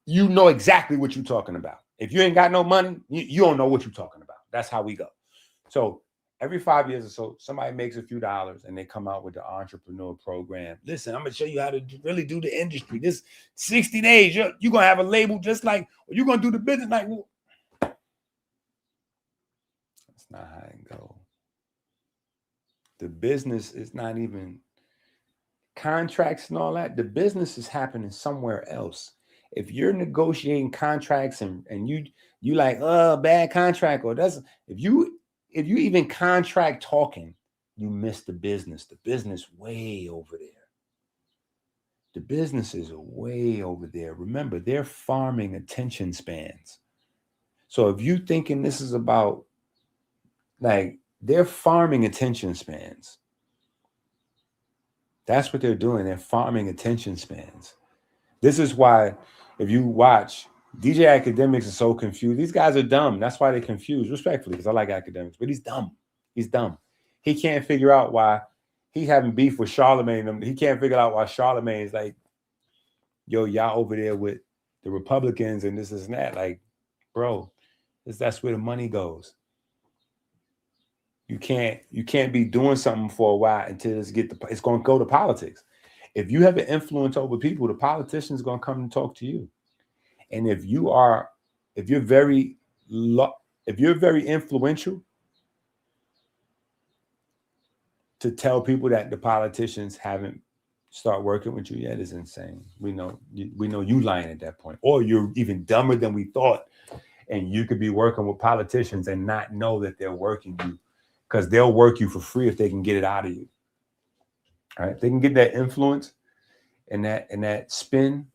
you know exactly what you're talking about. If you ain't got no money, you don't know what you're talking about. That's how we go. So every 5 years or so, somebody makes a few dollars and they come out with the entrepreneur program. Listen, I'm going to show you how to really do the industry. This 60 days, you're going to have a label just like, you're going to do the business like, well, that's not how it goes. The business is not even contracts and all that. The business is happening somewhere else. If you're negotiating contracts and you like, bad contract, or that's if you even contract talking, you miss the business. The business way over there. The business is way over there. Remember, they're farming attention spans. So if you thinking this is about, like, they're farming attention spans. That's what they're doing. They're farming attention spans. This is why, if you watch, DJ Academics is so confused. These guys are dumb. That's why they're confused, respectfully, because I like academics, but he's dumb. He's dumb. He can't figure out why he having beef with Charlemagne. He can't figure out why Charlemagne is like, yo, y'all over there with the Republicans and this and that. Like, bro, that's where the money goes. You can't be doing something for a while until it's going to go to politics. If you have an influence over people, the politician's going to come and talk to you. And if you're very influential, to tell people that the politicians haven't start working with you yet is insane. We know you lying at that point, or you're even dumber than we thought, and you could be working with politicians and not know that they're working you, because they'll work you for free if they can get it out of you. All right, they can get that influence and that spin,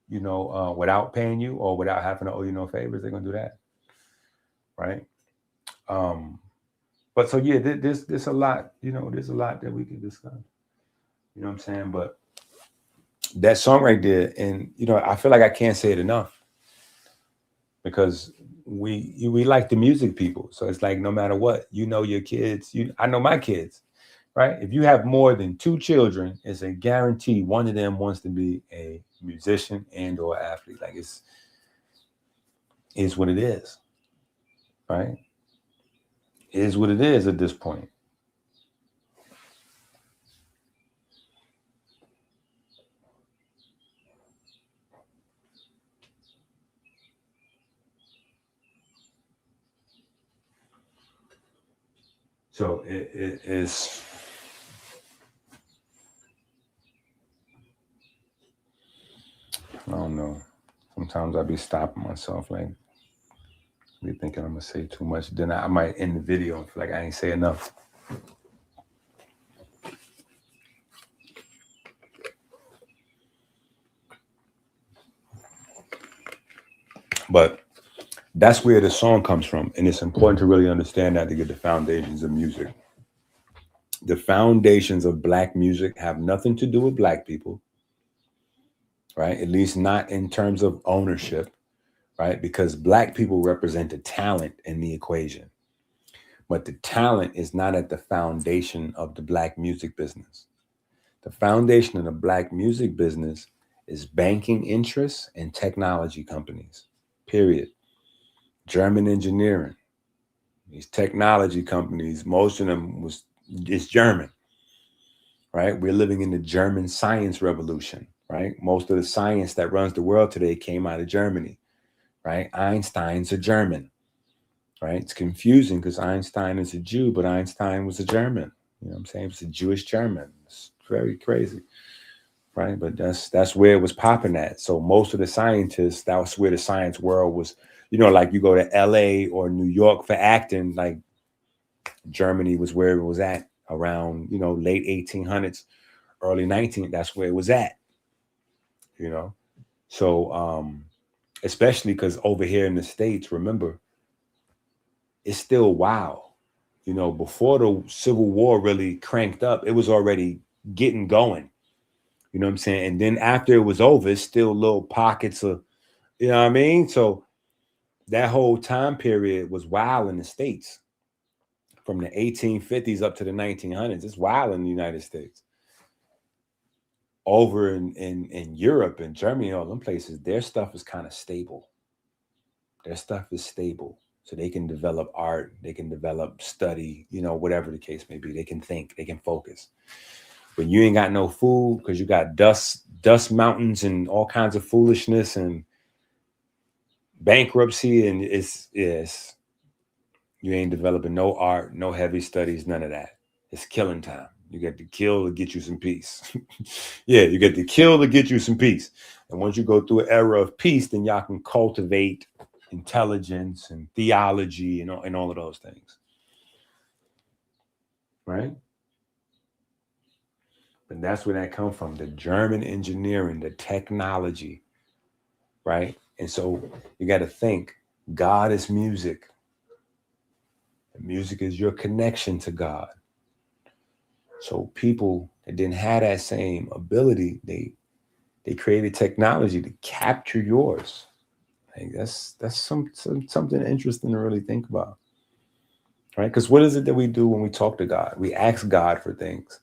without paying you or without having to owe you no favors. They're gonna do that, right? But so yeah, there's a lot, there's a lot that we can discuss. You know what I'm saying? But that song right there, and I feel like I can't say it enough, because we like the music people. So it's like, no matter what, your kids, I know my kids, right? If you have more than 2 children, it's a guarantee one of them wants to be a musician and or athlete. Like, it's what it is, right? It is what it is at this point. So it is. I don't know. Sometimes I be stopping myself, like, be thinking I'm gonna say too much. Then I might end the video and feel like I ain't say enough. But that's where the song comes from. And it's important to really understand that to get the foundations of music. The foundations of Black music have nothing to do with Black people, right? At least not in terms of ownership, right? Because Black people represent the talent in the equation. But the talent is not at the foundation of the Black music business. The foundation of the Black music business is banking interests and technology companies, period. German engineering. These technology companies, most of them it's German, right? We're living in the German science revolution, right? Most of the science that runs the world today came out of Germany, right? Einstein's a German, right? It's confusing because Einstein is a Jew, but Einstein was a German. You know what I'm saying? It's a Jewish German. It's very crazy, right? But that's where it was popping at. So most of the scientists, that was where the science world was. Like you go to LA or New York for acting, like Germany was where it was at around, late 1800s, early 1900s. That's where it was at, So especially because over here in the States, remember, it's still wild. Before the Civil War really cranked up, it was already getting going. You know what I'm saying? And then after it was over, it's still little pockets of, you know what I mean? So that whole time period was wild in the States. from the 1850s up to the 1900s. It's wild in the United States. Over in Europe and Germany, all them places, their stuff is kind of stable. Their stuff is stable. So they can develop art, they can develop study, you know, whatever the case may be. They can think, they can focus. But you ain't got no food because you got dust mountains and all kinds of foolishness and bankruptcy, and it's you ain't developing no art, no heavy studies, none of that. It's killing time. You get to kill to get you some peace. Yeah, you get to kill to get you some peace. And once you go through an era of peace, then y'all can cultivate intelligence and theology and all of those things. Right? And that's where that comes from, the German engineering, the technology, right? And so you got to think, God is music. And music is your connection to God. So people that didn't have that same ability, they created technology to capture yours. Like that's something interesting to really think about, right? Because what is it that we do when we talk to God? We ask God for things,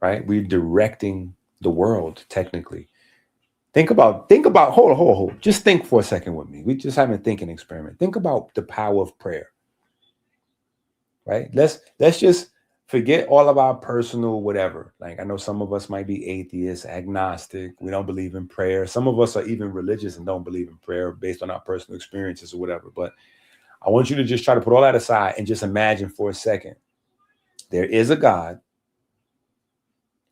right? We're directing the world technically. Think about, hold on. Just think for a second with me. We just having a thinking experiment. Think about the power of prayer, right? Let's just forget all of our personal whatever. Like I know some of us might be atheists, agnostic. We don't believe in prayer. Some of us are even religious and don't believe in prayer based on our personal experiences or whatever. But I want you to just try to put all that aside and just imagine for a second. There is a God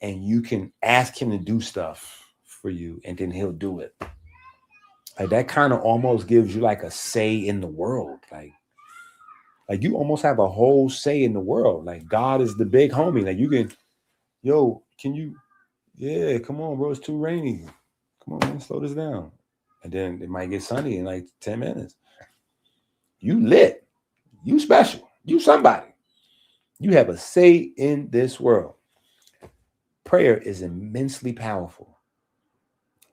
and you can ask him to do stuff for you and then he'll do it. Like that kind of almost gives you like a say in the world. Like you almost have a whole say in the world. Like God is the big homie. Like you can, yeah, come on, bro. It's too rainy. Come on, man, slow this down. And then it might get sunny in like 10 minutes. You lit. You special. You somebody. You have a say in this world. Prayer is immensely powerful.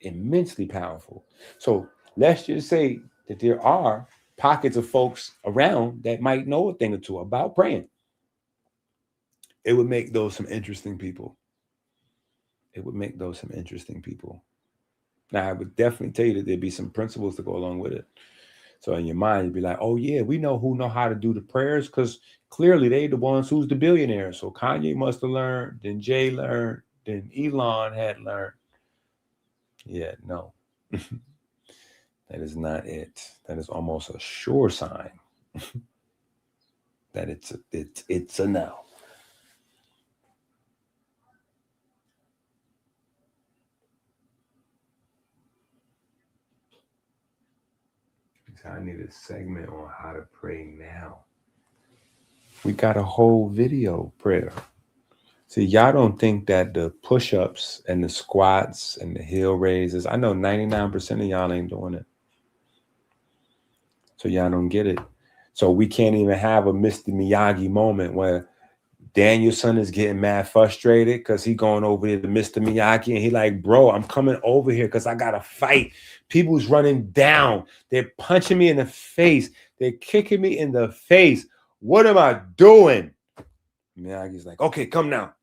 Immensely powerful. So let's just say that there are pockets of folks around that might know a thing or two about praying. It would make those some interesting people. It would make those some interesting people. Now, I would definitely tell you that there'd be some principles to go along with it. So in your mind, you'd be like, oh yeah, we know who know how to do the prayers because clearly they the ones who's the billionaire. So Kanye must have learned, then Jay learned, then Elon had learned. Yeah, no. That is not it. That is almost a sure sign that it's a no. I need a segment on how to pray now. We got a whole video prayer. See, y'all don't think that the push-ups and the squats and the heel raises, I know 99% of y'all ain't doing it. So y'all don't get it. So we can't even have a Mr. Miyagi moment where Danielson is getting mad frustrated because he going over there to Mr. Miyagi and he like, bro, I'm coming over here because I got to fight. People's running down. They're punching me in the face. They're kicking me in the face. What am I doing? Miyagi's like, okay, come now.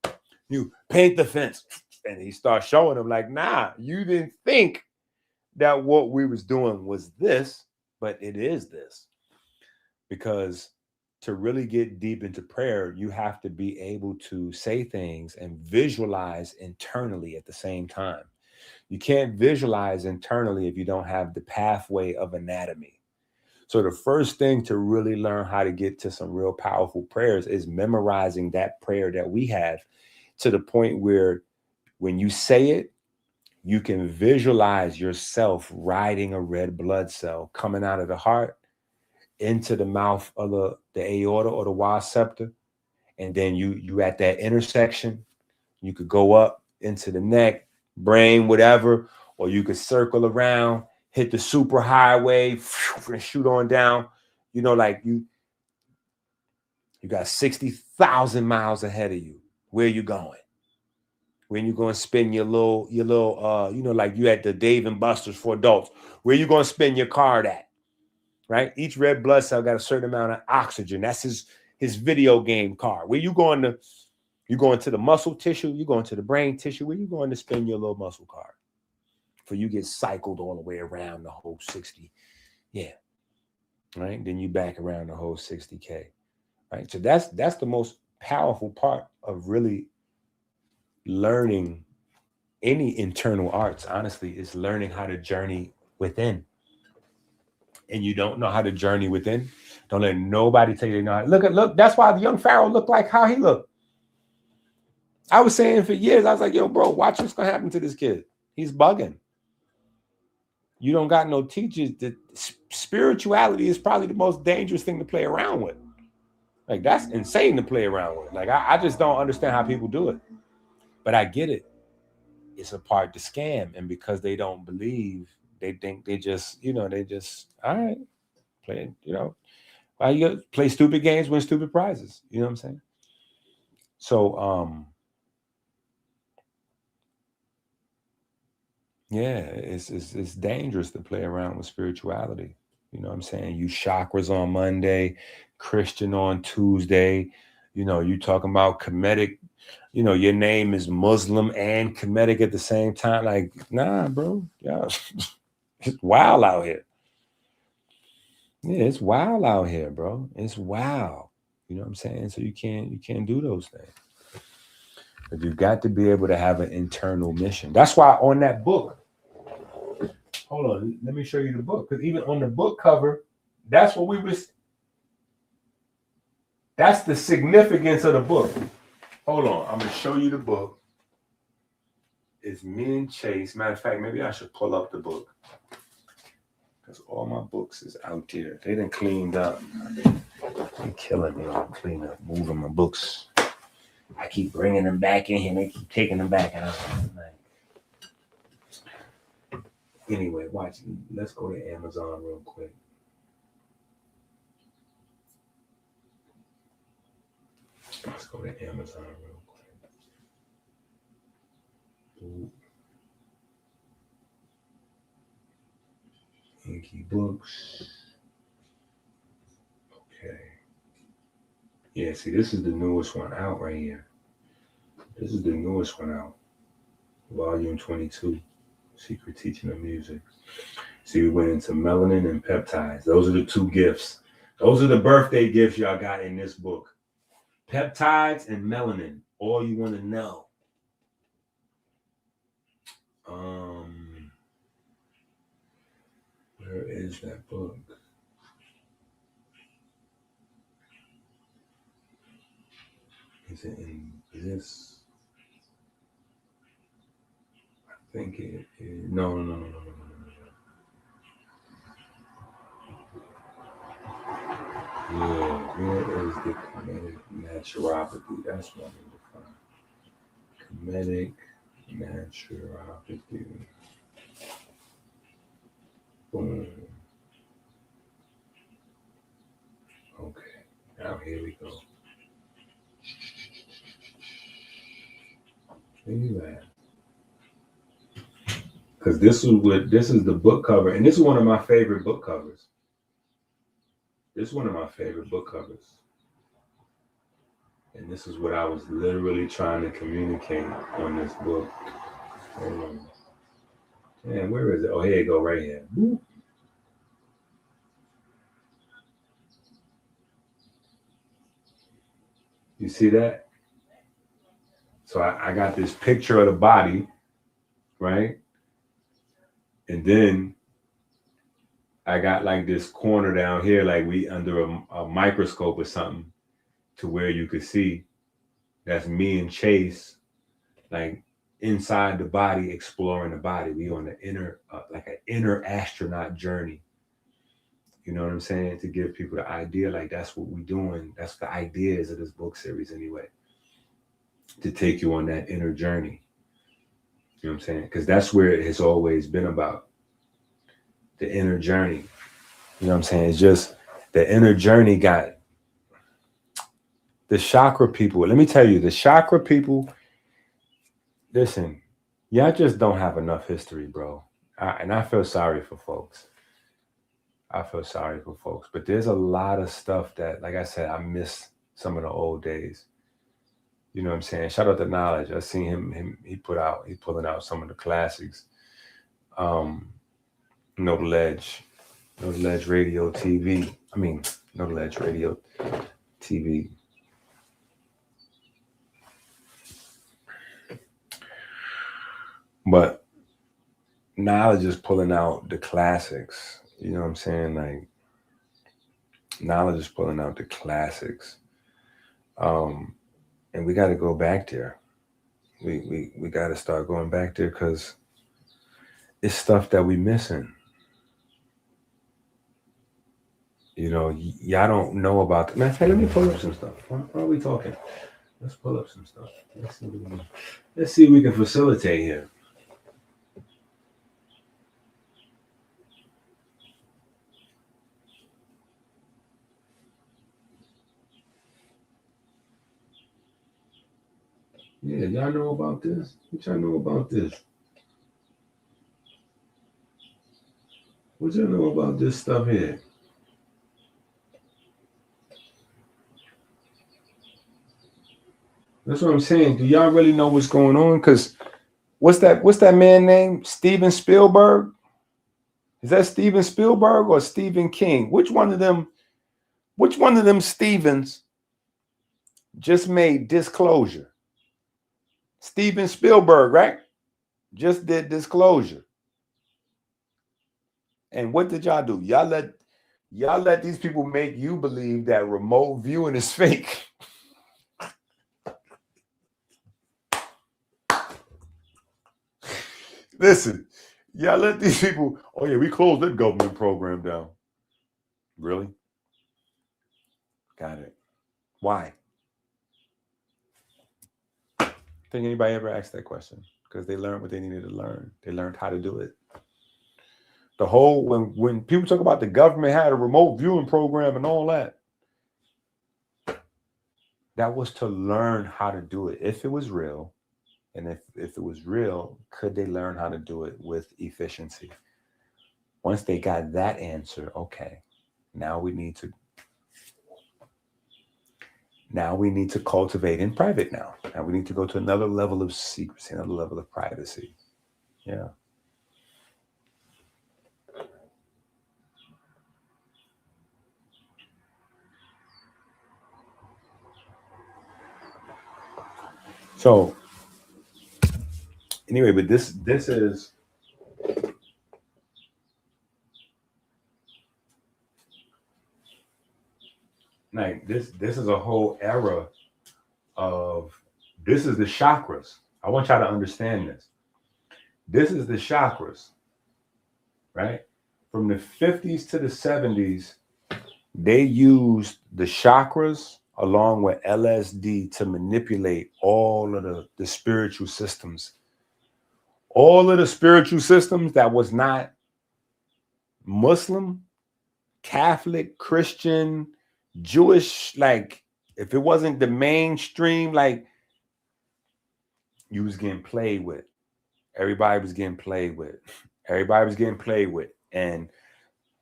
You paint the fence. And he starts showing them like, nah, you didn't think that what we was doing was this, but it is this. Because to really get deep into prayer, you have to be able to say things and visualize internally at the same time. You can't visualize internally if you don't have the pathway of anatomy. So the first thing to really learn how to get to some real powerful prayers is memorizing that prayer that we have to the point where when you say it, you can visualize yourself riding a red blood cell coming out of the heart into the mouth of the aorta or the was septa. And then you at that intersection, you could go up into the neck, brain, whatever, or you could circle around, hit the super highway and shoot on down. You know, like you got 60,000 miles ahead of you. Where you going? When you going to spend your little, you know, like you at the Dave and Buster's for adults. Where you going to spend your card at? Right? Each red blood cell got a certain amount of oxygen. That's his video game card. Where you going to? You going to the muscle tissue? You going to the brain tissue? Where you going to spend your little muscle card? For you get cycled all the way around the whole 60. Yeah. Right. Then you back around the whole 60K. Right. So that's the most powerful part of really learning any internal arts, honestly, is learning how to journey within. And you don't know how to journey within. Don't let nobody tell you they know how. Look, that's why the young Pharaoh looked like how he looked. I was saying for years, I was like, yo, bro, watch what's going to happen to this kid. He's bugging. You don't got no teachers. Spirituality is probably the most dangerous thing to play around with. Like, that's insane to play around with. Like, I just don't understand how people do it. But I get it. It's a part to scam. And because they don't believe, they think they just, all right, play, well, you play stupid games, win stupid prizes. You know what I'm saying? So, yeah, it's dangerous to play around with spirituality. You know what I'm saying? You chakras on Monday, Christian on Tuesday. You talking about Kemetic. Your name is Muslim and Kemetic at the same time. Like, nah, bro. Yeah, it's wild out here. Yeah, it's wild out here, bro. It's wild. You know what I'm saying? So you can't do those things. But you've got to be able to have an internal mission. That's why on that book, hold on, let me show you the book. Because even on the book cover, that's the significance of the book. Hold on, I'm going to show you the book. It's me and Chase. Matter of fact, maybe I should pull up the book. Because all my books is out there. They done cleaned up. They killing me on clean up, moving my books. I keep bringing them back in here. And they keep taking them back. And I'm like, anyway, watch. Let's go to Amazon real quick. Let's go to Amazon real quick. EnQi books. Okay. Yeah, see, this is the newest one out right here. This is the newest one out. Volume 22, Secret Teaching of Music. See, we went into melanin and peptides. Those are the two gifts. Those are the birthday gifts y'all got in this book. Peptides and melanin. All you want to know. Where is that book? Is it in this? I think it is. No. Yeah, where is the Kemetic naturopathy? That's what I need to find. Kemetic naturopathy. Boom. Okay, now here we go. Where you at? Because this is the book cover, and this is one of my favorite book covers. This is one of my favorite book covers. And this is what I was literally trying to communicate on this book. Hold on. Man, where is it? Oh, here you go, right here. Woo. You see that? So I got this picture of the body, right? And then I got like this corner down here, like we under a microscope or something, to where you could see that's me and Chase, like inside the body, exploring the body. We on the inner, like an inner astronaut journey. You know what I'm saying? To give people the idea, like that's what we're doing. That's the ideas of this book series anyway. To take you on that inner journey. You know what I'm saying? Because that's where it has always been about. The inner journey. You know what I'm saying? It's just the inner journey got the chakra people. Let me tell you, the chakra people, listen, y'all just don't have enough history, bro. And I feel sorry for folks. But there's a lot of stuff that, like I said, I miss some of the old days. You know what I'm saying? Shout out to Knowledge. I seen him he pulling out some of the classics. No Ledge Radio TV. I mean, No Ledge Radio TV. But Knowledge is pulling out the classics. You know what I'm saying? Like, Knowledge is pulling out the classics. And we got to go back there. We got to start going back there because it's stuff that we missing. You know, y'all don't know about. Matter of fact, let me pull up some stuff. Why are we talking? Let's pull up some stuff. Let's see if we can facilitate here. Yeah, y'all know about this? What y'all know about this? What y'all know about this stuff here? That's what I'm saying. Do y'all really know what's going on? Because what's that man name? Steven Spielberg? Is that Steven Spielberg or Stephen King? Which one of them Stevens just made Disclosure? Steven Spielberg, right? Just did Disclosure. And what did y'all do? Y'all let these people make you believe that remote viewing is fake. Listen, y'all let these people, oh yeah, we closed that government program down. Really? Got it. Why? Think anybody ever asked that question? Because they learned what they needed to learn. They learned how to do it. The whole, when people talk about the government had a remote viewing program and all that, that was to learn how to do it. If it was real, and if it was real, could they learn how to do it with efficiency? Once they got that answer, okay, now we need to cultivate in private now. Now we need to go to another level of secrecy, another level of privacy. Yeah. So anyway, but this is like this is a whole era of, this is the chakras. I want y'all to understand this. This is the chakras, right? From the 50s to the 70s, they used the chakras along with LSD to manipulate all of the spiritual systems. All of the spiritual systems that was not Muslim, Catholic, Christian, Jewish, like if it wasn't the mainstream, like you was getting played with. Everybody was getting played with. Everybody was getting played with. And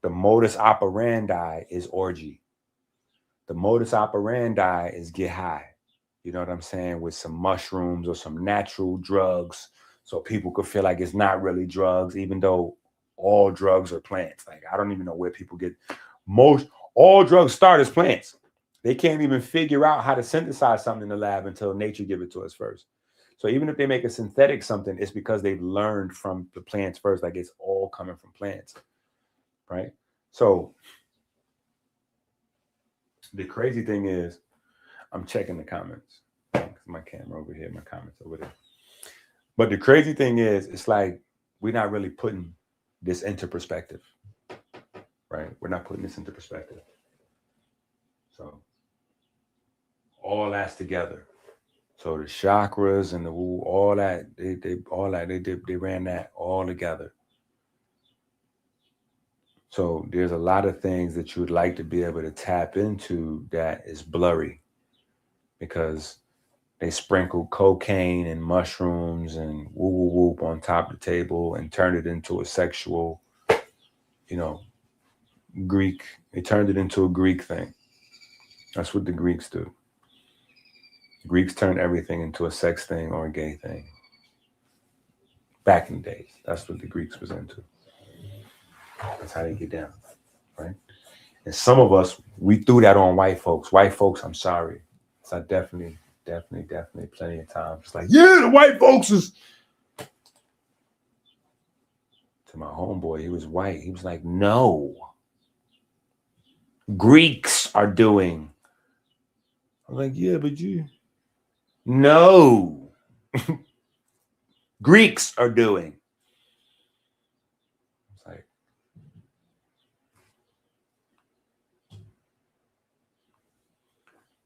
the modus operandi is orgy. The modus operandi is get high. You know what I'm saying? With some mushrooms or some natural drugs, so people could feel like it's not really drugs, even though all drugs are plants. Like, I don't even know where people get all drugs start as plants. They can't even figure out how to synthesize something in the lab until nature give it to us first. So even if they make a synthetic something, it's because they've learned from the plants first. Like, it's all coming from plants, right? So the crazy thing is, I'm checking the comments. My camera over here, my comments over there. But the crazy thing is, it's like we're not really putting this into perspective, right? We're not putting this into perspective. So all that's together. So the chakras and the woo, all that, they ran that all together. So there's a lot of things that you would like to be able to tap into that is blurry, because they sprinkled cocaine and mushrooms and whoop on top of the table and turned it into a sexual, Greek. They turned it into a Greek thing. That's what the Greeks do. Greeks turned everything into a sex thing or a gay thing. Back in the days, that's what the Greeks was into. That's how they get down, right? And some of us, we threw that on white folks. White folks, I'm sorry. So I definitely plenty of times. It's like, yeah, the white folks is. To my homeboy, he was white. He was like, no. Greeks are doing. I'm like, yeah, but you. No. Greeks are doing. It's like,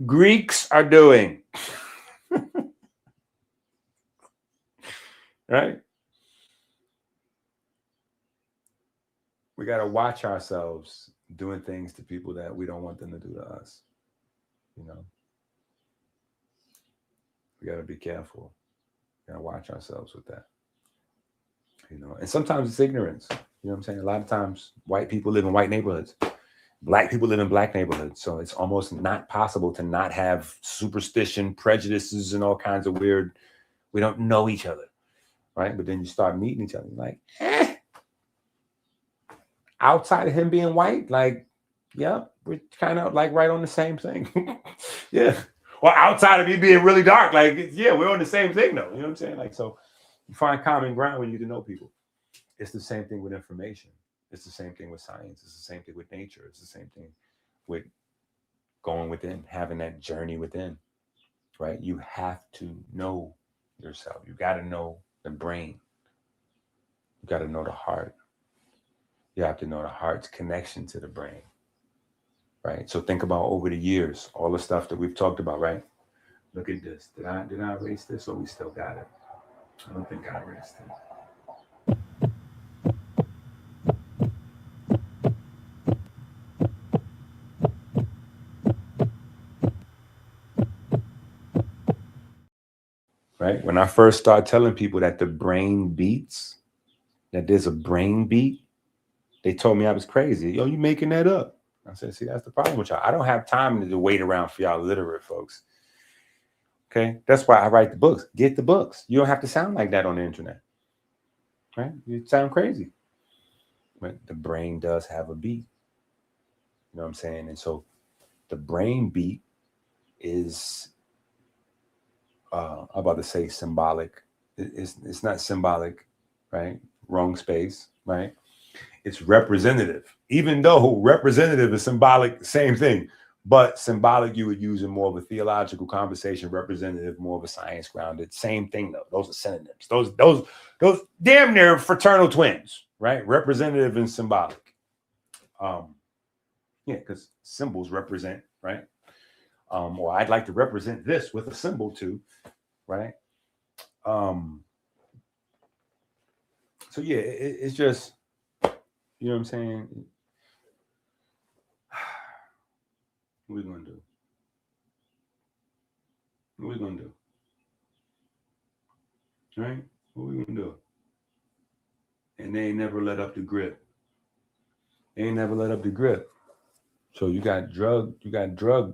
Greeks are doing. Right? We got to watch ourselves doing things to people that we don't want them to do to us. You know, we got to be careful. We got to watch ourselves with that. You know, and sometimes it's ignorance. You know what I'm saying? A lot of times white people live in white neighborhoods. Black people live in black neighborhoods. So it's almost not possible to not have superstition, prejudices, and all kinds of weird. We don't know each other. Right? But then you start meeting each other. You're like, outside of him being white, like, yeah, we're kind of like right on the same thing. Yeah. Or outside of me being really dark, like, yeah, we're on the same thing though. You know what I'm saying? Like, so you find common ground when you get to know people. It's the same thing with information. It's the same thing with science. It's the same thing with nature. It's the same thing with going within, having that journey within, right? You have to know yourself. You got to know the brain. You got to know the heart. You have to know the heart's connection to the brain, right? So think about over the years, all the stuff that we've talked about, right? Look at this. Did I erase this or we still got it? I don't think I erased it. Right? When I first started telling people that the brain beats, that there's a brain beat, they told me I was crazy. Yo, you making that up? I said, see, that's the problem with y'all. I don't have time to wait around for y'all literate folks. Okay? That's why I write the books. Get the books. You don't have to sound like that on the internet. Right? You sound crazy. But the brain does have a beat. You know what I'm saying? And so the brain beat is I'm about to say symbolic. It's not symbolic, right? Wrong space, right? It's representative. Even though representative is symbolic, same thing. But symbolic you would use in more of a theological conversation, representative more of a science grounded. Same thing though. Those are synonyms. Those damn near fraternal twins, right? Representative and symbolic. Yeah, because symbols represent, right? Or I'd like to represent this with a symbol too, right? So yeah, it's just, you know what I'm saying? What we gonna do? What we gonna do? Right? What we gonna do? And they ain't never let up the grip. They ain't never let up the grip. So you got drug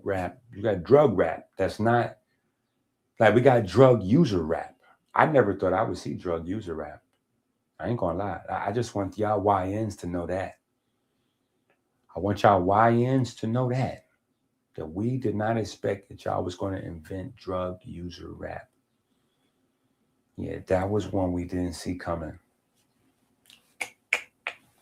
rap. You got drug rap. That's not like we got drug user rap. I never thought I would see drug user rap. I ain't gonna lie. I just want y'all YNs to know that. I want y'all YNs to know that we did not expect that y'all was going to invent drug user rap. Yeah, that was one we didn't see coming.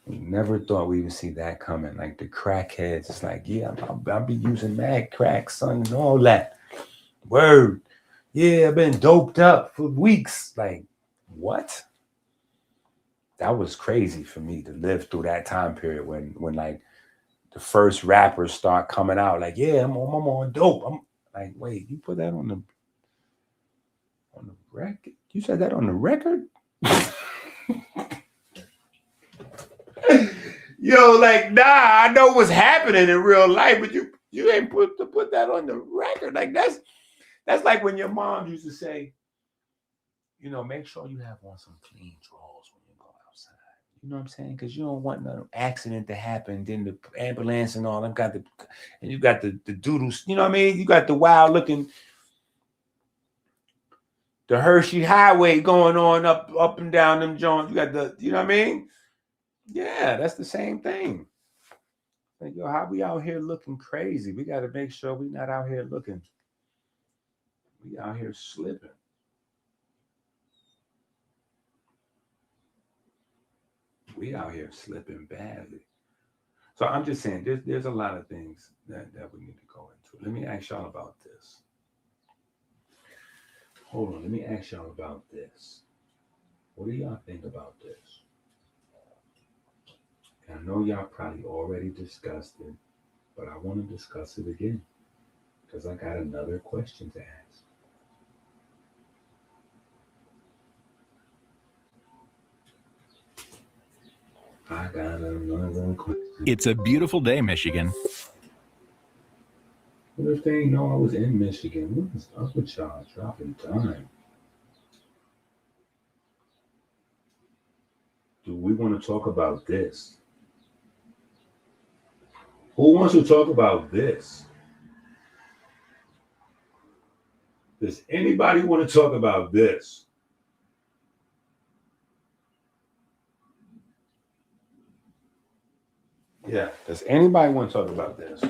We never thought we would see that coming. Like the crackheads, it's like, yeah, I'll be using mad crack, son, and all that. Word. Yeah, I've been doped up for weeks. Like, what? That was crazy for me to live through that time period when like the first rappers start coming out. Like, yeah, I'm on dope. I'm like, wait, you put that on the record? You said that on the record? Yo, like, nah, I know what's happening in real life, but you ain't put that on the record. Like, that's like when your mom used to say, you know, make sure you have on some clean drawers when you go outside. You know what I'm saying? Because you don't want no accident to happen. Then the ambulance and all them and you got the doodles. You know what I mean? You got the wild looking. the Hershey Highway going on up and down them joints. You got the, you know what I mean? Yeah, that's the same thing. Like, yo, how we out here looking crazy? We got to make sure we not out here looking. We out here slipping. We out here slipping badly. So I'm just saying, there's a lot of things that we need to go into. Let me ask y'all about this. Hold on, let me ask y'all about this. What do y'all think about this? And I know y'all probably already discussed it, but I want to discuss it again because I got another question to ask. I got another question. It's a beautiful day, Michigan. What if they didn't know I was in Michigan? What is up with y'all dropping time? Do we want to talk about this? Who wants to talk about this? Does anybody want to talk about this? Yeah. Does anybody want to talk about this?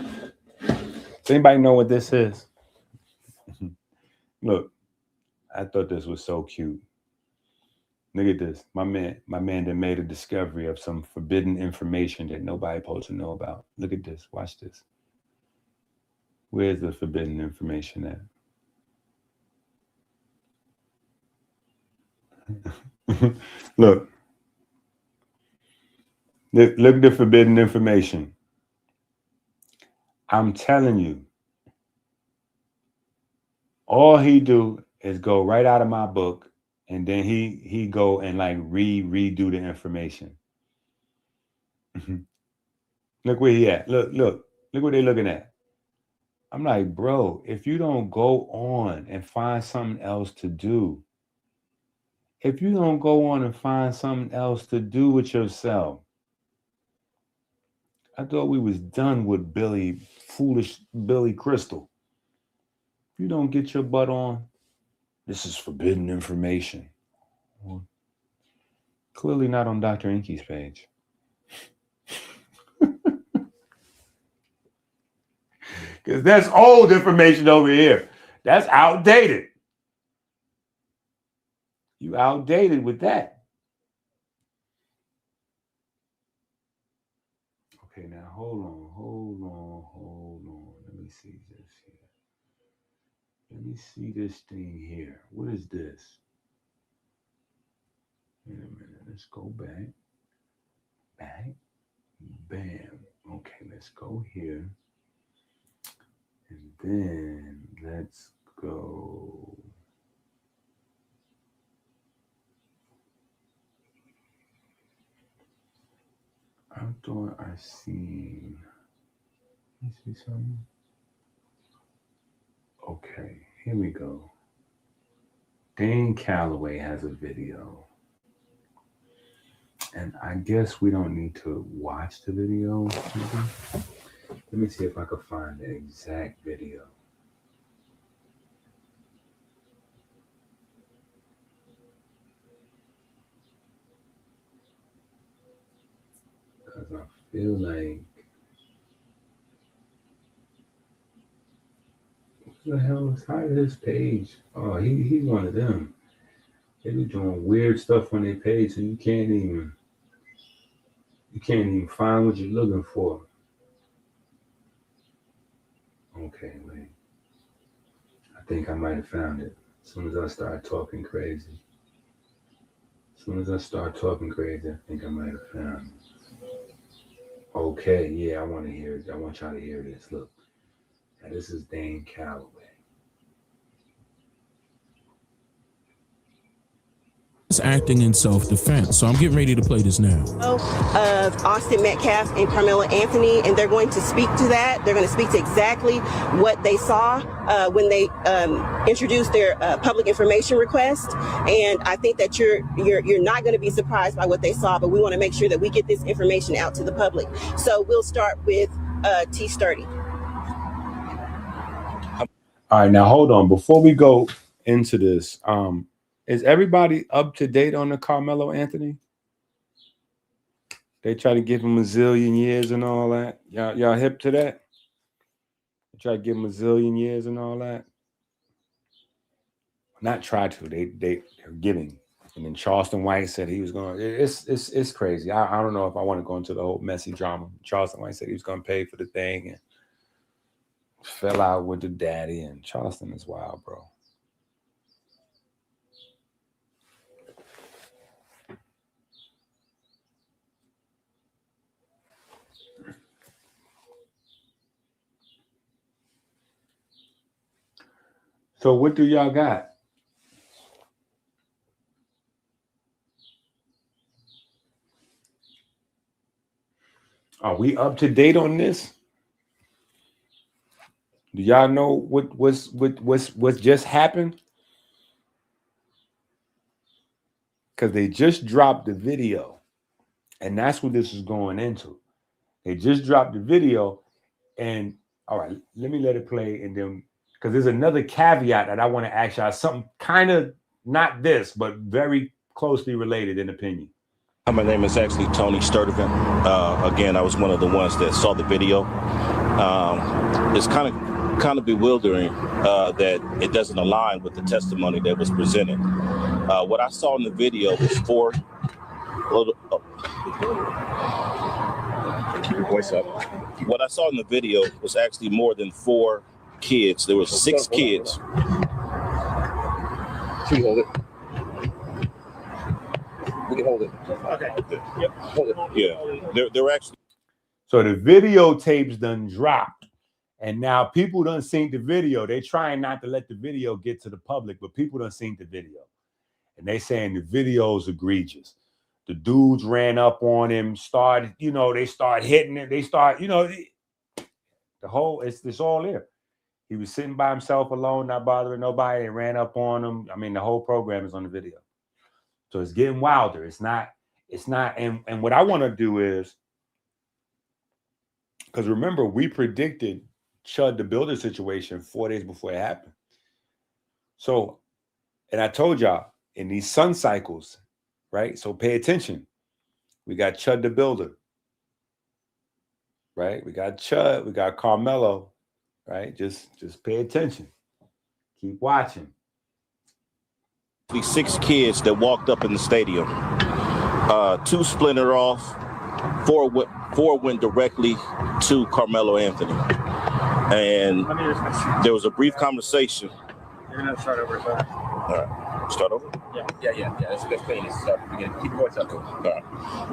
Does anybody know what this is? Look, I thought this was so cute. Look at this. My man that made a discovery of some forbidden information that nobody supposed to know about. Look at this. Watch this. Where's the forbidden information at? Look at the forbidden information. I'm telling you, all he do is go right out of my book, and then he go and like redo the information. Look where he at. Look what they looking at. I'm like, bro, if you don't go on and find something else to do, if you don't go on and find something else to do with yourself, I thought we was done with foolish Billy Crystal. If you don't get your butt on, this is forbidden information. Well, clearly not on Dr. EnQi's page. Because that's old information over here. That's outdated. You outdated with that. Okay, now hold on. Let me see this here. Let me see this thing here. What is this? Wait a minute. Let's go back. Bam. Okay, let's go here. And then let's go. I thought I seen. Let me see something. Okay, here we go. Dane Calloway has a video. And I guess we don't need to watch the video. Let me see if I can find the exact video. Because I feel like, what the hell is his page? Oh, he's one of them. They be doing weird stuff on their page, so you can't even find what you're looking for. Okay, wait. I think I might have found it. As soon as I start talking crazy. I think I might have found it. Okay, yeah, I want to hear it. I want y'all to hear this. Look. Now, this is Dane Calloway. Acting in self-defense. So I'm getting ready to play this now. Of Austin Metcalf and Karmello Anthony, and they're going to speak to that. They're going to speak to exactly what they saw when they introduced their public information request. And I think that you're not going to be surprised by what they saw, but we want to make sure that we get this information out to the public. So we'll start with T. Sturdy. All right, now hold on. Before we go into this, Is everybody up to date on the Karmello Anthony? They try to give him a zillion years and all that. Y'all hip to that? They try to give him a zillion years and all that. Not try to. They're giving. And then Charleston White said he was going. It's crazy. I don't know if I want to go into the whole messy drama. Charleston White said he was going to pay for the thing and fell out with the daddy. And Charleston is wild, bro. So what do y'all got? Are we up to date on this? Do y'all know what's just happened? Because they just dropped the video, and that's what this is going into. They just dropped the video, and all right, let it play, and then because there's another caveat that I want to ask y'all, something kind of not this, but very closely related in opinion. My name is actually Tony Sturdivant. Again, I was one of the ones that saw the video. It's kind of bewildering that it doesn't align with the testimony that was presented. What I saw in the video was four. Keep your voice up. What I saw in the video was actually more than 4 kids. There were 6 kids. Can you hold it? We can hold it. Okay. Yep. Hold it. Yeah. They're actually. So the videotapes done dropped, and now people done seen the video. They trying not to let the video get to the public, but people done seen the video, and they saying the video's egregious. The dudes ran up on him, they start hitting it. They start, the whole, it's all there. He was sitting by himself alone, not bothering nobody. They ran up on him. I mean, the whole program is on the video. So it's getting wilder. It's not, and what I want to do is, because remember, we predicted Chud the Builder situation 4 days before it happened. So, and I told y'all, in these sun cycles, right? So pay attention. We got Chud the Builder, right? We got Chud, we got Karmello, right? Just pay attention. Keep watching. These 6 kids that walked up in the stadium. 2 splintered off. 4 went directly to Karmello Anthony. And there was a brief conversation. You're going to start over, sir. All right. Start over? Yeah. Let's clean this up. Keep your voice up. All right.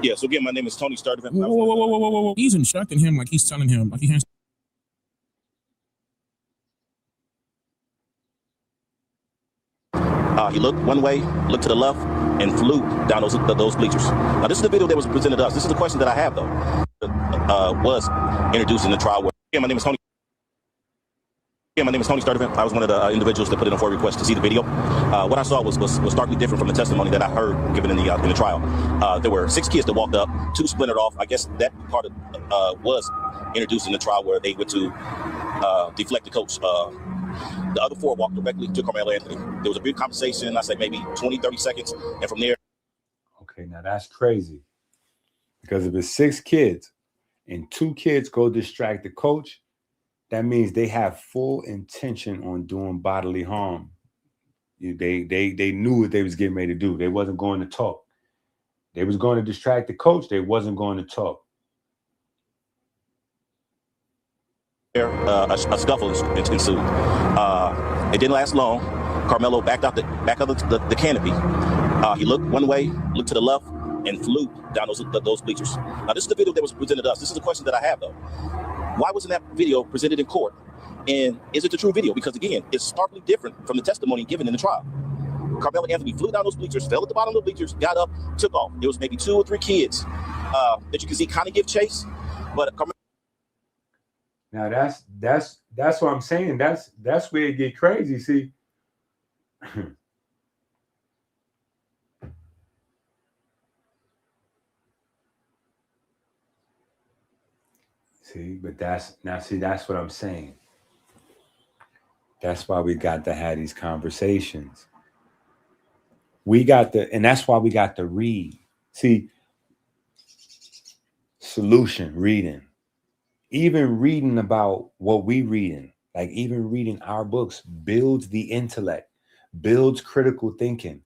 Yeah, so again, my name is Tony Sturdivant. Whoa. He's instructing him like he's telling him, like he has. He looked one way, looked to the left, and flew down those bleachers. Now, this is the video that was presented to us. This is the question that I have, though. Was introduced in the trial. Again, my name is Tony. Sturdivant. I was one of the individuals that put in a FOIA request to see the video. What I saw was starkly different from the testimony that I heard given in the trial. There were 6 kids that walked up, 2 splintered off. I guess that part of was introduced in the trial where they went to deflect the coach. The other 4 walked directly to Karmello Anthony. There was a brief conversation, I say maybe 20, 30 seconds, and from there. Okay, now that's crazy. Because if it's 6 kids and 2 kids go distract the coach, that means they have full intention on doing bodily harm. They knew what they was getting ready to do. They wasn't going to talk. They was going to distract the coach. They wasn't going to talk. A scuffle ensued. It didn't last long. Karmello backed out the canopy. He looked one way, looked to the left, and flew down those bleachers. Now, this is the video that was presented to us. This is the question that I have, though. Why wasn't that video presented in court? And is it the true video? Because, again, it's starkly different from the testimony given in the trial. Karmello Anthony flew down those bleachers, fell at the bottom of the bleachers, got up, took off. There was maybe 2 or 3 kids that you can see kind of give chase, but now that's what I'm saying. That's where it get crazy. See, but that's what I'm saying. That's why we got to have these conversations. We got the, and that's why we got to read. See, solution reading, even reading about what we reading, like even reading our books builds the intellect, builds critical thinking.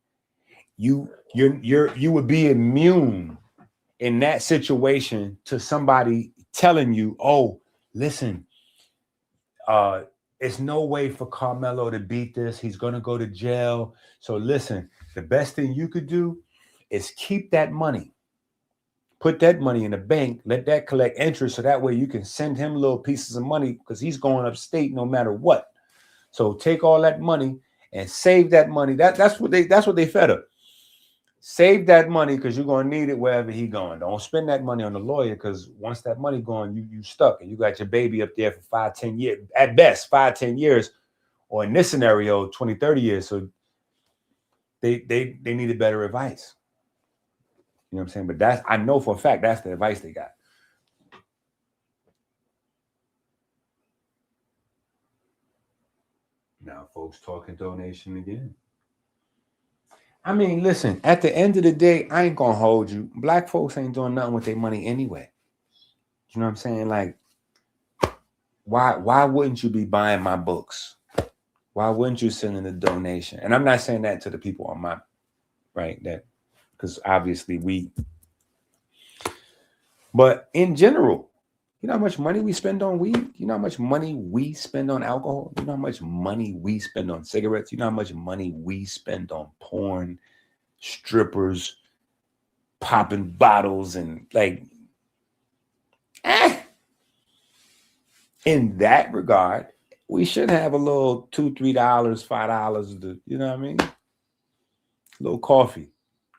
You would be immune in that situation to somebody telling you, oh, listen, it's no way for Karmello to beat this. He's going to go to jail. So listen, the best thing you could do is keep that money. Put that money in the bank. Let that collect interest so that way you can send him little pieces of money because he's going upstate no matter what. So take all that money and save that money. That's what they fed up. Save that money because you're going to need it wherever he's going. Don't spend that money on the lawyer because once that money gone, you stuck and you got your baby up there for 5-10 years, at best 5-10 years, or in this scenario 20-30 years. So they needed better advice. You know what I'm saying? But I know for a fact that's the advice they got. Now folks talking donation again. I mean, listen, at the end of the day, I ain't gonna hold you. Black folks ain't doing nothing with their money anyway. You know what I'm saying? Like, why wouldn't you be buying my books? Why wouldn't you send in a donation? And I'm not saying that to the people on my right, that because obviously but in general, you know how much money we spend on weed? You know how much money we spend on alcohol? You know how much money we spend on cigarettes? You know how much money we spend on porn, strippers, popping bottles, and like, in that regard, we should have a little $2, $3, $5, you know what I mean? A little coffee.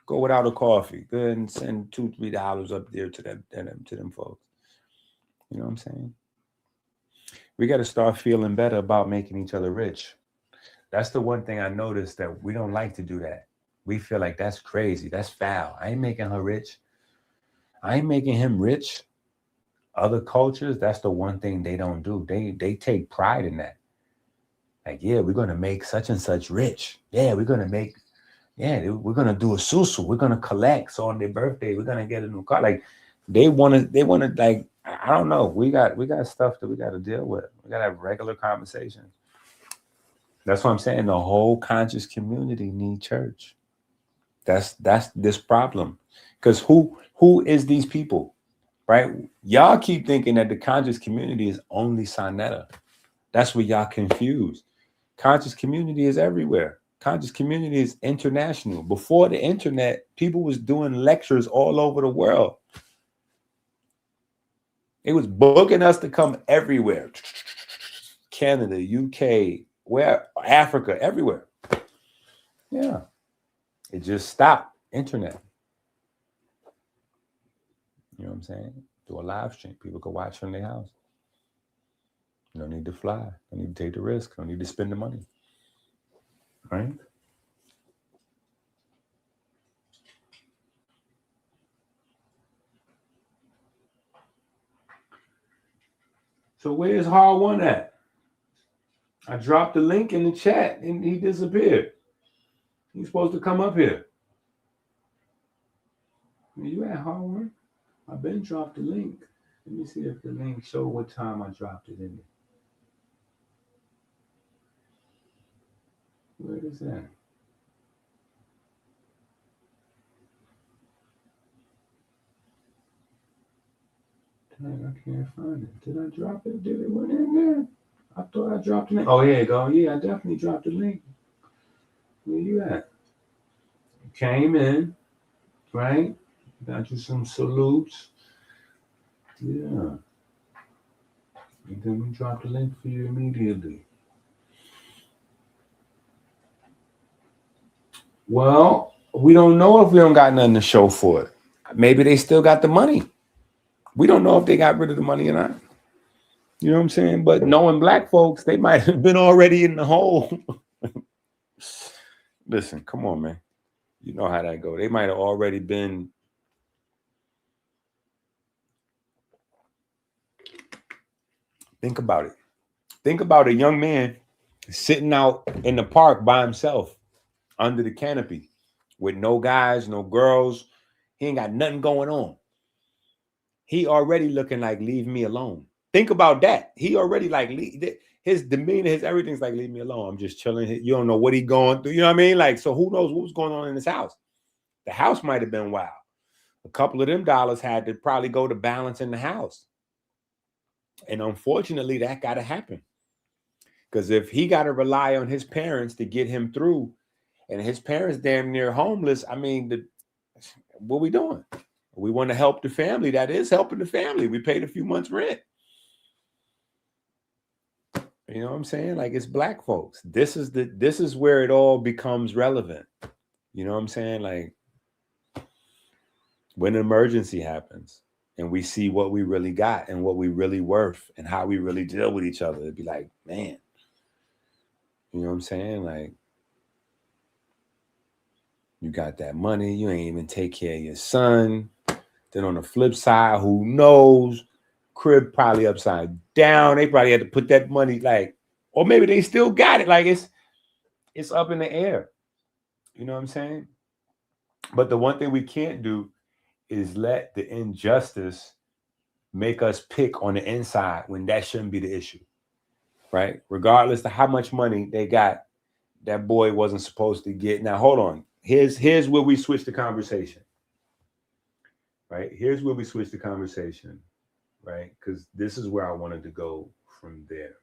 Go without a coffee. Go ahead and send $2, $3 up there to them folks. You know what I'm saying? We got to start feeling better about making each other rich. That's the one thing I noticed, that we don't like to do that. We feel like that's crazy. That's foul. I ain't making her rich. I ain't making him rich. Other cultures, that's the one thing they don't do. They take pride in that. Like, yeah, we're going to make such and such rich. Yeah, we're going to make, yeah, we're going to do a susu. We're going to collect. So on their birthday, we're going to get a new car. Like, they want to like, I don't know. We got stuff that we got to deal with. We got to have regular conversations. That's what I'm saying. The whole conscious community need church. That's this problem. Because who is these people, right? Y'all keep thinking that the conscious community is only Sonetta. That's where y'all confused. Conscious community is everywhere. Conscious community is international. Before the internet, people was doing lectures all over the world. It was booking us to come everywhere. Canada, UK, where, Africa, everywhere. Yeah. It just stopped. Internet. You know what I'm saying? Do a live stream. People can watch from their house. You don't need to fly. Don't need to take the risk. Don't need to spend the money. Right? So where's Hard One at? I dropped the link in the chat and he disappeared. He's supposed to come up here. Where you at, Hard One? I've been dropped the link. Let me see if the link show what time I dropped it in. Where is that? Dang, I can't find it. Did I drop it? Did it went in there? I thought I dropped the link. Oh, here you go. Yeah, I definitely dropped the link. Where you at? You came in, right? Got you some salutes. Yeah. And then we dropped the link for you immediately. Well, we don't know if we don't got nothing to show for it. Maybe they still got the money. We don't know if they got rid of the money or not. You know what I'm saying? But knowing black folks, they might have been already in the hole. Listen, come on, man. You know how that go. They might have already been. Think about it. Think about a young man sitting out in the park by himself under the canopy with no guys, no girls. He ain't got nothing going on. He already looking like, leave me alone. Think about that. He already like, his demeanor, his everything's like, leave me alone. I'm just chilling. You don't know what he going through. You know what I mean? Like, so who knows what was going on in his house? The house might have been wild. A couple of them dollars had to probably go to balance in the house. And unfortunately, that got to happen. Because if he got to rely on his parents to get him through, and his parents damn near homeless, I mean, what are we doing? We want to help the family. That is helping the family. We paid a few months' rent. You know what I'm saying? Like, it's black folks. This is where it all becomes relevant. You know what I'm saying? Like, when an emergency happens and we see what we really got and what we really worth and how we really deal with each other, it'd be like, man, you know what I'm saying? Like, you got that money, you ain't even take care of your son. Then on the flip side, who knows? Crib probably upside down. They probably had to put that money, like, or maybe they still got it. Like, it's up in the air. You know what I'm saying? But the one thing we can't do is let the injustice make us pick on the inside when that shouldn't be the issue, right? Regardless of how much money they got, that boy wasn't supposed to get. Now, hold on. Here's where we switch the conversation, right? Here's where we switch the conversation, right? Because this is where I wanted to go from there.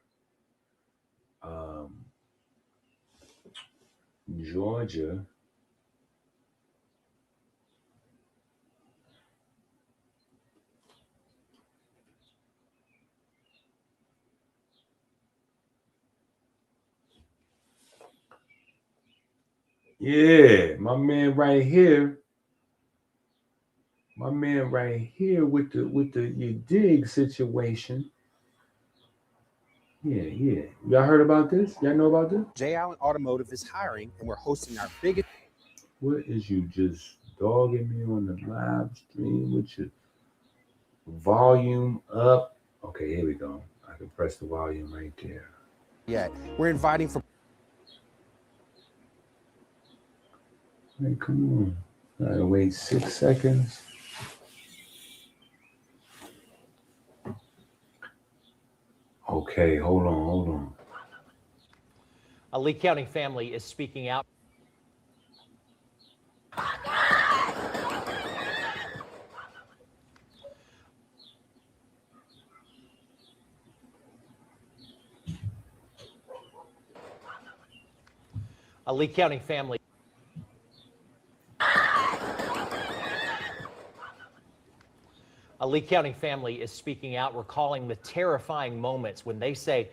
Georgia. Yeah, my man right here. My man right here with the you dig situation. Yeah. Y'all heard about this? Y'all know about this? J. Allen Automotive is hiring, and we're hosting our biggest. What is you just dogging me on the live stream with your volume up? Okay, here we go. I can press the volume right there. Yeah, we're inviting for. Hey, come on. I gotta wait 6 seconds. Okay, hold on. A Lee County family is speaking out. A Lee County family. A Lee County family is speaking out, recalling the terrifying moments when they say,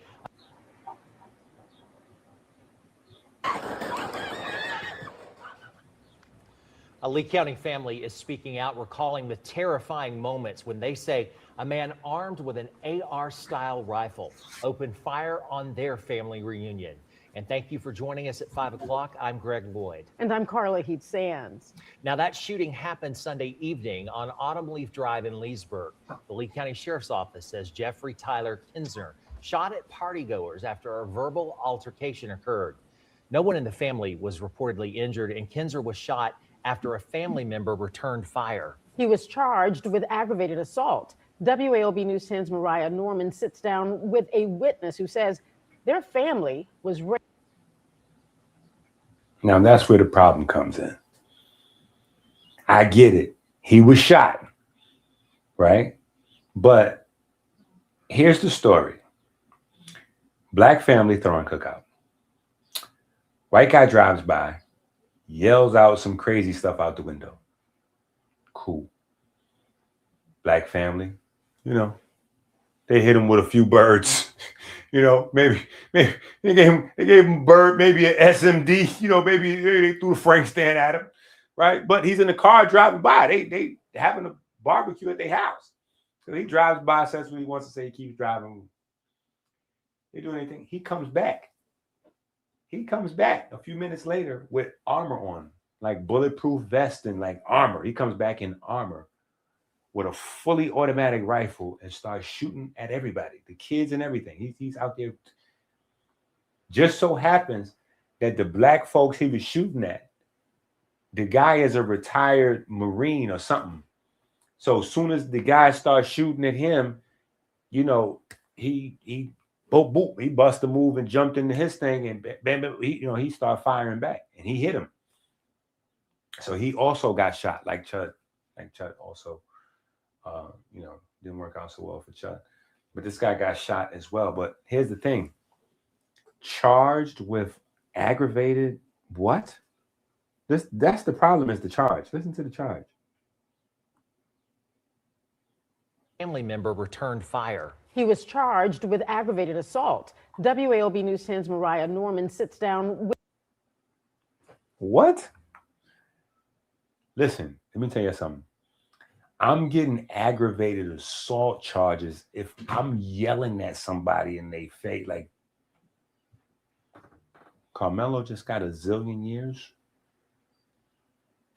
a Lee County family is speaking out, recalling the terrifying moments when they say a man armed with an AR-style rifle opened fire on their family reunion. And thank you for joining us at 5 o'clock. I'm Greg Lloyd. And I'm Carla Heath Sands. Now, that shooting happened Sunday evening on Autumn Leaf Drive in Leesburg. The Lee County Sheriff's Office says Jeffrey Tyler Kinsner shot at partygoers after a verbal altercation occurred. No one in the family was reportedly injured, and Kinsner was shot after a family member returned fire. He was charged with aggravated assault. WAOB News 10's Mariah Norman sits down with a witness who says their family was raised. Now that's where the problem comes in. I get it. He was shot, right? But here's the story. Black family throwing cookout. White guy drives by, yells out some crazy stuff out the window. Cool. Black family, you know, they hit him with a few birds. You know, maybe they gave him a bird, maybe an SMD, you know, maybe they threw a Frank stand at him, right? But he's in the car driving by. They having a barbecue at their house. So he drives by, says what he wants to say, he keeps driving. They do anything. He comes back. He comes back a few minutes later with armor on, like bulletproof vest and like armor. He comes back in armor with a fully automatic rifle and starts shooting at everybody, the kids and everything. He's out there. Just so happens that the black folks he was shooting at the guy is a retired Marine or something. So as soon as the guy starts shooting at him, you know, he boop, boop, he bust a move and jumped into his thing, and bam, bam, he started firing back, and he hit him. So he also got shot, like Chud. Like Chud also, didn't work out so well for Chud. But this guy got shot as well. But here's the thing. Charged with aggravated what? That's the problem, is the charge. Listen to the charge. Family member returned fire. He was charged with aggravated assault. WAOB News 10's Mariah Norman sits down with... What? Listen, let me tell you something. I'm getting aggravated assault charges if I'm yelling at somebody in their face. Like, Karmello just got a zillion years,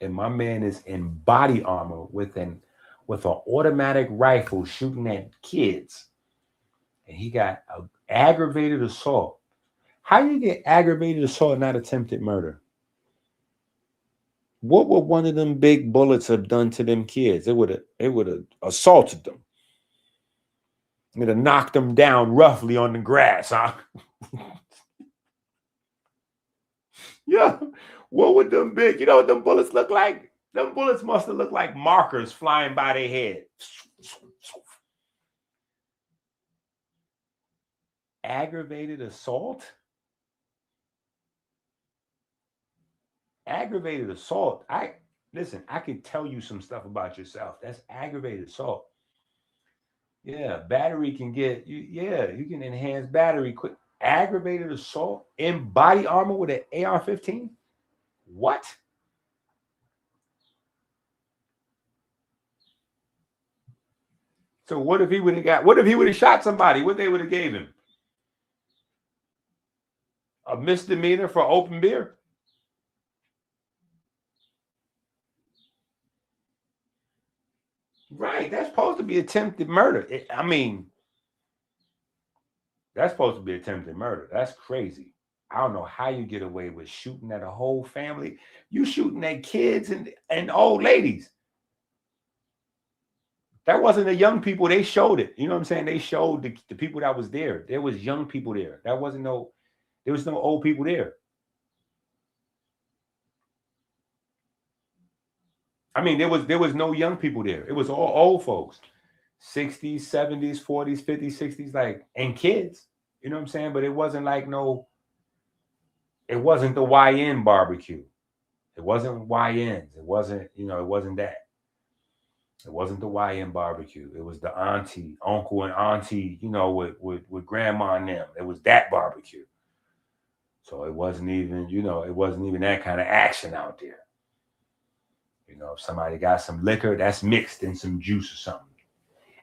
and my man is in body armor with an automatic rifle shooting at kids, and he got an aggravated assault. How do you get aggravated assault and not attempted murder? What would one of them big bullets have done to them kids? It would have assaulted them. It would have knocked them down roughly on the grass, huh? Yeah. What would them big, you know what them bullets look like? Them bullets must have looked like markers flying by their head. Aggravated assault? Aggravated assault. I can tell you some stuff about yourself. That's aggravated assault. Yeah, battery can get you. Yeah, you can enhance battery quick. Aggravated assault in body armor with an AR-15. What? So what if he would have shot somebody? What they would have gave him? A misdemeanor for open beer? Right, that's supposed to be attempted murder. That's supposed to be attempted murder. That's crazy. I don't know how you get away with shooting at a whole family. You shooting at kids and old ladies. That wasn't the young people. They showed it. You know what I'm saying? They showed the people that was there. There was young people there. There was no old people there. I mean, there was no young people there. It was all old folks, 60s, 70s, 40s, 50s, 60s, and kids. You know what I'm saying? But it wasn't it wasn't the YN barbecue. It wasn't YNs. It wasn't, it wasn't that. It wasn't the YN barbecue. It was the uncle and auntie, with grandma and them. It was that barbecue. So it wasn't even, it wasn't even that kind of action out there. If somebody got some liquor, that's mixed in some juice or something.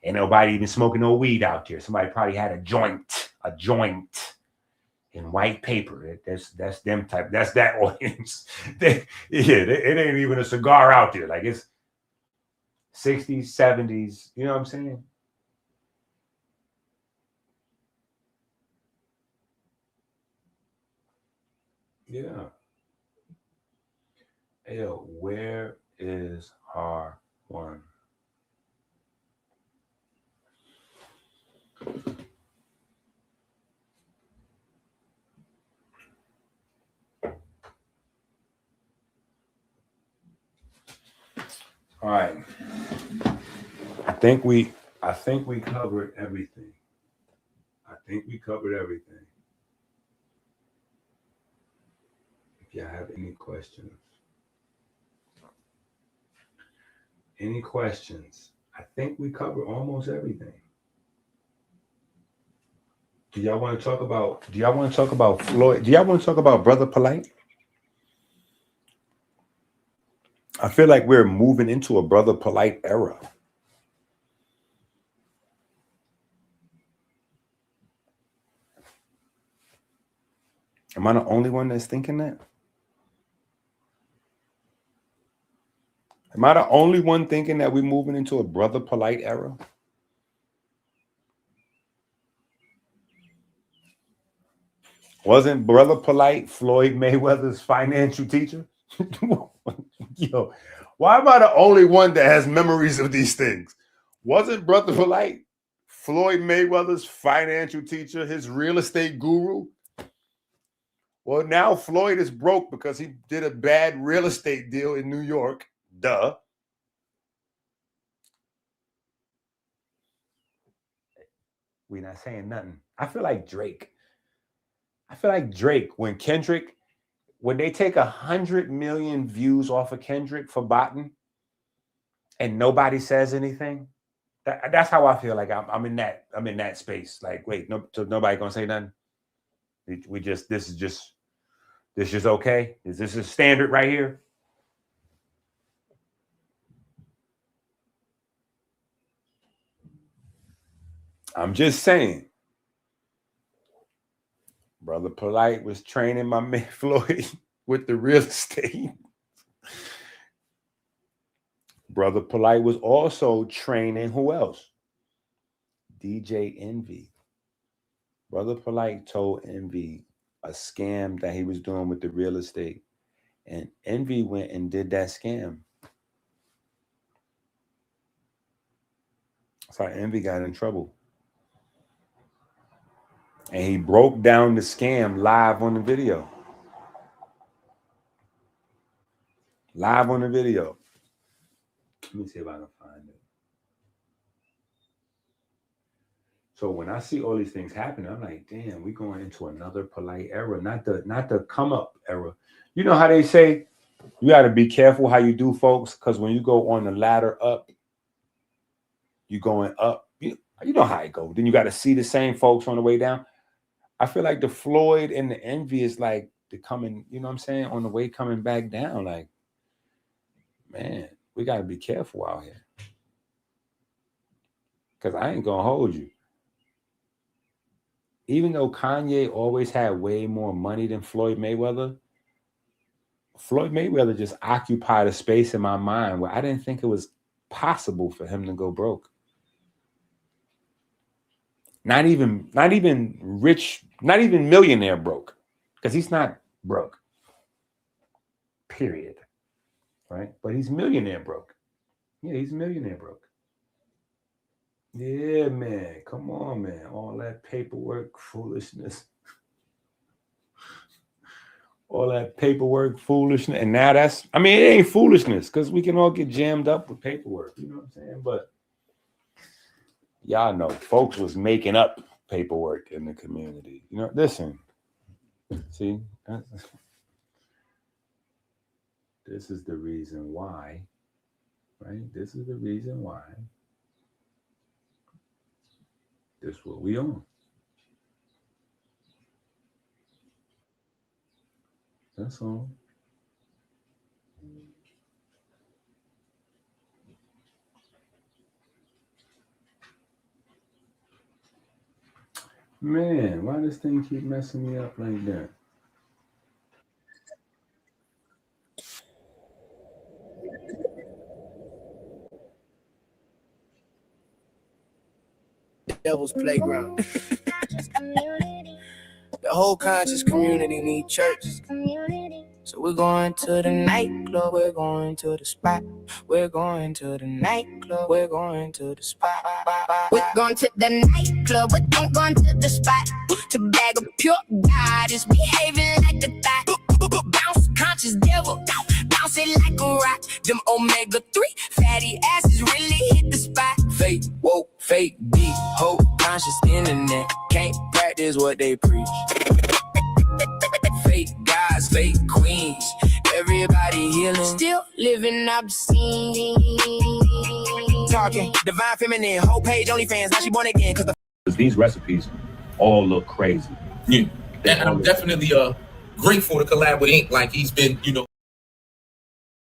Ain't nobody even smoking no weed out there. Somebody probably had a joint in white paper. That's them type. That's that audience. It ain't even a cigar out there. Like, it's 60s, 70s. You know what I'm saying? Yeah. Yo, where is R1? All right. I think we covered everything. If y'all have any questions. I think we covered almost everything. Do y'all want to talk about Floyd? Do y'all want to talk about Brother Polite? I feel like we're moving into a Brother Polite era. Am I the only one that's thinking that? Am I the only one thinking that we're moving into a Brother Polite era? Wasn't Brother Polite Floyd Mayweather's financial teacher? Yo, why am I the only one that has memories of these things? Wasn't Brother Polite Floyd Mayweather's financial teacher, his real estate guru? Well, now Floyd is broke because he did a bad real estate deal in New York. Duh. We're not saying nothing. I feel like Drake. When Kendrick, when they take 100 million views off of Kendrick for botting and nobody says anything, that's how I feel like I'm in that space. Like, wait, so nobody gonna say nothing? This is just okay? Is this a standard right here? I'm just saying. Brother Polite was training my man Floyd with the real estate. Brother Polite was also training who else? DJ EnQi. Brother Polite told EnQi a scam that he was doing with the real estate. And EnQi went and did that scam. So EnQi got in trouble. And he broke down the scam live on the video. Live on the video. Let me see if I can find it. So when I see all these things happening, I'm like, damn, we're going into another Polite era, not the come up era. You know how they say you got to be careful how you do, folks, because when you go on the ladder up, you're going up. You know how it goes. Then you got to see the same folks on the way down. I feel like the Floyd and the EnQi is like the coming, you know what I'm saying, on the way coming back down. Like, man, we got to be careful out here. Because I ain't going to hold you. Even though Kanye always had way more money than Floyd Mayweather just occupied a space in my mind where I didn't think it was possible for him to go broke. Not even rich, not even millionaire broke, because he's not broke, period, right? But he's millionaire broke. Yeah, he's millionaire broke. Yeah, man, come on, man. All that paperwork foolishness. All that paperwork foolishness. And now it ain't foolishness, because we can all get jammed up with paperwork, you know what I'm saying? But y'all know folks was making up paperwork in the community. You know, listen, see, this is the reason why, right? This is the reason why this is what we own. That's all. Man, why does this thing keep messing me up like that? Devil's playground. The whole conscious community need church. So we're going to the nightclub, we're going to the spot. We're going to the nightclub, we're going to the spot. We're going to the nightclub, we're going to the spot. To bag a pure God is behaving like the thought. Bounce conscious devil, bounce it like a rock. Them omega-3 fatty acids really hit the spot. Fake woke, fake deep, whole conscious internet. Can't practice what they preach. Fake guys, fake queens, everybody healing, Still living obscene. talking divine feminine, whole page OnlyFans, now she born again. Cause these recipes all look crazy. Yeah, and I'm definitely grateful to collab with Ink. Like he's been,